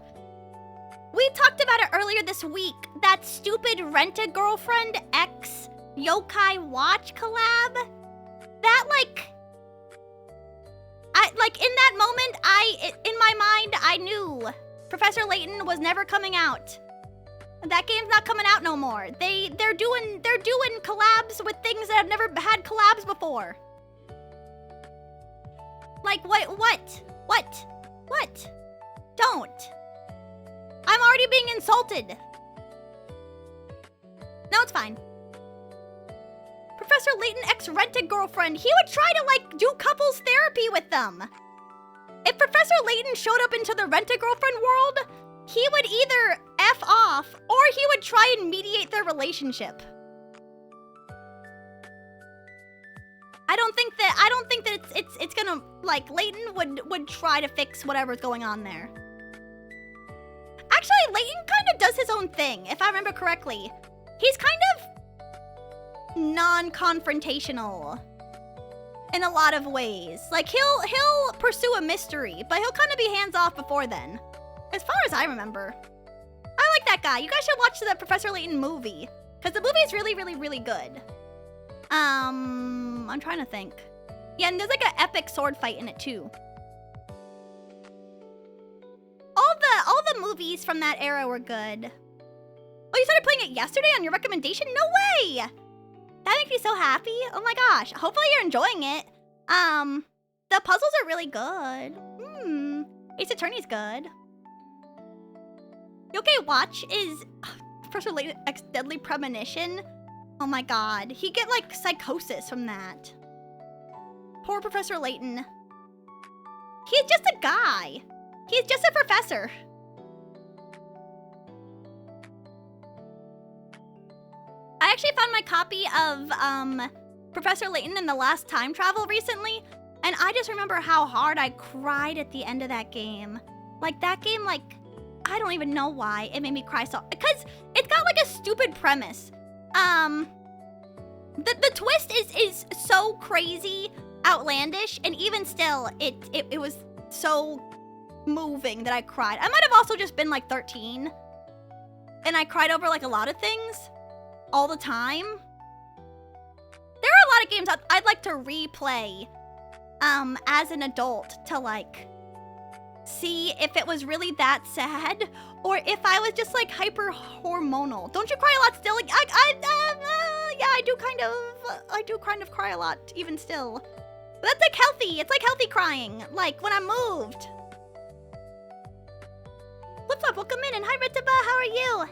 We talked about it earlier this week. That stupid Rent-A-Girlfriend X Yokai Watch collab. That in that moment, in my mind, I knew Professor Layton was never coming out. That game's not coming out no more. They're doing collabs with things that have never had collabs before. Like what? Don't. I'm already being insulted. No, it's fine. Professor Layton X Rent-A-Girlfriend, he would try to like do couples therapy with them. If Professor Layton showed up into the Rent-A-Girlfriend world, he would either F off or he would try and mediate their relationship. I don't think that it's gonna, like, Layton would try to fix whatever's going on there. Actually, Layton kind of does his own thing, if I remember correctly. He's kind of non-confrontational in a lot of ways. Like, he'll pursue a mystery, but he'll kind of be hands-off before then. As far as I remember. I like that guy. You guys should watch the Professor Layton movie, because the movie is really good. I'm trying to think. Yeah, and there's like an epic sword fight in it too. All the movies from that era were good. Oh, you started playing it yesterday on your recommendation? No way! That makes me so happy. Oh my gosh. Hopefully you're enjoying it. The puzzles are really good. Ace Attorney's good. Yokai Watch is Professor Layton X Deadly Premonition. Oh my god. He get like psychosis from that. Poor Professor Layton. He's just a guy. He's just a professor. I actually found my copy of Professor Layton in the Last Time Travel recently, and I just remember how hard I cried at the end of that game. Like, that game, like, I don't even know why it made me cry so, because it's got like a stupid premise. The twist is so crazy, outlandish, and even still, it was so moving that I cried. I might have also just been like 13, and I cried over like a lot of things all the time. There are a lot of games I'd like to replay as an adult to like see if it was really that sad or if I was just like hyper hormonal. Don't you cry a lot still? Like, yeah, I do kind of cry a lot even still. But that's like healthy. It's like healthy crying. Like when I'm moved. What's up? Welcome in, and hi Ritaba, how are you?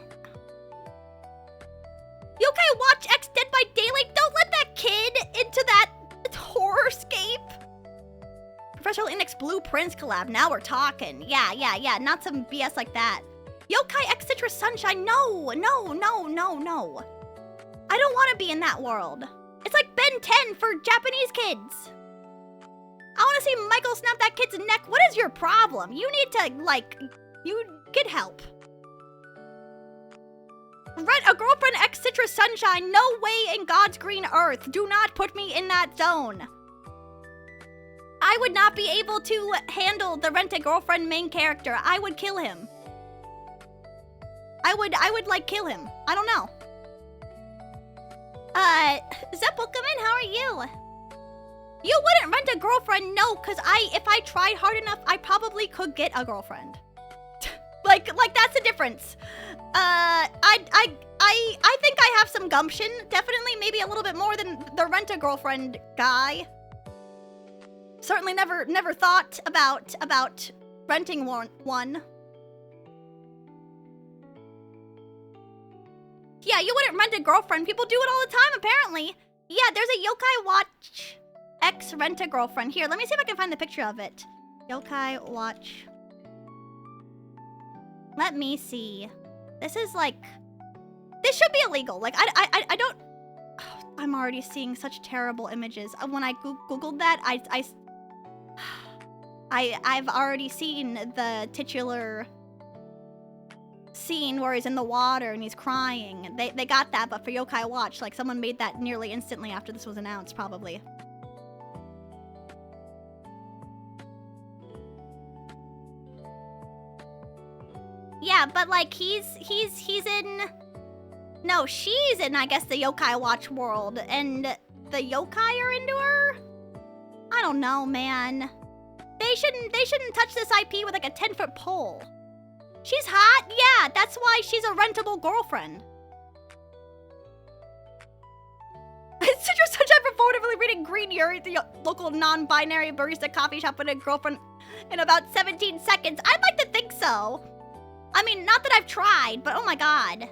Yokai Watch X Dead by Daylight. Don't let that kid into that horrorscape. Professor Layton X Blue Prince collab. Now we're talking. Yeah. Not some BS like that. Yokai X Citrus Sunshine. No. I don't want to be in that world. It's like Ben 10 for Japanese kids. I want to see Michael snap that kid's neck. What is your problem? You need to, like, you get help. Rent-A-Girlfriend X Citrus Sunshine. No way in God's green earth. Do not put me in that zone. I would not be able to handle the Rent-A-Girlfriend main character. I would kill him. I would like kill him. I don't know. Zep, welcome in. How are you? You wouldn't rent a girlfriend, no, because if I tried hard enough, I probably could get a girlfriend. like that's the difference. I I think I have some gumption. Definitely, maybe a little bit more than the rent-a-girlfriend guy. Certainly never thought about renting one. Yeah, you wouldn't rent a girlfriend. People do it all the time, apparently. Yeah, there's a Yokai Watch X rent-a-girlfriend. Here, let me see if I can find the picture of it. Yokai Watch. Let me see. This is like... This should be illegal. Like, I don't... I'm already seeing such terrible images. When I Googled that, I've already seen the titular scene where he's in the water and he's crying. They got that, but for Yokai Watch, like, someone made that nearly instantly after this was announced, probably. Yeah, but like he's in... No, she's in, I guess, the Yokai Watch world, and the yokai are into her? I don't know, man. They shouldn't touch this IP with like a 10-foot pole. She's hot, yeah, that's why she's a rentable girlfriend. You're such a performatively reading green. You're at the local non-binary barista coffee shop with a girlfriend in about 17 seconds. I'd like to think so. I mean, not that I've tried, but oh my god.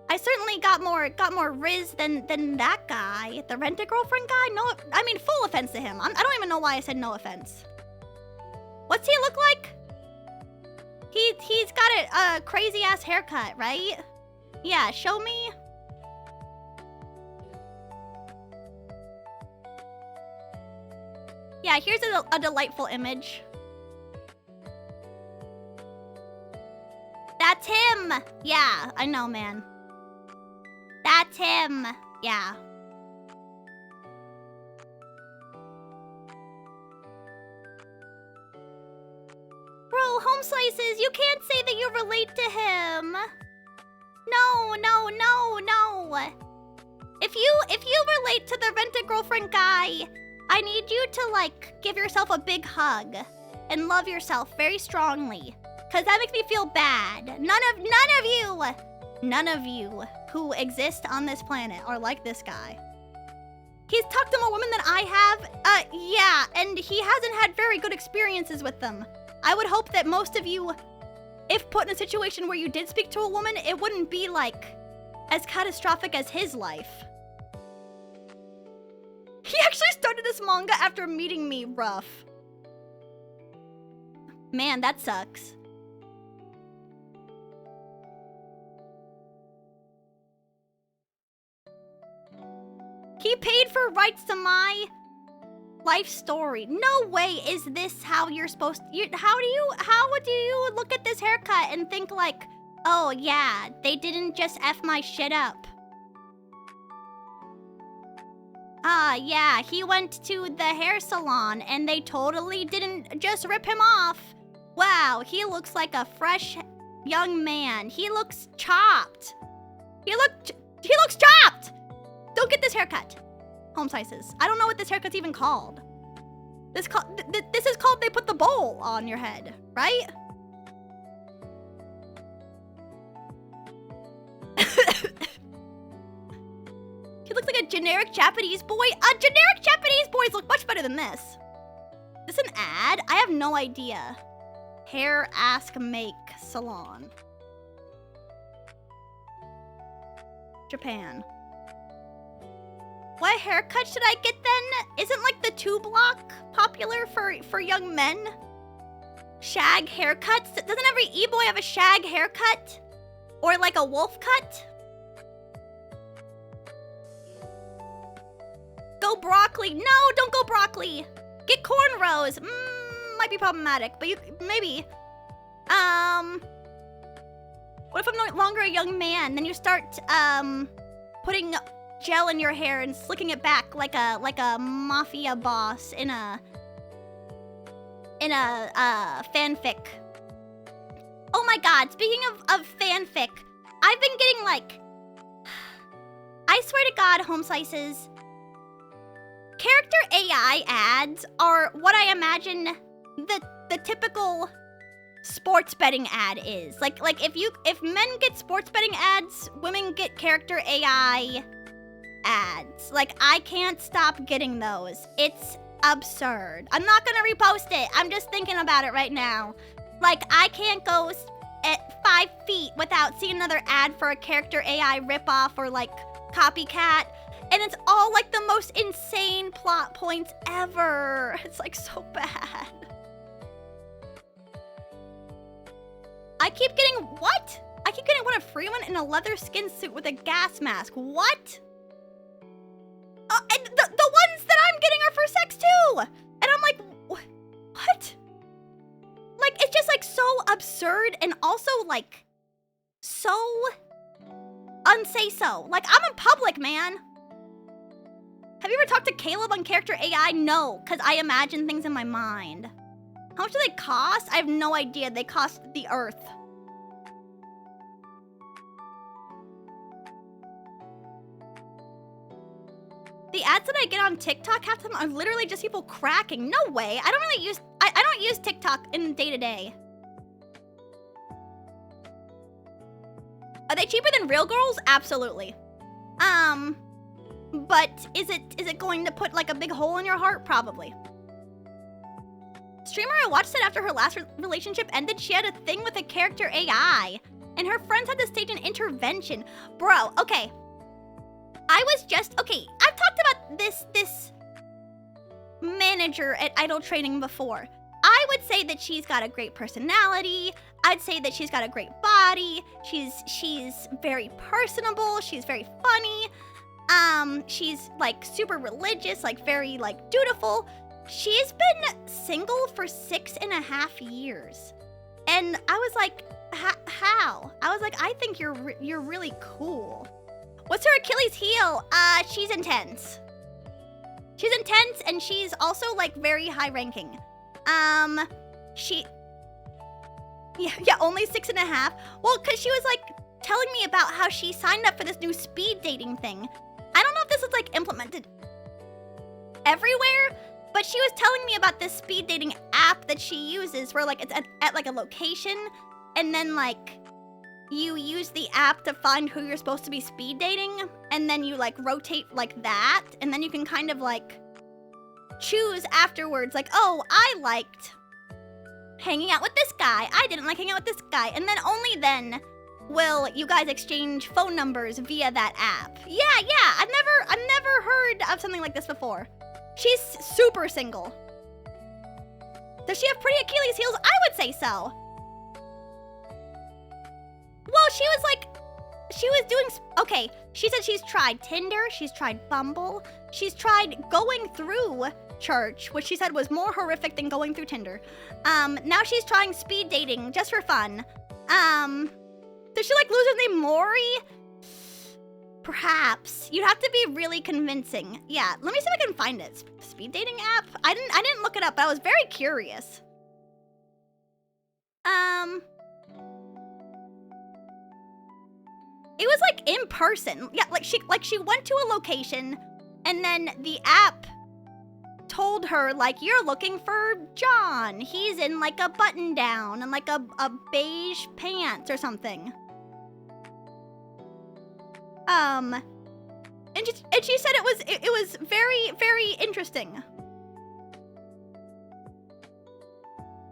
I certainly got more riz than that guy. The rent-a-girlfriend guy? No, I mean, full offense to him. I don't even know why I said no offense. What's he look like? He's got a crazy-ass haircut, right? Yeah, show me. Yeah, here's a delightful image. That's him! Yeah, I know, man. That's him! Yeah. Bro, Home Slices, you can't say that you relate to him. No, no, no, no. If you relate to the rent-a-girlfriend guy, I need you to, like, give yourself a big hug and love yourself very strongly. Cause that makes me feel bad. None of you who exist on this planet are like this guy. He's talked to more women than I have. Yeah, and he hasn't had very good experiences with them. I would hope that most of you, if put in a situation where you did speak to a woman, it wouldn't be like as catastrophic as his life. He actually started this manga after meeting me. Rough. Man, that sucks. He paid for rights to my life story. No way is this how you're supposed to... How would you look at this haircut and think like, oh yeah, they didn't just F my shit up. Yeah, he went to the hair salon and they totally didn't just rip him off. Wow, he looks like a fresh young man. He looks chopped. He looks chopped! Don't get this haircut. Home Slices. I don't know what this haircut's even called. This is called they put the bowl on your head, right? He looks like a generic Japanese boy. Generic Japanese boys look much better than this. Is this an ad? I have no idea. Hair Ask Make Salon. Japan. What haircut should I get then? Isn't like the 2-block popular for young men? Shag haircuts? Doesn't every e-boy have a shag haircut? Or like a wolf cut? Go broccoli. No, don't go broccoli. Get cornrows. Might be problematic, but you maybe. What if I'm no longer a young man? Then you start putting gel in your hair and slicking it back like a mafia boss in a fanfic. Oh my god, speaking of fanfic, I've been getting like, I swear to god, Home Slices, character AI ads are what I imagine the typical sports betting ad is. Like if men get sports betting ads, women get character AI ads. Like, I can't stop getting those. It's absurd. I'm not gonna repost it. I'm just thinking about it right now. Like, I can't go at 5 feet without seeing another ad for a character AI ripoff or like copycat. And it's all like the most insane plot points ever. It's like so bad. I keep getting, what? I keep getting one of Freeman in a leather skin suit with a gas mask. What? And the ones that I'm getting are for sex too. And I'm like, what? Like, it's just like so absurd and also like so unsay-so. Like, I'm in public, man. Have you ever talked to Caleb on character AI? No, because I imagine things in my mind. How much do they cost? I have no idea. They cost the earth. The ads that I get on TikTok, half of them are literally just people cracking. No way. I don't really use, I don't use TikTok in day-to-day. Are they cheaper than real girls? Absolutely. But is it going to put like a big hole in your heart? Probably. Streamer I watched said after her last relationship ended, she had a thing with a character AI, and her friends had to stage an intervention. Bro, okay. I've talked about this manager at Idol Training before. I would say that she's got a great personality. I'd say that she's got a great body. She's very personable. She's very funny. She's like super religious, like very like dutiful. She's been single for 6.5 years. And I was like, how? I was like, I think you're really cool. What's her Achilles heel? She's intense. She's intense, and she's also like very high ranking. Yeah, only 6.5. Well, cause she was like telling me about how she signed up for this new speed dating thing. I don't know if this is like implemented everywhere, but she was telling me about this speed dating app that she uses where like it's at like a location, and then like you use the app to find who you're supposed to be speed dating, and then you like rotate like that, and then you can kind of like choose afterwards, like, oh, I liked hanging out with this guy, I didn't like hanging out with this guy, and then only then will you guys exchange phone numbers via that app. Yeah, I've never heard of something like this before. She's super single. Does she have pretty Achilles heels? I would say so. Well, she was doing, okay, she said she's tried Tinder, she's tried Bumble, she's tried going through church, which she said was more horrific than going through Tinder. Now she's trying speed dating just for fun. Does she like lose her name Maury? Perhaps. You'd have to be really convincing. Yeah, let me see if I can find it. Speed dating app? I didn't look it up, but I was very curious. It was like in person. Yeah, like she went to a location, and then the app told her like, you're looking for John. He's in like a button down and like a beige pants or something. And she said it was very, very interesting.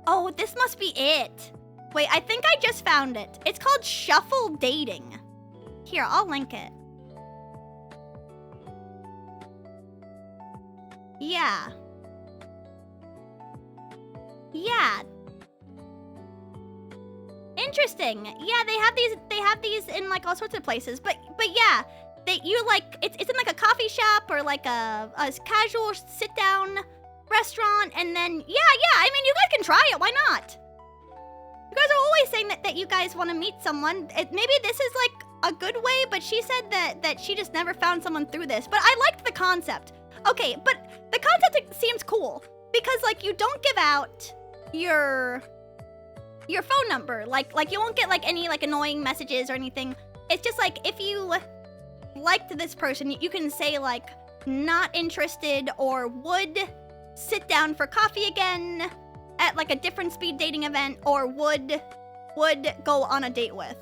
Oh, this must be it. Wait, I think I just found it. It's called Shuffle Dating. Here, I'll link it. Yeah. Yeah. Interesting. Yeah, they have these in like all sorts of places. But yeah, you like it's in like a coffee shop or like a casual sit down restaurant, and then yeah, I mean, you guys can try it, why not? You guys are always saying that you guys want to meet someone. Maybe this is like a good way, but she said that she just never found someone through this. But I liked the concept. Okay, but the concept seems cool because like you don't give out your phone number. Like you won't get like any like annoying messages or anything. It's just like if you liked this person, you can say like not interested or would sit down for coffee again. at like a different speed dating event or would go on a date with.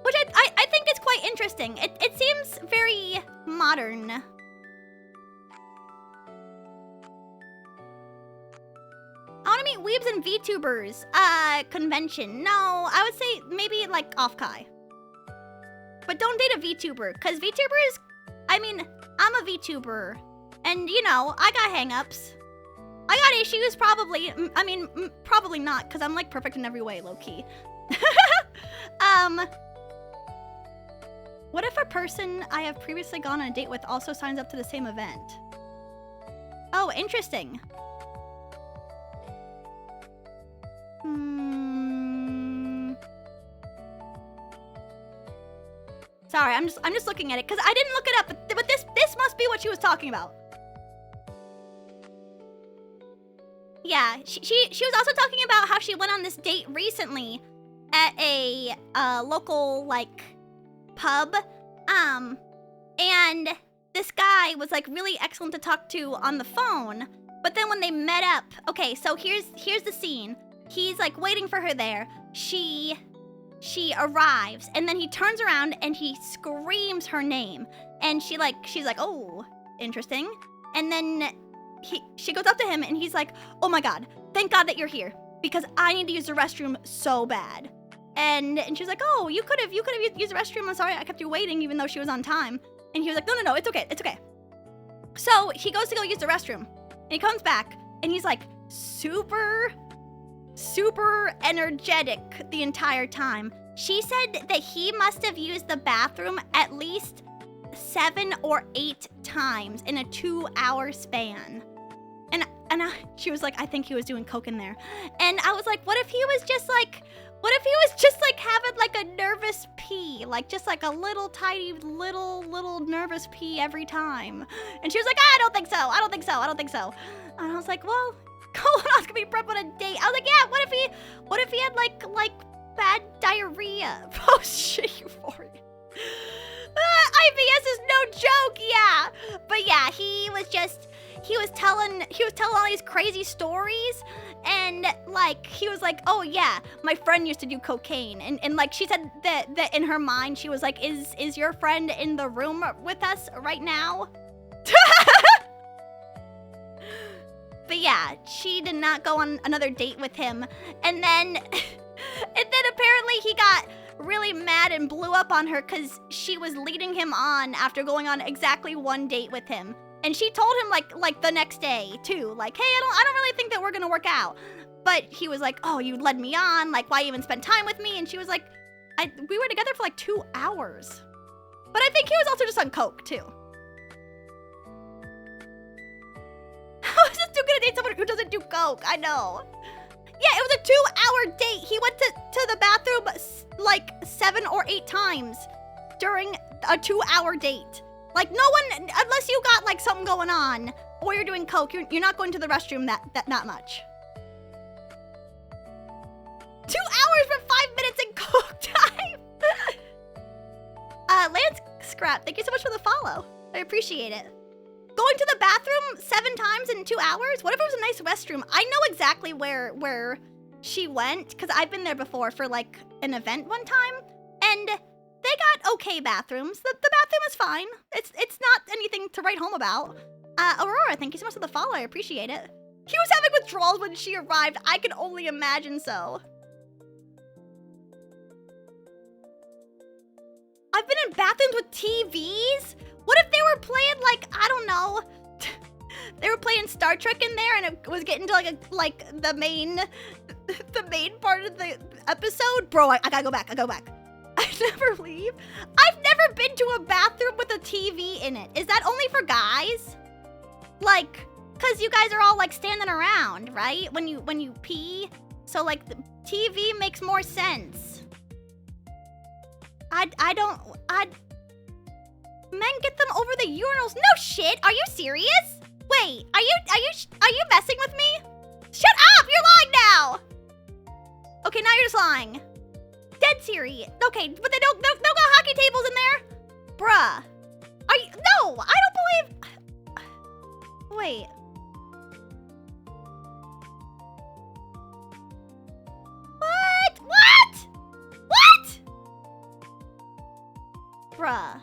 Which I think is quite interesting. It seems very modern. I want to meet weebs and VTubers. Convention. No, I would say maybe like off-Kai. But don't date a VTuber, because VTubers, I mean, I'm a VTuber. And, you know, I got hang-ups. I got issues, probably. I mean, probably not, because I'm, like, perfect in every way, low-key. What if a person I have previously gone on a date with also signs up to the same event? Oh, interesting. Sorry, I'm just looking at it, because I didn't look it up, but this must be what she was talking about. Yeah, she was also talking about how she went on this date recently at a local, like, pub, and this guy was, like, really excellent to talk to on the phone, but then when they met up, okay, so here's the scene. He's, like, waiting for her there. She arrives, and then he turns around and he screams her name, and she's like, oh, interesting, and then she goes up to him and he's like, oh my god, thank god that you're here, because I need to use the restroom so bad. And she's like, oh, you could have used the restroom, I'm sorry I kept you waiting even though she was on time. And he was like, no, it's okay. So he goes to go use the restroom, and he comes back and he's like super energetic the entire time. She said that he must have used the bathroom at least 7 or 8 times in a 2-hour span. And she was like, I think he was doing coke in there. And I was like, what if he was just like having like a nervous pee, like just like a little tiny little nervous pee every time. And she was like, I don't think so. And I was like, well, colonoscopy prep on a date. I was like, yeah, what if he had like bad diarrhea post-shit euphoria? IBS is no joke, yeah. But yeah, he was telling all these crazy stories, and like he was like, oh yeah, my friend used to do cocaine, and like she said that in her mind she was like, is your friend in the room with us right now? But yeah, she did not go on another date with him, and then apparently he got really mad and blew up on her because she was leading him on after going on exactly 1 date with him. And she told him like the next day too, like, hey, I don't really think that we're gonna work out. But he was like, oh, you led me on, like, why even spend time with me? And she was like, we were together for like 2 hours. But I think he was also just on coke too. How is this dude gonna date someone who doesn't do coke? I know. Yeah, it was a 2-hour date. He went to the bathroom like 7 or 8 times during a 2-hour date. Like, no one, unless you got like something going on or you're doing coke, you're not going to the restroom that much. 2 hours for 5 minutes in coke time. Lance Scrap, thank you so much for the follow. I appreciate it. Going to the bathroom 7 times in 2 hours? What if it was a nice restroom? I know exactly where she went, because I've been there before for like an event one time, and they got okay bathrooms. The bathroom is fine. It's not anything to write home about. Aurora, thank you so much for the follow. I appreciate it. He was having withdrawals when she arrived. I can only imagine so. I've been in bathrooms with TVs? What if they were playing, like, I don't know, they were playing Star Trek in there and it was getting to like the main part of the episode? Bro, I gotta go back. I never leave. I've never been to a bathroom with a TV in it. Is that only for guys? Like, cause you guys are all like standing around, right? When you pee. So like the TV makes more sense. Men get them over the urinals. No shit. Are you serious? Wait, are you messing with me? Shut up! You're lying now. Okay, now you're just lying. Dead serious. Okay, but they don't got hockey tables in there, bruh. Are you? No, I don't believe. Wait. What? What? What? Bruh.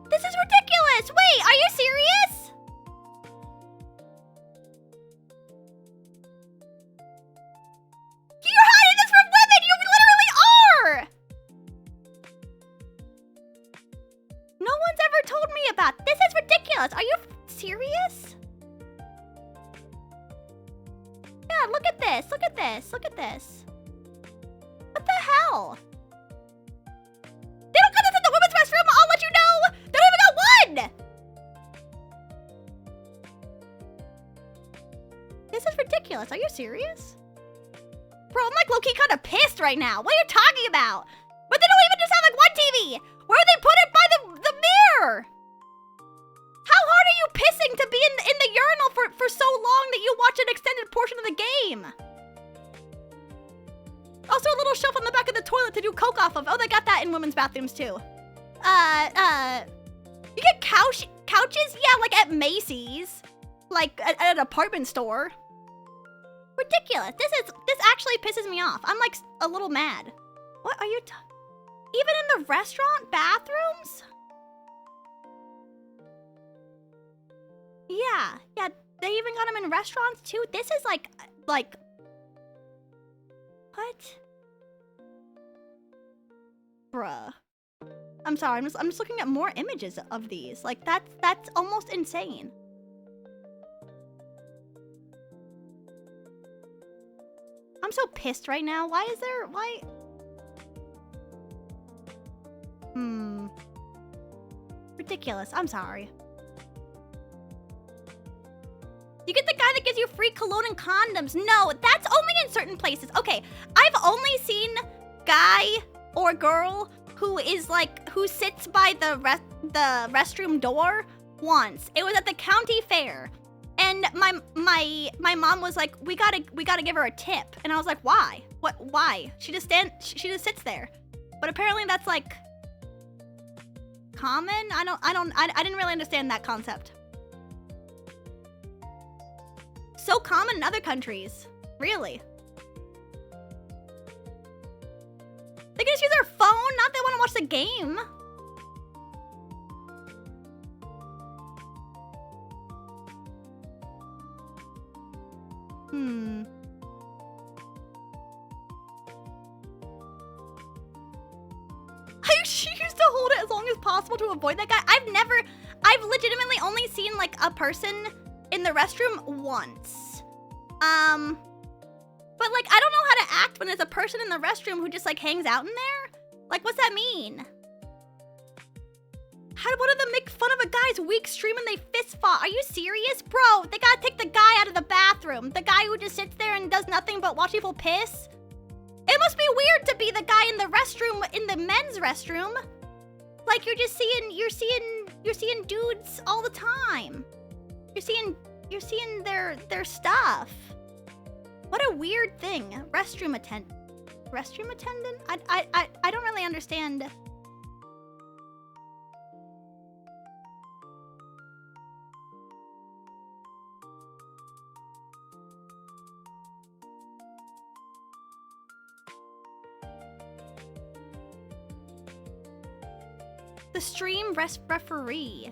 This is ridiculous! Wait, are you serious? You're hiding this from women! You literally are! No one's ever told me about this. Is ridiculous. Are you serious? Yeah, look at this. Look at this. Look at this. What the hell? They don't got this in the women's restroom. I'll let you know. They don't even got one. This is ridiculous. Are you serious? Bro, I'm like low-key kind of pissed right now. What are you talking about? But they don't even just have like one TV. Where they put it by the mirror? How hard are you pissing to be in the urinal for so long that you watch an extended portion of the game? Also a little shelf on the back of the toilet to do coke off of. Oh, they got that in women's bathrooms too. You get couches? Yeah, like at Macy's. Like at an apartment store. Ridiculous. This actually pisses me off. I'm like a little mad. What are you even in the restaurant bathrooms? Yeah, they even got them in restaurants too. This is like what? Bruh. I'm sorry, I'm just looking at more images of these. Like that's almost insane. I'm so pissed right now. Why? Ridiculous. I'm sorry. You get the guy that gives you free cologne and condoms. No, that's only in certain places. Okay, I've only seen guy or girl who sits by the restroom door once. It was at the county fair. And my mom was like, we gotta give her a tip. And I was like, why? What? Why? She just sits there. But apparently that's like common. I didn't really understand that concept. So common in other countries. Really? They can just use their phone, not they want to watch the game. She used to hold it as long as possible to avoid that guy. I've legitimately only seen like a person in the restroom once. But like, I don't know how to act when there's a person in the restroom who just like hangs out in there. Like, what's that mean? How did one of them make fun of a guy's weak stream and they fist fought? Are you serious? Bro, they gotta take the guy out of the bathroom. The guy who just sits there and does nothing but watch people piss. It must be weird to be the guy in the restroom, in the men's restroom. Like you're seeing dudes all the time. You're seeing their stuff. What a weird thing. Restroom attendant? I don't really understand. The stream referee.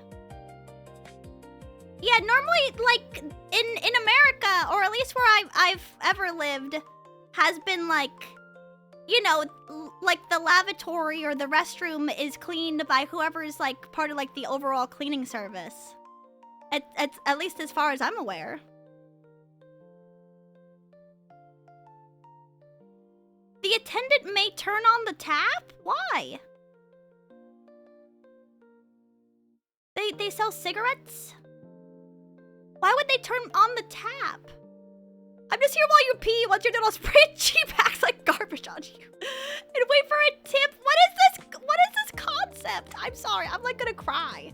Yeah, normally, like, in America, or at least where I've ever lived, has been, like, you know, like, the lavatory or the restroom is cleaned by whoever is, like, part of, like, the overall cleaning service. At least as far as I'm aware. The attendant may turn on the tap? Why? They sell cigarettes? Why would they turn on the tap? I'm just here while you pee. Once you're done, I'll spray G-packs like garbage on you. And wait for a tip. What is this concept? I'm sorry. I'm like gonna cry.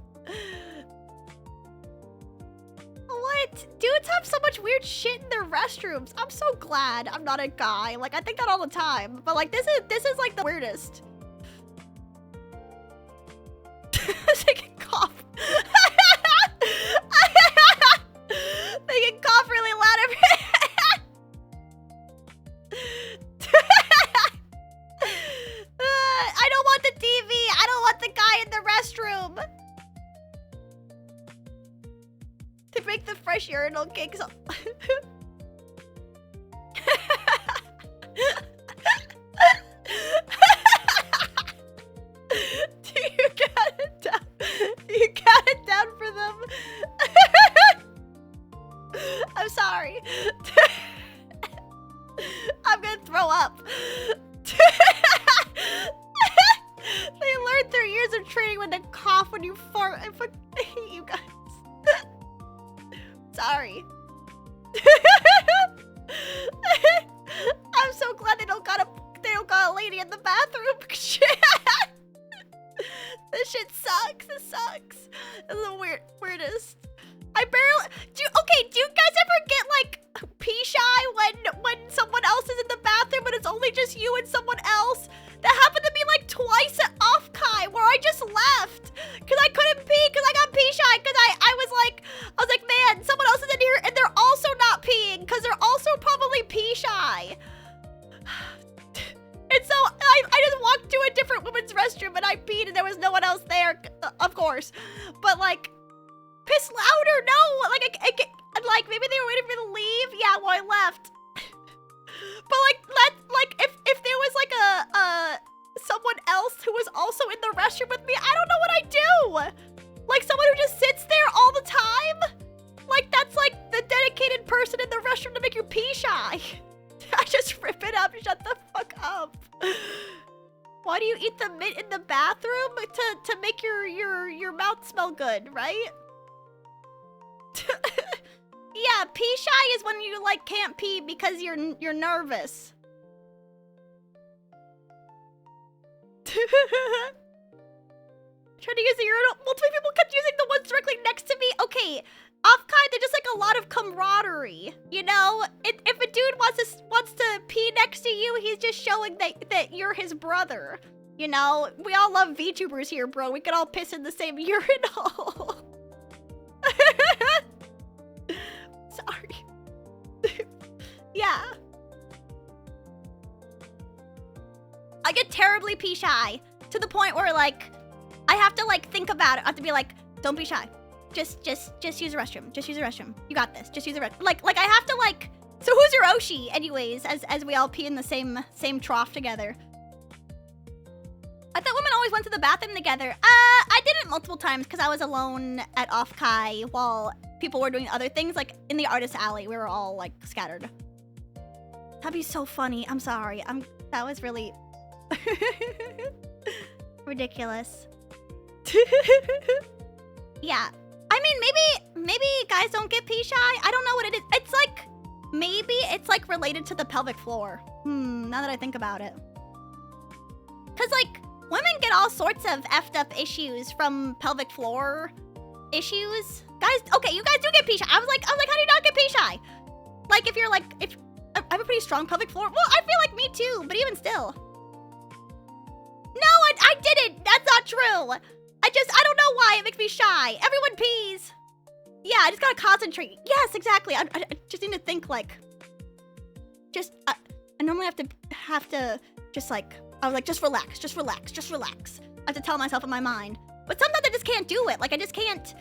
What? Dudes have so much weird weird shit in their restrooms. I'm so glad I'm not a guy. Like, I think that all the time. But like, this is like the weirdest. They can cough. They can cough really loud every I don't want the TV. I don't want the guy in the restroom. To make the fresh urinal cakes. You got it down for them. I'm sorry. I'm gonna throw up. They learned through years of training when to cough when you fart. I hate you guys. Sorry. I'm so glad they don't got a lady in the bathroom. This shit sucks. This sucks. This is the weirdest. I barely do you guys ever get like pee shy when someone else is in the bathroom and it's only just you and someone else? That happened to me like twice at Off-Kai where I just left because I couldn't pee because I got pee shy because I was like, man, someone else is in here and they're also not peeing because they're also probably pee shy. And so I just walked to a different woman's restroom and I peed and there was no one else there, of course. But like, piss louder, no. Like maybe they were waiting for me to leave. Yeah, well I left. But like if there was like someone else who was also in the restroom with me, I don't know what I do. Like someone who just sits there all the time. Like that's like the dedicated person in the restroom to make you pee shy. I just rip it up. Shut the fuck up. Why do you eat the mint in the bathroom? To make your mouth smell good, right? Yeah, pee shy is when you like can't pee because you're nervous. Trying to use the urinal. Multiple people kept using the ones directly next to me. Okay, Off-Kai, they're just like a lot of camaraderie. You know, if a dude wants to pee next to you, he's just showing that you're his brother. You know, we all love VTubers here, bro. We could all piss in the same urinal. Sorry. Yeah. I get terribly pee shy to the point where like I have to like think about it. I have to be like, don't be shy. Just use the restroom. Just use the restroom. You got this. Just use the restroom. Like I have to like. So who's your Oshi, anyways? As we all pee in the same trough together. I thought women always went to the bathroom together. I did it multiple times because I was alone at Off-Kai while people were doing other things. Like in the artist alley, we were all like scattered. That'd be so funny. I'm sorry. That was really ridiculous. Yeah. I mean, maybe guys don't get pee shy. I don't know what it is. It's like, maybe it's like related to the pelvic floor. Now that I think about it. Cause like, women get all sorts of effed up issues from pelvic floor issues. Guys, okay, you guys do get pee shy. I was like, how do you not get pee shy? Like if I have a pretty strong pelvic floor. Well, I feel like me too, but even still. No, I didn't. That's not true. I don't know why it makes me shy. Everyone pees. Yeah, I just gotta concentrate. Yes, exactly. I just need to think like, I normally have to just like, I was like, just relax. I have to tell myself in my mind. But sometimes I just can't do it. Like I just can't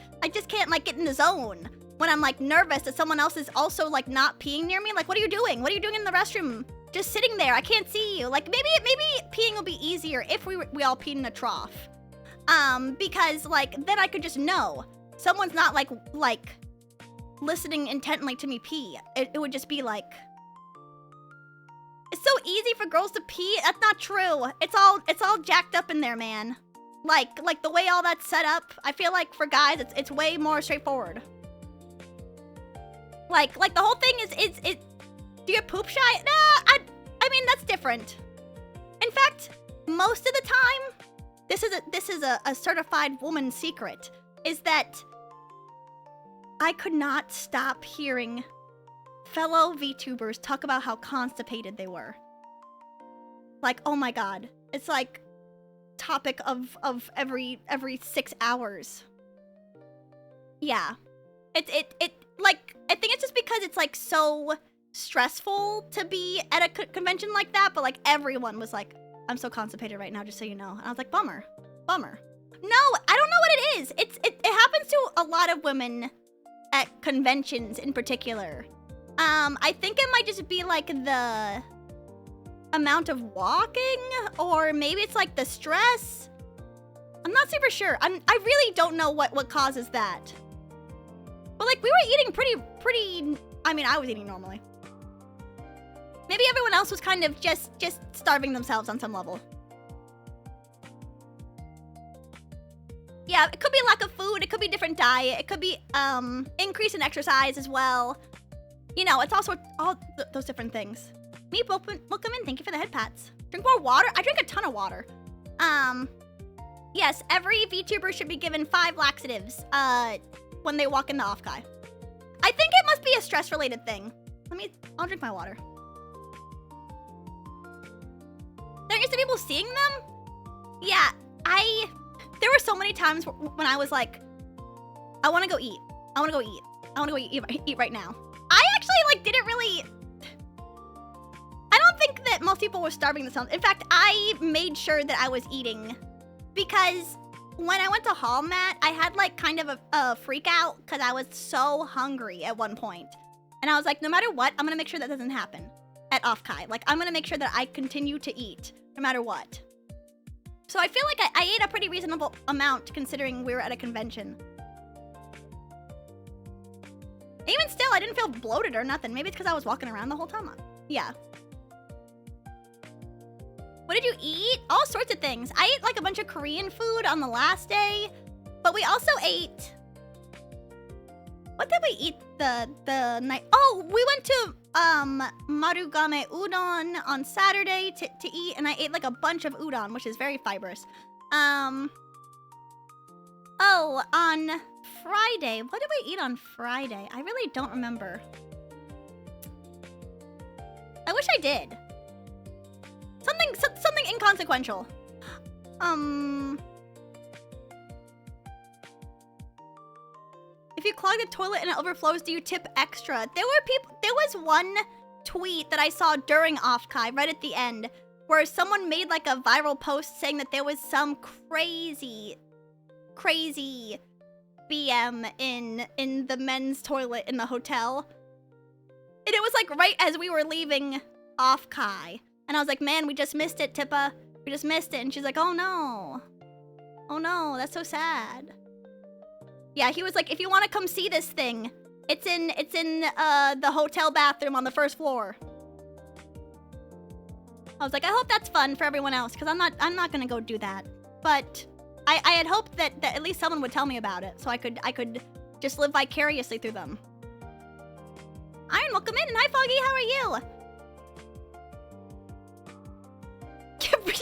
like get in the zone when I'm like nervous that someone else is also like not peeing near me. Like, what are you doing? What are you doing in the restroom? Just sitting there. I can't see you. Like maybe peeing will be easier if we all peed in a trough. Because like then I could just know someone's not like listening intently to me pee. It would just be like, it's so easy for girls to pee. That's not true. It's all jacked up in there, man. Like the way all that's set up, I feel like for guys it's way more straightforward. Like the whole thing is do you get poop shy? Nah, I mean that's different. In fact, most of the time, this is a certified woman's secret, is that I could not stop hearing fellow VTubers talk about how constipated they were. Like, oh my god. It's like topic of every 6 hours. Yeah. It like, I think it's just because it's like so stressful to be at a convention like that, but like everyone was like, I'm so constipated right now, just so you know. And I was like, bummer. Bummer. No, I don't know what it is. It happens to a lot of women at conventions in particular. I think it might just be like the amount of walking, or maybe it's like the stress. I'm not super sure. I really don't know what causes that. But like we were eating pretty, I mean, I was eating normally. Maybe everyone else was kind of just starving themselves on some level. Yeah, it could be lack of food, it could be different diet, it could be increase in exercise as well. You know, it's also all those different things. Meep, welcome in, thank you for the head pats. Drink more water? I drink a ton of water. Yes, every VTuber should be given 5 laxatives when they walk in the off-kai. I think it must be a stress-related thing. I'll drink my water. They're used to people seeing them? Yeah, there were so many times when I was like, I want to go eat. I want to go eat. I want to go eat right now. I actually like didn't really. I don't think that most people were starving themselves. In fact, I made sure that I was eating because when I went to Hall Mat, I had like kind of a freak out because I was so hungry at one point. And I was like, no matter what, I'm gonna make sure that doesn't happen at off-kai. Like I'm gonna make sure that I continue to eat no matter what. So I feel like I ate a pretty reasonable amount considering we were at a convention. Even still, I didn't feel bloated or nothing. Maybe it's because I was walking around the whole time. Yeah. What did you eat? All sorts of things. I ate like a bunch of Korean food on the last day, but we also ate... What did we eat the night? Oh, we went to Marugame Udon on Saturday to eat, and I ate like a bunch of udon, which is very fibrous. Oh, on Friday, what did we eat on Friday? I really don't remember. I wish I did. Something inconsequential. If you clog the toilet and it overflows, do you tip extra? There was one tweet that I saw during off-kai, right at the end, where someone made like a viral post saying that there was some crazy BM in the men's toilet in the hotel. And it was like right as we were leaving off-kai. And I was like, man, we just missed it, Tippa. We just missed it. And she's like, oh no. Oh no, that's so sad. Yeah, he was like, if you want to come see this thing, it's in the hotel bathroom on the first floor. I was like, I hope that's fun for everyone else, because I'm not gonna go do that. But I had hoped that at least someone would tell me about it, so I could just live vicariously through them. Iron, welcome in, and hi Foggy, how are you?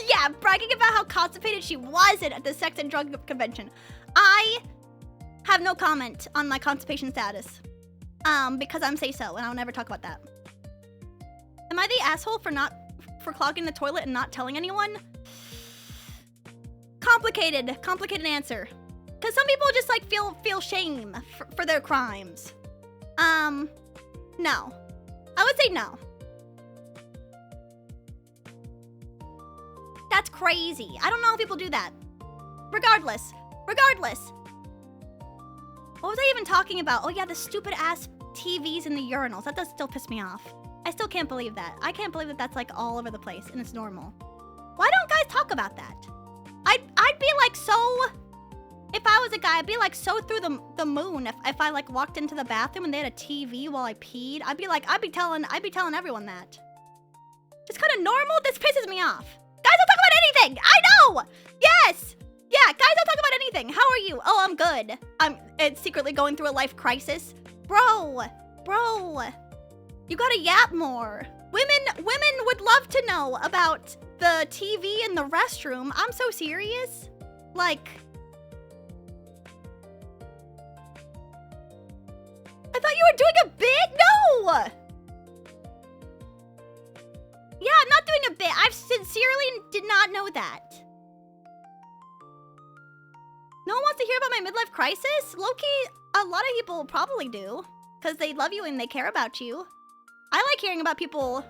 Yeah, bragging about how constipated she wasn't at the sex and drug convention. I have no comment on my constipation status. Because I'm say-so, and I'll never talk about that. Am I the asshole for clogging the toilet and not telling anyone? Complicated answer. Because some people just like feel shame for their crimes. No. I would say no. That's crazy. I don't know how people do that. Regardless. What was I even talking about? Oh yeah, the stupid ass TVs in the urinals. That does still piss me off. I still can't believe that. I can't believe that that's like all over the place and it's normal. Why don't guys talk about that? I'd be like so... If I was a guy, I'd be like so through the moon if I like walked into the bathroom and they had a TV while I peed. I'd be telling everyone that. It's kind of normal. This pisses me off. Guys don't talk about anything. I know. Yes. Yeah, guys don't talk about anything. How are you? Oh, I'm good. I'm secretly going through a life crisis. Bro. You gotta yap more. Women would love to know about the TV in the restroom. I'm so serious. Like... I thought you were doing a bit? No! Yeah, I'm not doing a bit. I sincerely did not know that. No one wants to hear about my midlife crisis? Low-key, a lot of people probably do. Because they love you and they care about you. I like hearing about people...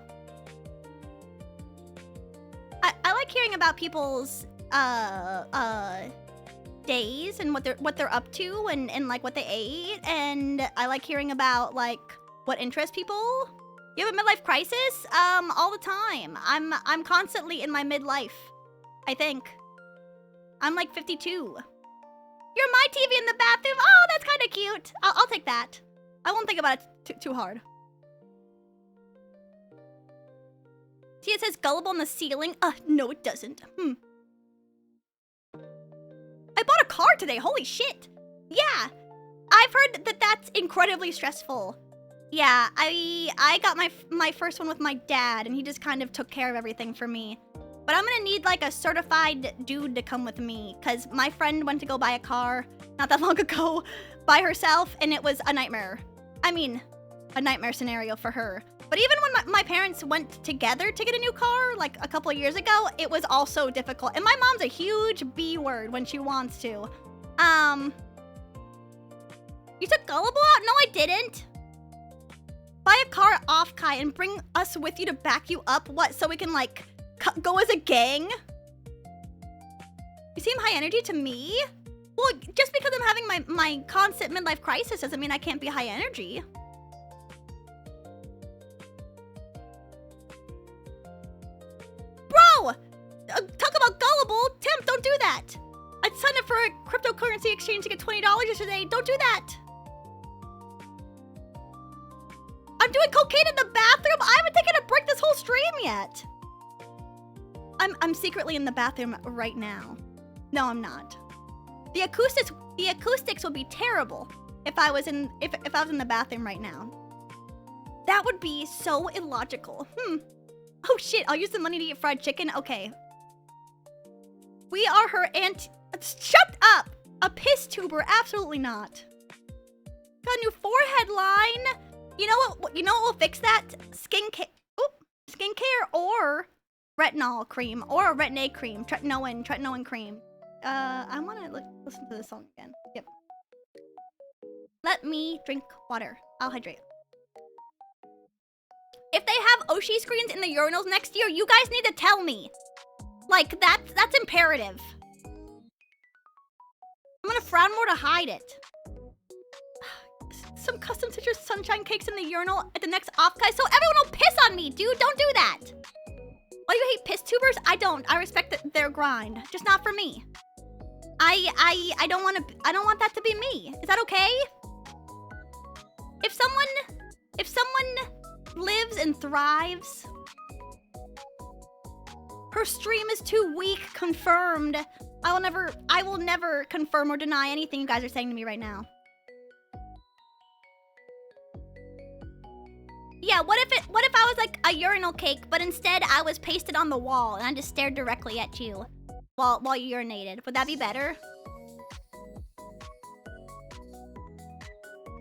I like hearing about people's, days and what they're up to and like what they ate. And I like hearing about, like, what interests people. You have a midlife crisis? All the time. I'm constantly in my midlife, I think. I'm like 52. You're my TV in the bathroom. Oh, that's kind of cute. I'll take that. I won't think about it too hard. See, it says gullible on the ceiling. No, it doesn't. I bought a car today. Holy shit. Yeah, I've heard that that's incredibly stressful. Yeah, I got my first one with my dad, and he just kind of took care of everything for me. But I'm gonna need like a certified dude to come with me, because my friend went to go buy a car not that long ago by herself, and it was a nightmare. I mean, a nightmare scenario for her. But even when my parents went together to get a new car, like a couple of years ago, it was also difficult. And my mom's a huge B word when she wants to. You took Gullible out? No, I didn't. Buy a car off Kai and bring us with you to back you up. What, so we can like go as a gang? You seem high energy to me? Well, just because I'm having my constant midlife crisis doesn't mean I can't be high energy. Bro! Talk about gullible. Tim, don't do that. I signed up for a cryptocurrency exchange to get $20 yesterday. Don't do that. I'm doing cocaine in the bathroom. I haven't taken a break this whole stream yet. I'm secretly in the bathroom right now. No, I'm not. The acoustics would be terrible if I was in the bathroom right now. That would be so illogical. Oh shit, I'll use the money to eat fried chicken. Okay. We are her aunt. Shut up! A piss tuber, absolutely not. Got a new forehead line. You know what will fix that? Skincare or retinol cream or a retin-A cream, tretinoin cream. I want to listen to this song again. Yep. Let me drink water. I'll hydrate. If they have Oshi screens in the urinals next year, you guys need to tell me. Like, that's imperative. I'm gonna frown more to hide it. Some custom citrus sunshine cakes in the urinal at the next off, guys, so everyone will piss on me, dude. Don't do that. Why you hate piss tubers? I don't. I respect their grind, just not for me. I don't want that to be me. Is that okay? If someone lives and thrives, her stream is too weak. Confirmed. I will never confirm or deny anything you guys are saying to me right now. Yeah, what if I was like a urinal cake, but instead I was pasted on the wall and I just stared directly at you while you urinated? Would that be better?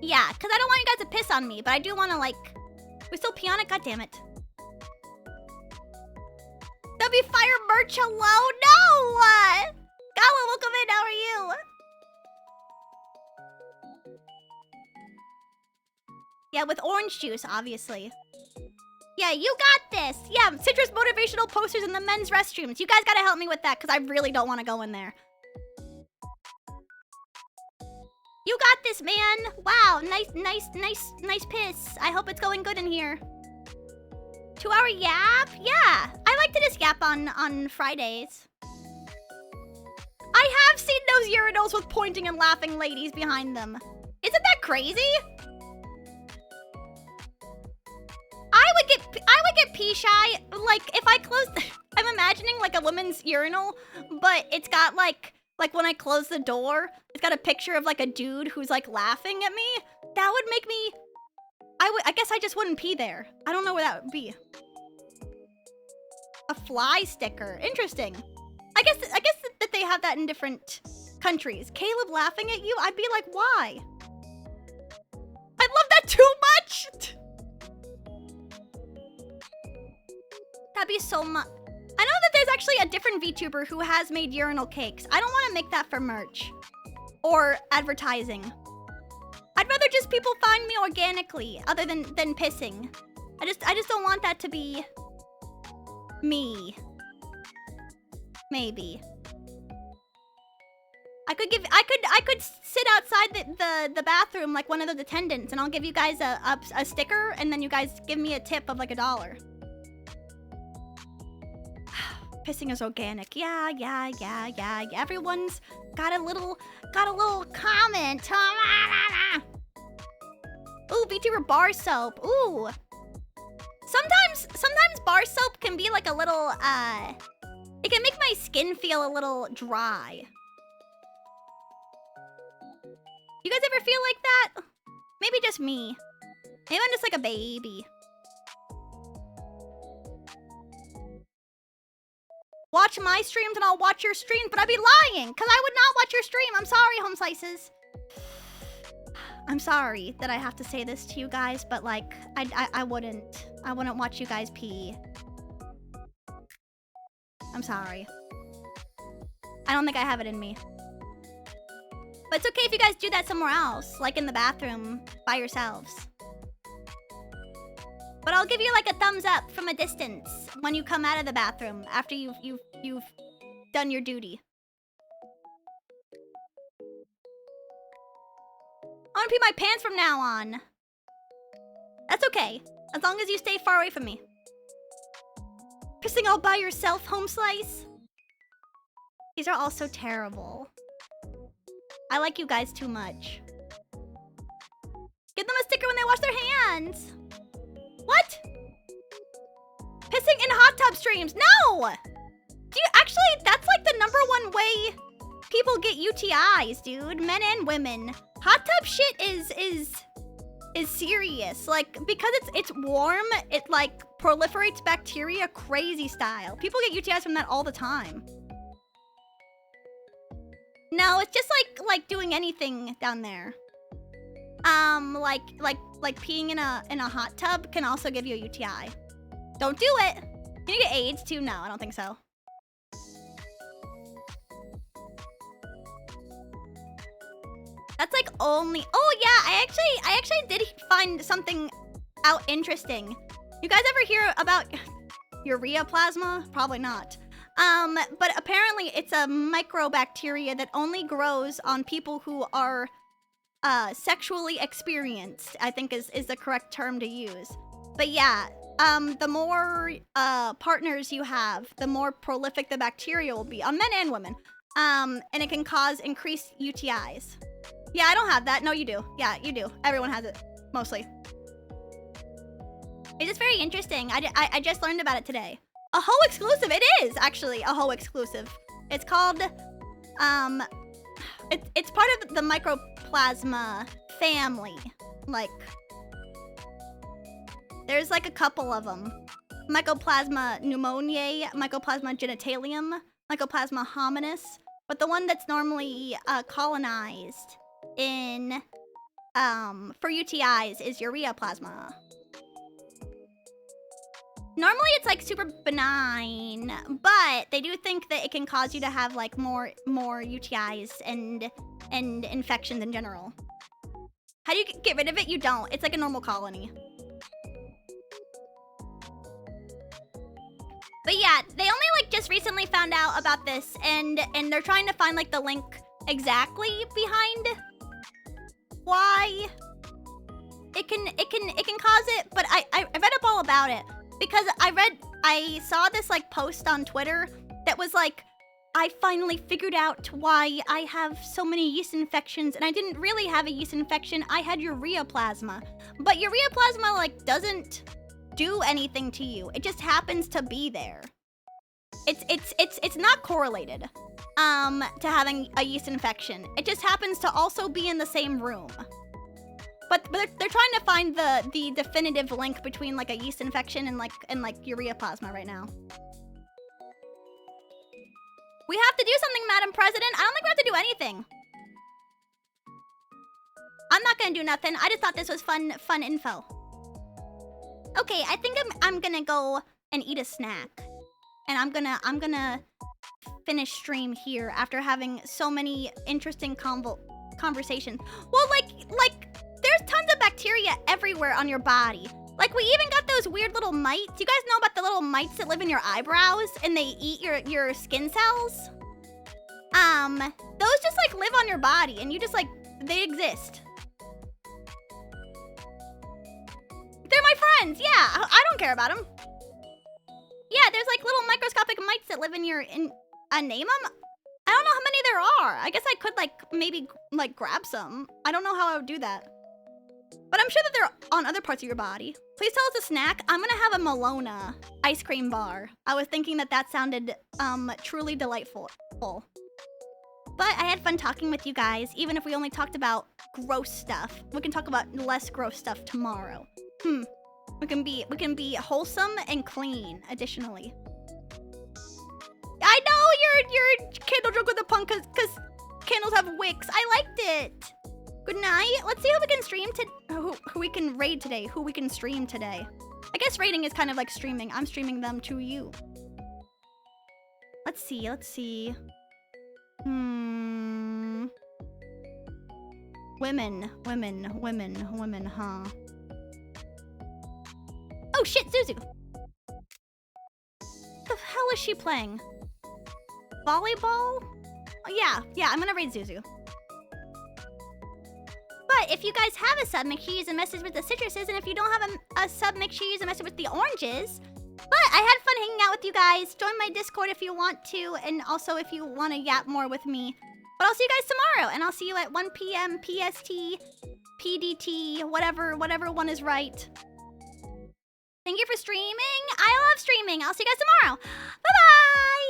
Yeah, because I don't want you guys to piss on me, but I do want to, like... We still pee on it? God damn it. W Fire merch, hello? No! Gala, welcome in. How are you? Yeah, with orange juice, obviously. Yeah, you got this. Yeah, citrus motivational posters in the men's restrooms. You guys gotta help me with that, because I really don't want to go in there. You got this, man. Wow, nice piss. I hope it's going good in here. 2-hour yap? Yeah, I like to just yap on Fridays. I have seen those urinals with pointing and laughing ladies behind them. Isn't that crazy? I would get pee shy. Like, if I close... I'm imagining, like, a woman's urinal, but it's got, like when I close the door, it's got a picture of, like, a dude who's, like, laughing at me. That would make me... I guess I just wouldn't pee there. I don't know where that would be. A fly sticker. Interesting. I guess that they have that in different countries. Caleb laughing at you? I'd be like, why? I love that too much! That'd be so much. I know that there's actually a different VTuber who has made urinal cakes. I don't want to make that for merch or advertising. I'd rather just people find me organically, other than pissing. I just don't want that to be me. Maybe. I could sit outside the bathroom like one of those attendants, and I'll give you guys a sticker, and then you guys give me a tip of like $1. Pissing is organic. Yeah. Everyone's got a little comment. Ooh, VTuber bar soap. Ooh. Sometimes bar soap can be like a little it can make my skin feel a little dry. You guys ever feel like that? Maybe just me. Maybe I'm just like a baby. Watch my streams and I'll watch your streams, but I'd be lying, because I would not watch your stream. I'm sorry, Home Slices. I'm sorry that I have to say this to you guys, but like, I wouldn't watch you guys pee. I'm sorry. I don't think I have it in me. But it's okay if you guys do that somewhere else, like in the bathroom by yourselves. But I'll give you like a thumbs up from a distance when you come out of the bathroom after you've done your duty. I want to pee my pants from now on. That's okay, as long as you stay far away from me. Pissing all by yourself, Home Slice? These are all so terrible. I like you guys too much. Give them a sticker when they wash their hands. What? Pissing in hot tub streams? No! Actually, that's like the #1 way people get UTIs, dude. Men and women. Hot tub shit is serious. Like, because it's warm, it like proliferates bacteria crazy style. People get UTIs from that all the time. No, it's just like doing anything down there. Like peeing in a hot tub can also give you a UTI. Don't do it. Can you get AIDS too? No, I don't think so. That's like only. Oh yeah, I actually did find something out interesting. You guys ever hear about urea plasma? Probably not. But apparently it's a microbacteria that only grows on people who are sexually experienced, I think is the correct term to use. But yeah, the more partners you have, the more prolific the bacteria will be on men and women. And it can cause increased UTIs. Yeah, I don't have that. No, you do. Yeah, you do. Everyone has it, mostly. It's just very interesting. I just learned about it today. A Ho exclusive. It is actually a Ho exclusive. It's called it's part of the mycoplasma family. Like, there's like a couple of them. Mycoplasma pneumoniae, Mycoplasma genitalium, Mycoplasma hominis. But the one that's normally colonized in for UTIs is urea plasma. Normally it's like super benign, but they do think that it can cause you to have like more UTIs and infections in general. How do you get rid of it? You don't. It's like a normal colony. But yeah, they only like just recently found out about this, and they're trying to find like the link exactly behind why it can cause it. But I read up all about it. Because I saw this like post on Twitter that was like, I finally figured out why I have so many yeast infections, and I didn't really have a yeast infection. I had urea plasma. But urea plasma like doesn't do anything to you. It just happens to be there. It's not correlated to having a yeast infection. It just happens to also be in the same room. But they're trying to find the definitive link between like a yeast infection and like urea plasma right now. We have to do something, Madam President. I don't think we have to do anything. I'm not gonna do nothing. I just thought this was fun info. Okay, I think I'm gonna go and eat a snack. And I'm gonna finish stream here after having so many interesting conversations. Well, like there's tons of bacteria everywhere on your body. Like, we even got those weird little mites. You guys know about the little mites that live in your eyebrows and they eat your skin cells? Those just like live on your body and you just like, they exist. They're my friends, yeah. I don't care about them. Yeah, there's like little microscopic mites that live in your, name them? I don't know how many there are. I guess I could like, maybe like grab some. I don't know how I would do that. But I'm sure that they're on other parts of your body. Please tell us a snack. I'm gonna have a Malona ice cream bar. I was thinking that that sounded, truly delightful. But I had fun talking with you guys, even if we only talked about gross stuff. We can talk about less gross stuff tomorrow. We can be wholesome and clean, additionally. I know your candle joke with the punk cause candles have wicks. I liked it. Good night. Let's see who we can stream who we can raid today, who we can stream today. I guess raiding is kind of like streaming. I'm streaming them to you. Let's see. Women, huh? Oh shit, Zuzu! The hell is she playing? Volleyball? Oh, yeah, I'm gonna raid Zuzu. But if you guys have a sub, make sure you use a message with the citruses, and if you don't have a sub, make sure you use a message with the oranges. But I had fun hanging out with you guys. Join my Discord if you want to, and also if you want to yap more with me. But I'll see you guys tomorrow, and I'll see you at 1 p.m. PST, PDT, whatever one is right. Thank you for streaming. I love streaming. I'll see you guys tomorrow. Bye-bye!